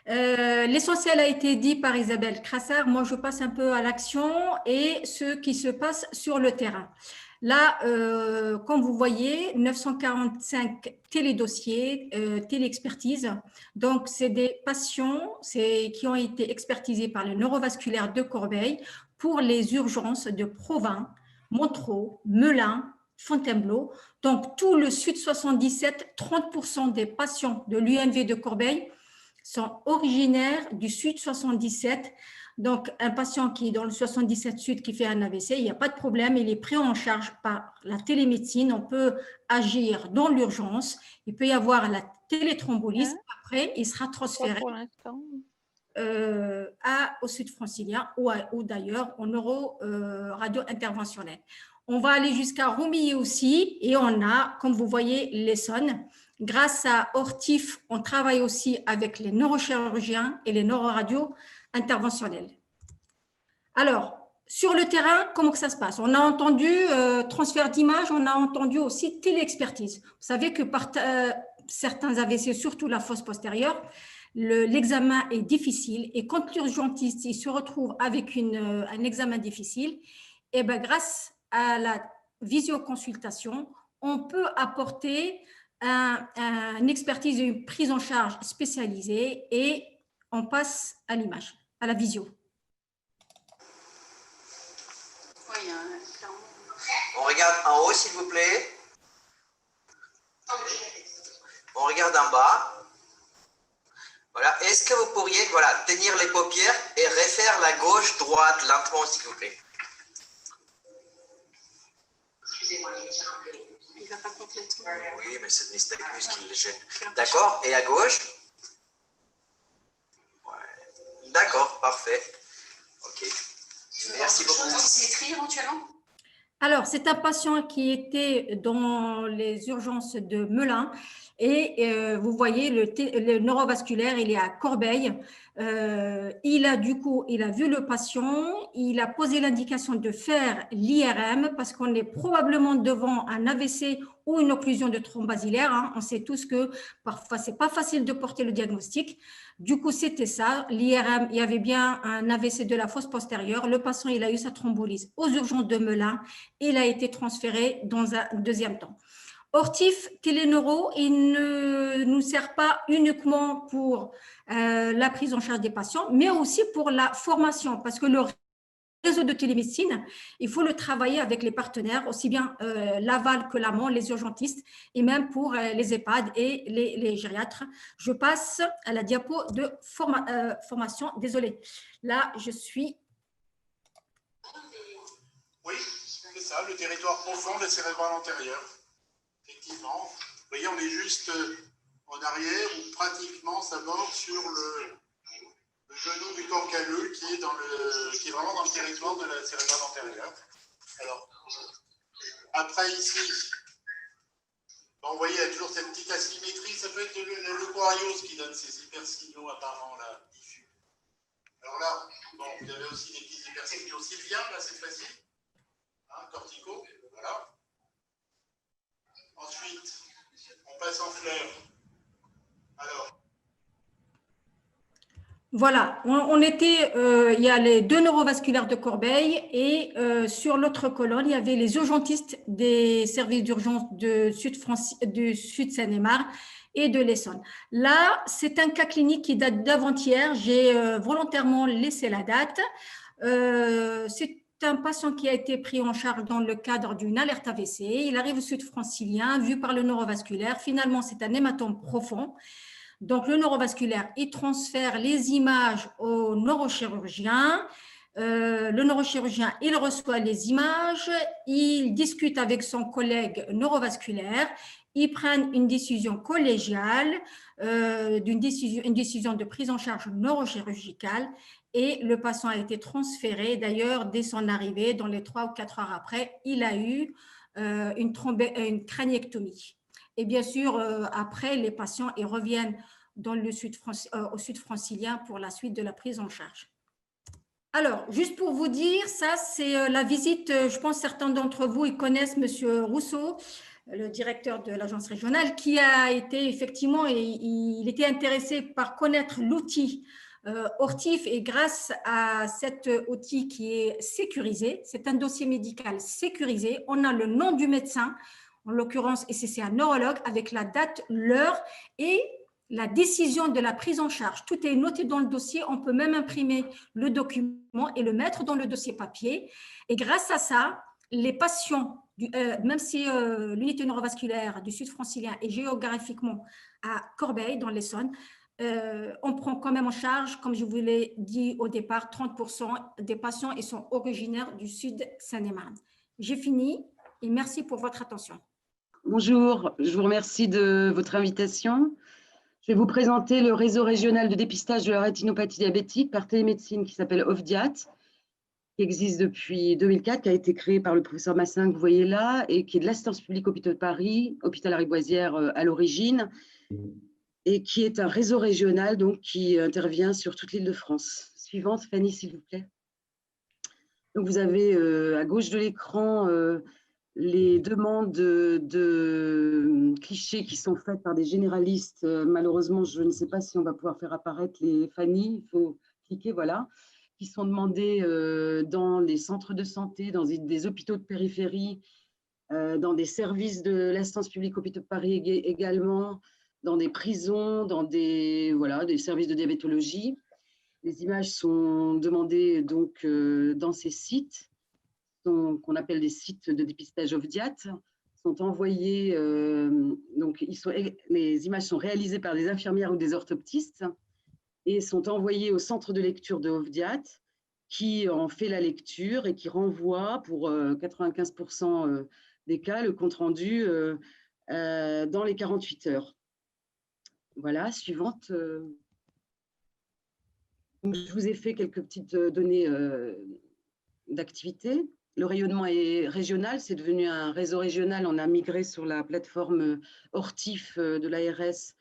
L'essentiel a été dit par Isabelle Crassard. Moi, je passe un peu à l'action et ce qui se passe sur le terrain. Là, comme vous voyez, 945 télédossiers, téléexpertises. Donc, c'est des patients qui ont été expertisés par le neurovasculaire de Corbeil pour les urgences de Provins, Montereau, Melun, Fontainebleau. Donc, tout le Sud 77, 30% des patients de l'UNV de Corbeil sont originaires du Sud 77. Donc, un patient qui est dans le 77 Sud qui fait un AVC, il n'y a pas de problème, il est pris en charge par la télémédecine. On peut agir dans l'urgence. Il peut y avoir la téléthrombolyse. Après, il sera transféré au Sud francilien ou d'ailleurs au neuro-radio interventionnel. On va aller jusqu'à Romilly aussi et on a, comme vous voyez, l'Essonne. Grâce à Ortif, on travaille aussi avec les neurochirurgiens et les neuroradios interventionnels. Alors, sur le terrain, comment que ça se passe? On a entendu transfert d'image, on a entendu aussi téléexpertise. Vous savez que par certains AVC, surtout la fosse postérieure, l'examen est difficile et quand l'urgentiste il se retrouve avec un examen difficile, et ben, grâce à la visioconsultation, on peut apporter une expertise et une prise en charge spécialisée et on passe à l'image, à la visio. On regarde en haut, s'il vous plaît. On regarde en bas. Voilà. Est-ce que vous pourriez tenir les paupières et refaire la gauche-droite lentement, s'il vous plaît? Excusez-moi, il ne va pas complètement. Oui, mais c'est le nystagmus qui le gêne. D'accord. Et à gauche? Ouais. D'accord, parfait. Ok. Merci beaucoup. Symétrie éventuellement? Alors, c'est un patient qui était dans les urgences de Melun et vous voyez le neurovasculaire, il est à Corbeil. Il a vu le patient, il a posé l'indication de faire l'IRM parce qu'on est probablement devant un AVC ou une occlusion de trompe basilaire. Hein. On sait tous que parfois, ce n'est pas facile de porter le diagnostic. Du coup, c'était ça. L'IRM, il y avait bien un AVC de la fosse postérieure. Le patient, il a eu sa thrombolyse aux urgences de Melun. Il a été transféré dans un deuxième temps. Ortif Téléneuro, il ne nous sert pas uniquement pour la prise en charge des patients, mais aussi pour la formation, parce que le réseau de télémédecine, il faut le travailler avec les partenaires, aussi bien l'aval que l'amont, les urgentistes, et même pour les EHPAD et les gériatres. Je passe à la diapo de formation. Désolée, là, je suis... Oui, c'est ça, le territoire profond de cérébral antérieur. Effectivement, vous voyez, on est juste en arrière où pratiquement ça mord sur le genou du corps calleux qui est vraiment dans le territoire de la cérébrale antérieure. Alors, après ici, vous voyez, il y a toujours cette petite asymétrie. Ça peut être le leucoariose qui donne ces hypersignaux apparents là, diffus. Alors là, bon, vous avez aussi des petits hypersignaux sylviens, là c'est facile, hein, corticaux, voilà. Ensuite, on passe en fleur. Alors. Voilà, on était, il y a les deux neurovasculaires de Corbeil et sur l'autre colonne, il y avait les urgentistes des services d'urgence de Sud Seine-et-Marne et de l'Essonne. Là, c'est un cas clinique qui date d'avant-hier. J'ai volontairement laissé la date. C'est un patient qui a été pris en charge dans le cadre d'une alerte AVC. Il arrive au Sud francilien, vu par le neurovasculaire. Finalement, c'est un hématome profond. Donc, le neurovasculaire, il transfère les images au neurochirurgien. Le neurochirurgien, il reçoit les images, il discute avec son collègue neurovasculaire, ils prennent une décision collégiale, une décision de prise en charge neurochirurgicale et le patient a été transféré. D'ailleurs, dès son arrivée, dans les 3 ou 4 heures après, il a eu une craniectomie. Et bien sûr, après, les patients ils reviennent dans le au Sud francilien pour la suite de la prise en charge. Alors, juste pour vous dire, ça, c'est la visite, je pense certains d'entre vous, ils connaissent M. Rousseau, le directeur de l'agence régionale, qui a été effectivement, il était intéressé par connaître l'outil Ortif et grâce à cet outil qui est sécurisé, c'est un dossier médical sécurisé, on a le nom du médecin, en l'occurrence, et c'est un neurologue, avec la date, l'heure et la décision de la prise en charge. Tout est noté dans le dossier. On peut même imprimer le document et le mettre dans le dossier papier. Et grâce à ça, les patients, même si l'unité neurovasculaire du Sud francilien est géographiquement à Corbeil, dans l'Essonne, on prend quand même en charge, comme je vous l'ai dit au départ, 30% des patients et sont originaires du sud Seine-et-Marne. J'ai fini et merci pour votre attention. Bonjour, je vous remercie de votre invitation. Je vais vous présenter le réseau régional de dépistage de la rétinopathie diabétique par télémédecine qui s'appelle OFDIAT, qui existe depuis 2004, qui a été créé par le professeur Massin que vous voyez là et qui est de l'Assistance publique Hôpitaux de Paris, hôpital Lariboisière à l'origine, et qui est un réseau régional donc, qui intervient sur toute l'île de France. Suivante, Fanny, s'il vous plaît. Donc vous avez à gauche de l'écran les demandes de clichés qui sont faites par des généralistes. Malheureusement, je ne sais pas si on va pouvoir faire apparaître les Fanny, il faut cliquer, voilà, qui sont demandées dans les centres de santé, dans des hôpitaux de périphérie, dans des services de l'Assistance publique Hôpitaux de Paris également, dans des prisons, dans des services de diabétologie. Les images sont demandées donc dans ces sites, qu'on appelle des sites de dépistage OFDIAT, sont envoyés, les images sont réalisées par des infirmières ou des orthoptistes et sont envoyées au centre de lecture de OFDIAT qui en fait la lecture et qui renvoie pour 95% des cas le compte-rendu dans les 48 heures. Voilà, suivante. Je vous ai fait quelques petites données d'activité. Le rayonnement est régional, c'est devenu un réseau régional. On a migré sur la plateforme Ortif de l'ARS,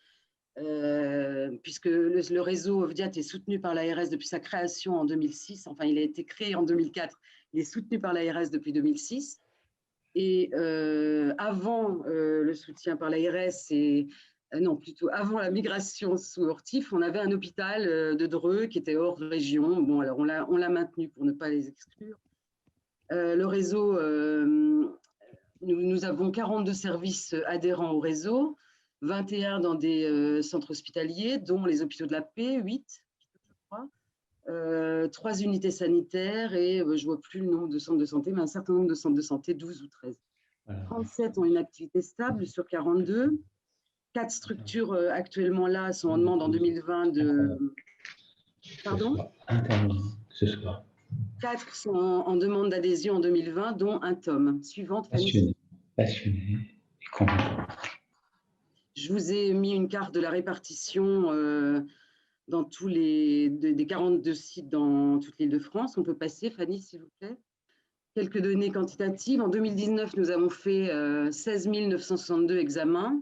puisque le réseau OFDIAT est soutenu par l'ARS depuis sa création en 2006. Enfin, il a été créé en 2004. Il est soutenu par l'ARS depuis 2006. Et avant le soutien par l'ARS et non, plutôt avant la migration sous Ortif, on avait un hôpital de Dreux qui était hors région. Bon, alors on l'a maintenu pour ne pas les exclure. Le réseau, nous avons 42 services adhérents au réseau, 21 dans des centres hospitaliers, dont les hôpitaux de la Paix, 8, je crois, 3 unités sanitaires et je ne vois plus le nombre de centres de santé, mais un certain nombre de centres de santé, 12 ou 13. Voilà. 37 ont une activité stable sur 42. 4 structures actuellement là sont en demande en 2020 de… Pardon ? Ce soir. 4 sont en demande d'adhésion en 2020, dont un tome. Suivante. Passionné et convaincant. Je vous ai mis une carte de la répartition dans tous des 42 sites dans toute l'île de France. On peut passer, Fanny, s'il vous plaît. Quelques données quantitatives. En 2019, nous avons fait 16 962 examens.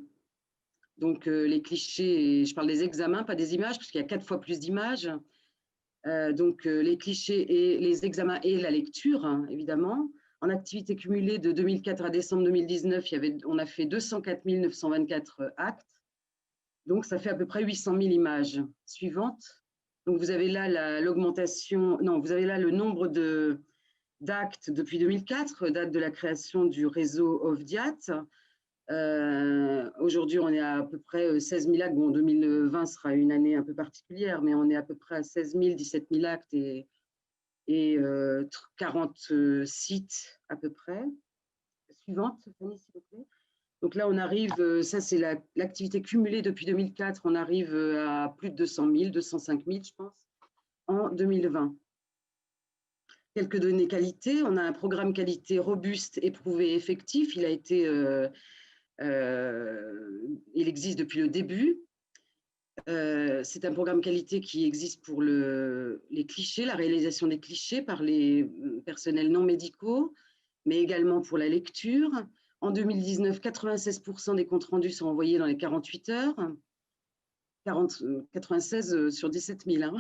Donc, les clichés, je parle des examens, pas des images, parce qu'il y a 4 fois plus d'images. Donc, les clichés et les examens et la lecture, hein, évidemment. En activité cumulée de 2004 à décembre 2019, on a fait 204 924 actes. Donc, ça fait à peu près 800 000 images. Suivante. Donc, vous avez là l'augmentation, non, vous avez là le nombre d'actes depuis 2004, date de la création du réseau OFDIAT. Aujourd'hui, on est à peu près 16 000 actes. Bon, 2020 sera une année un peu particulière, mais on est à peu près à 16 000, 17 000 actes et 40 sites à peu près. Suivante, Fanny, s'il vous plaît. Donc là, on arrive, ça c'est l'activité cumulée depuis 2004, on arrive à plus de 200 000, 205 000, je pense, en 2020. Quelques données qualité. On a un programme qualité robuste, éprouvé, effectif. Il a été… il existe depuis le début. C'est un programme qualité qui existe pour les clichés, la réalisation des clichés par les personnels non médicaux, mais également pour la lecture. En 2019, 96% des comptes rendus sont envoyés dans les 48 heures. 96 sur 17 000. Hein.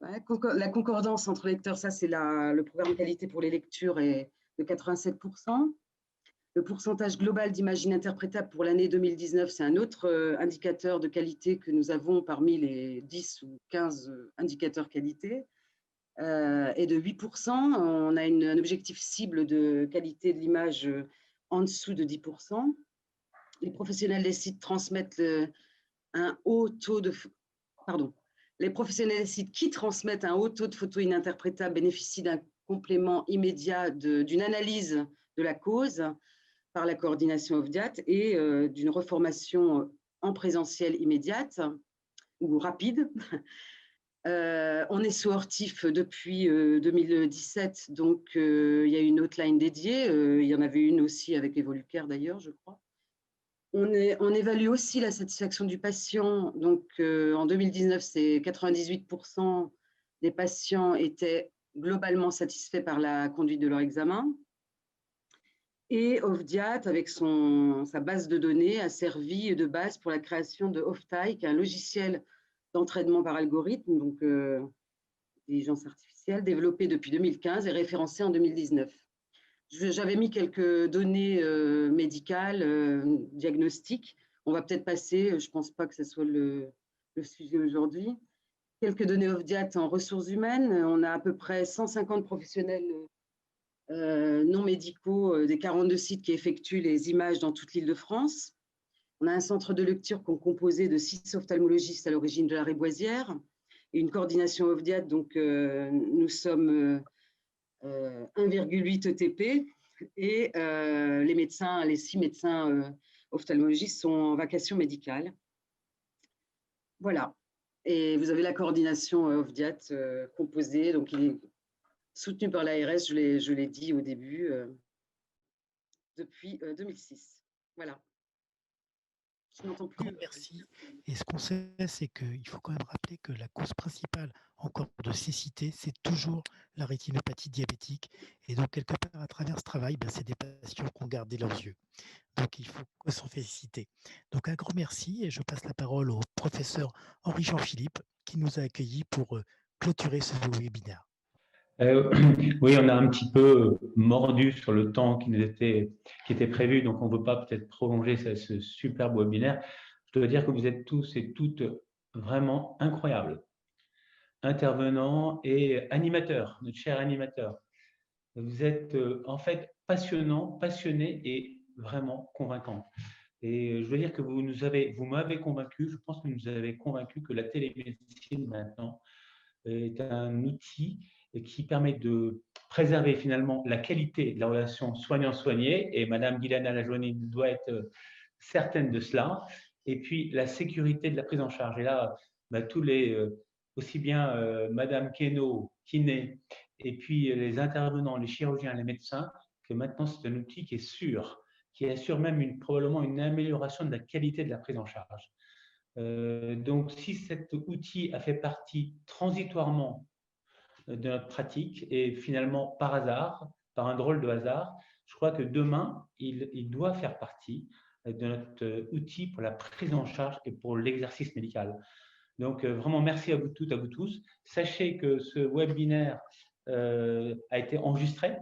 Ouais, la concordance entre lecteurs, ça c'est le programme qualité pour les lectures est de 87%. Le pourcentage global d'images ininterprétables pour l'année 2019, c'est un autre indicateur de qualité que nous avons parmi les 10 ou 15 indicateurs qualité, est de 8%. On a un objectif cible de qualité de l'image en dessous de 10%. Les professionnels des sites transmettent un haut taux de… Pardon. Les professionnels des sites qui transmettent un haut taux de photos ininterprétables bénéficient d'un complément immédiat d'une analyse de la cause par la coordination OFDIAT et d'une reformation en présentiel immédiate. ou rapide. On est SOHortif depuis 2017, donc il y a une hotline dédiée. Il y en avait une aussi avec Evolucare d'ailleurs, je crois. On évalue aussi la satisfaction du patient. Donc en 2019, c'est 98% des patients étaient globalement satisfaits par la conduite de leur examen. Et Ofdiat, avec sa base de données, a servi de base pour la création de Oftai, qui est un logiciel d'entraînement par algorithme, donc intelligence artificielle, développé depuis 2015 et référencé en 2019. J'avais mis quelques données médicales, diagnostiques. On va peut-être passer, je ne pense pas que ce soit le sujet aujourd'hui. Quelques données Ofdiat en ressources humaines. On a à peu près 150 professionnels non médicaux des 42 sites qui effectuent les images dans toute l'Île-de-France. On a un centre de lecture composé de 6 ophtalmologistes à l'origine de la Réboisière et une coordination Ofdiat. Donc, nous sommes 1,8 ETP et les 6 médecins ophtalmologistes sont en vacation médicale. Voilà. Et vous avez la coordination Ofdiat composée. Donc, il est soutenu par l'ARS, je l'ai dit au début, depuis 2006. Voilà. Je n'entends plus. Merci. Et ce qu'on sait, c'est qu'il faut quand même rappeler que la cause principale encore de cécité, c'est toujours la rétinopathie diabétique. Et donc, quelque part, à travers ce travail, c'est des patients qui ont gardé leurs yeux. Donc, il faut s'en féliciter. Donc, un grand merci. Et je passe la parole au professeur Henri-Jean Philippe, qui nous a accueillis pour clôturer ce webinaire. Oui, on a un petit peu mordu sur le temps qui était prévu, donc on ne veut pas peut-être prolonger ce superbe webinaire. Je dois dire que vous êtes tous et toutes vraiment incroyables, intervenants et animateurs, notre cher animateur. Vous êtes en fait passionnants, passionnés et vraiment convaincants. Et je veux dire que vous m'avez convaincu, je pense que vous nous avez convaincu que la télémédecine maintenant est un outil qui permet de préserver finalement la qualité de la relation soignant-soigné, et Madame Guilana Lajoigny doit être certaine de cela, et puis la sécurité de la prise en charge. Et là, tous les, aussi bien Madame Queneau, kiné, et puis les intervenants, les chirurgiens, les médecins, que maintenant c'est un outil qui est sûr, qui assure même probablement une amélioration de la qualité de la prise en charge. Donc, si cet outil a fait partie transitoirement de notre pratique et finalement par hasard, par un drôle de hasard, je crois que demain, il doit faire partie de notre outil pour la prise en charge et pour l'exercice médical. Donc, vraiment, merci à vous toutes, à vous tous. Sachez que ce webinaire a été enregistré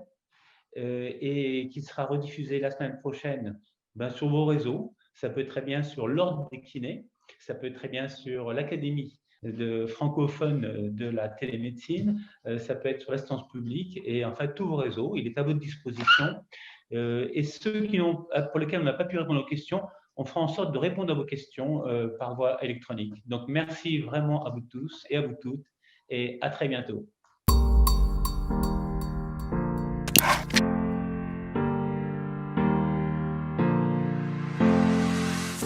et qu'il sera rediffusé la semaine prochaine sur vos réseaux. Ça peut être très bien sur l'Ordre des kinés, ça peut être très bien sur l'Académie francophone de la télémédecine, ça peut être sur l'instance publique et en fait tous vos réseaux, il est à votre disposition. Et ceux pour lesquels on n'a pas pu répondre aux questions, on fera en sorte de répondre à vos questions par voie électronique. Donc merci vraiment à vous tous et à vous toutes et à très bientôt.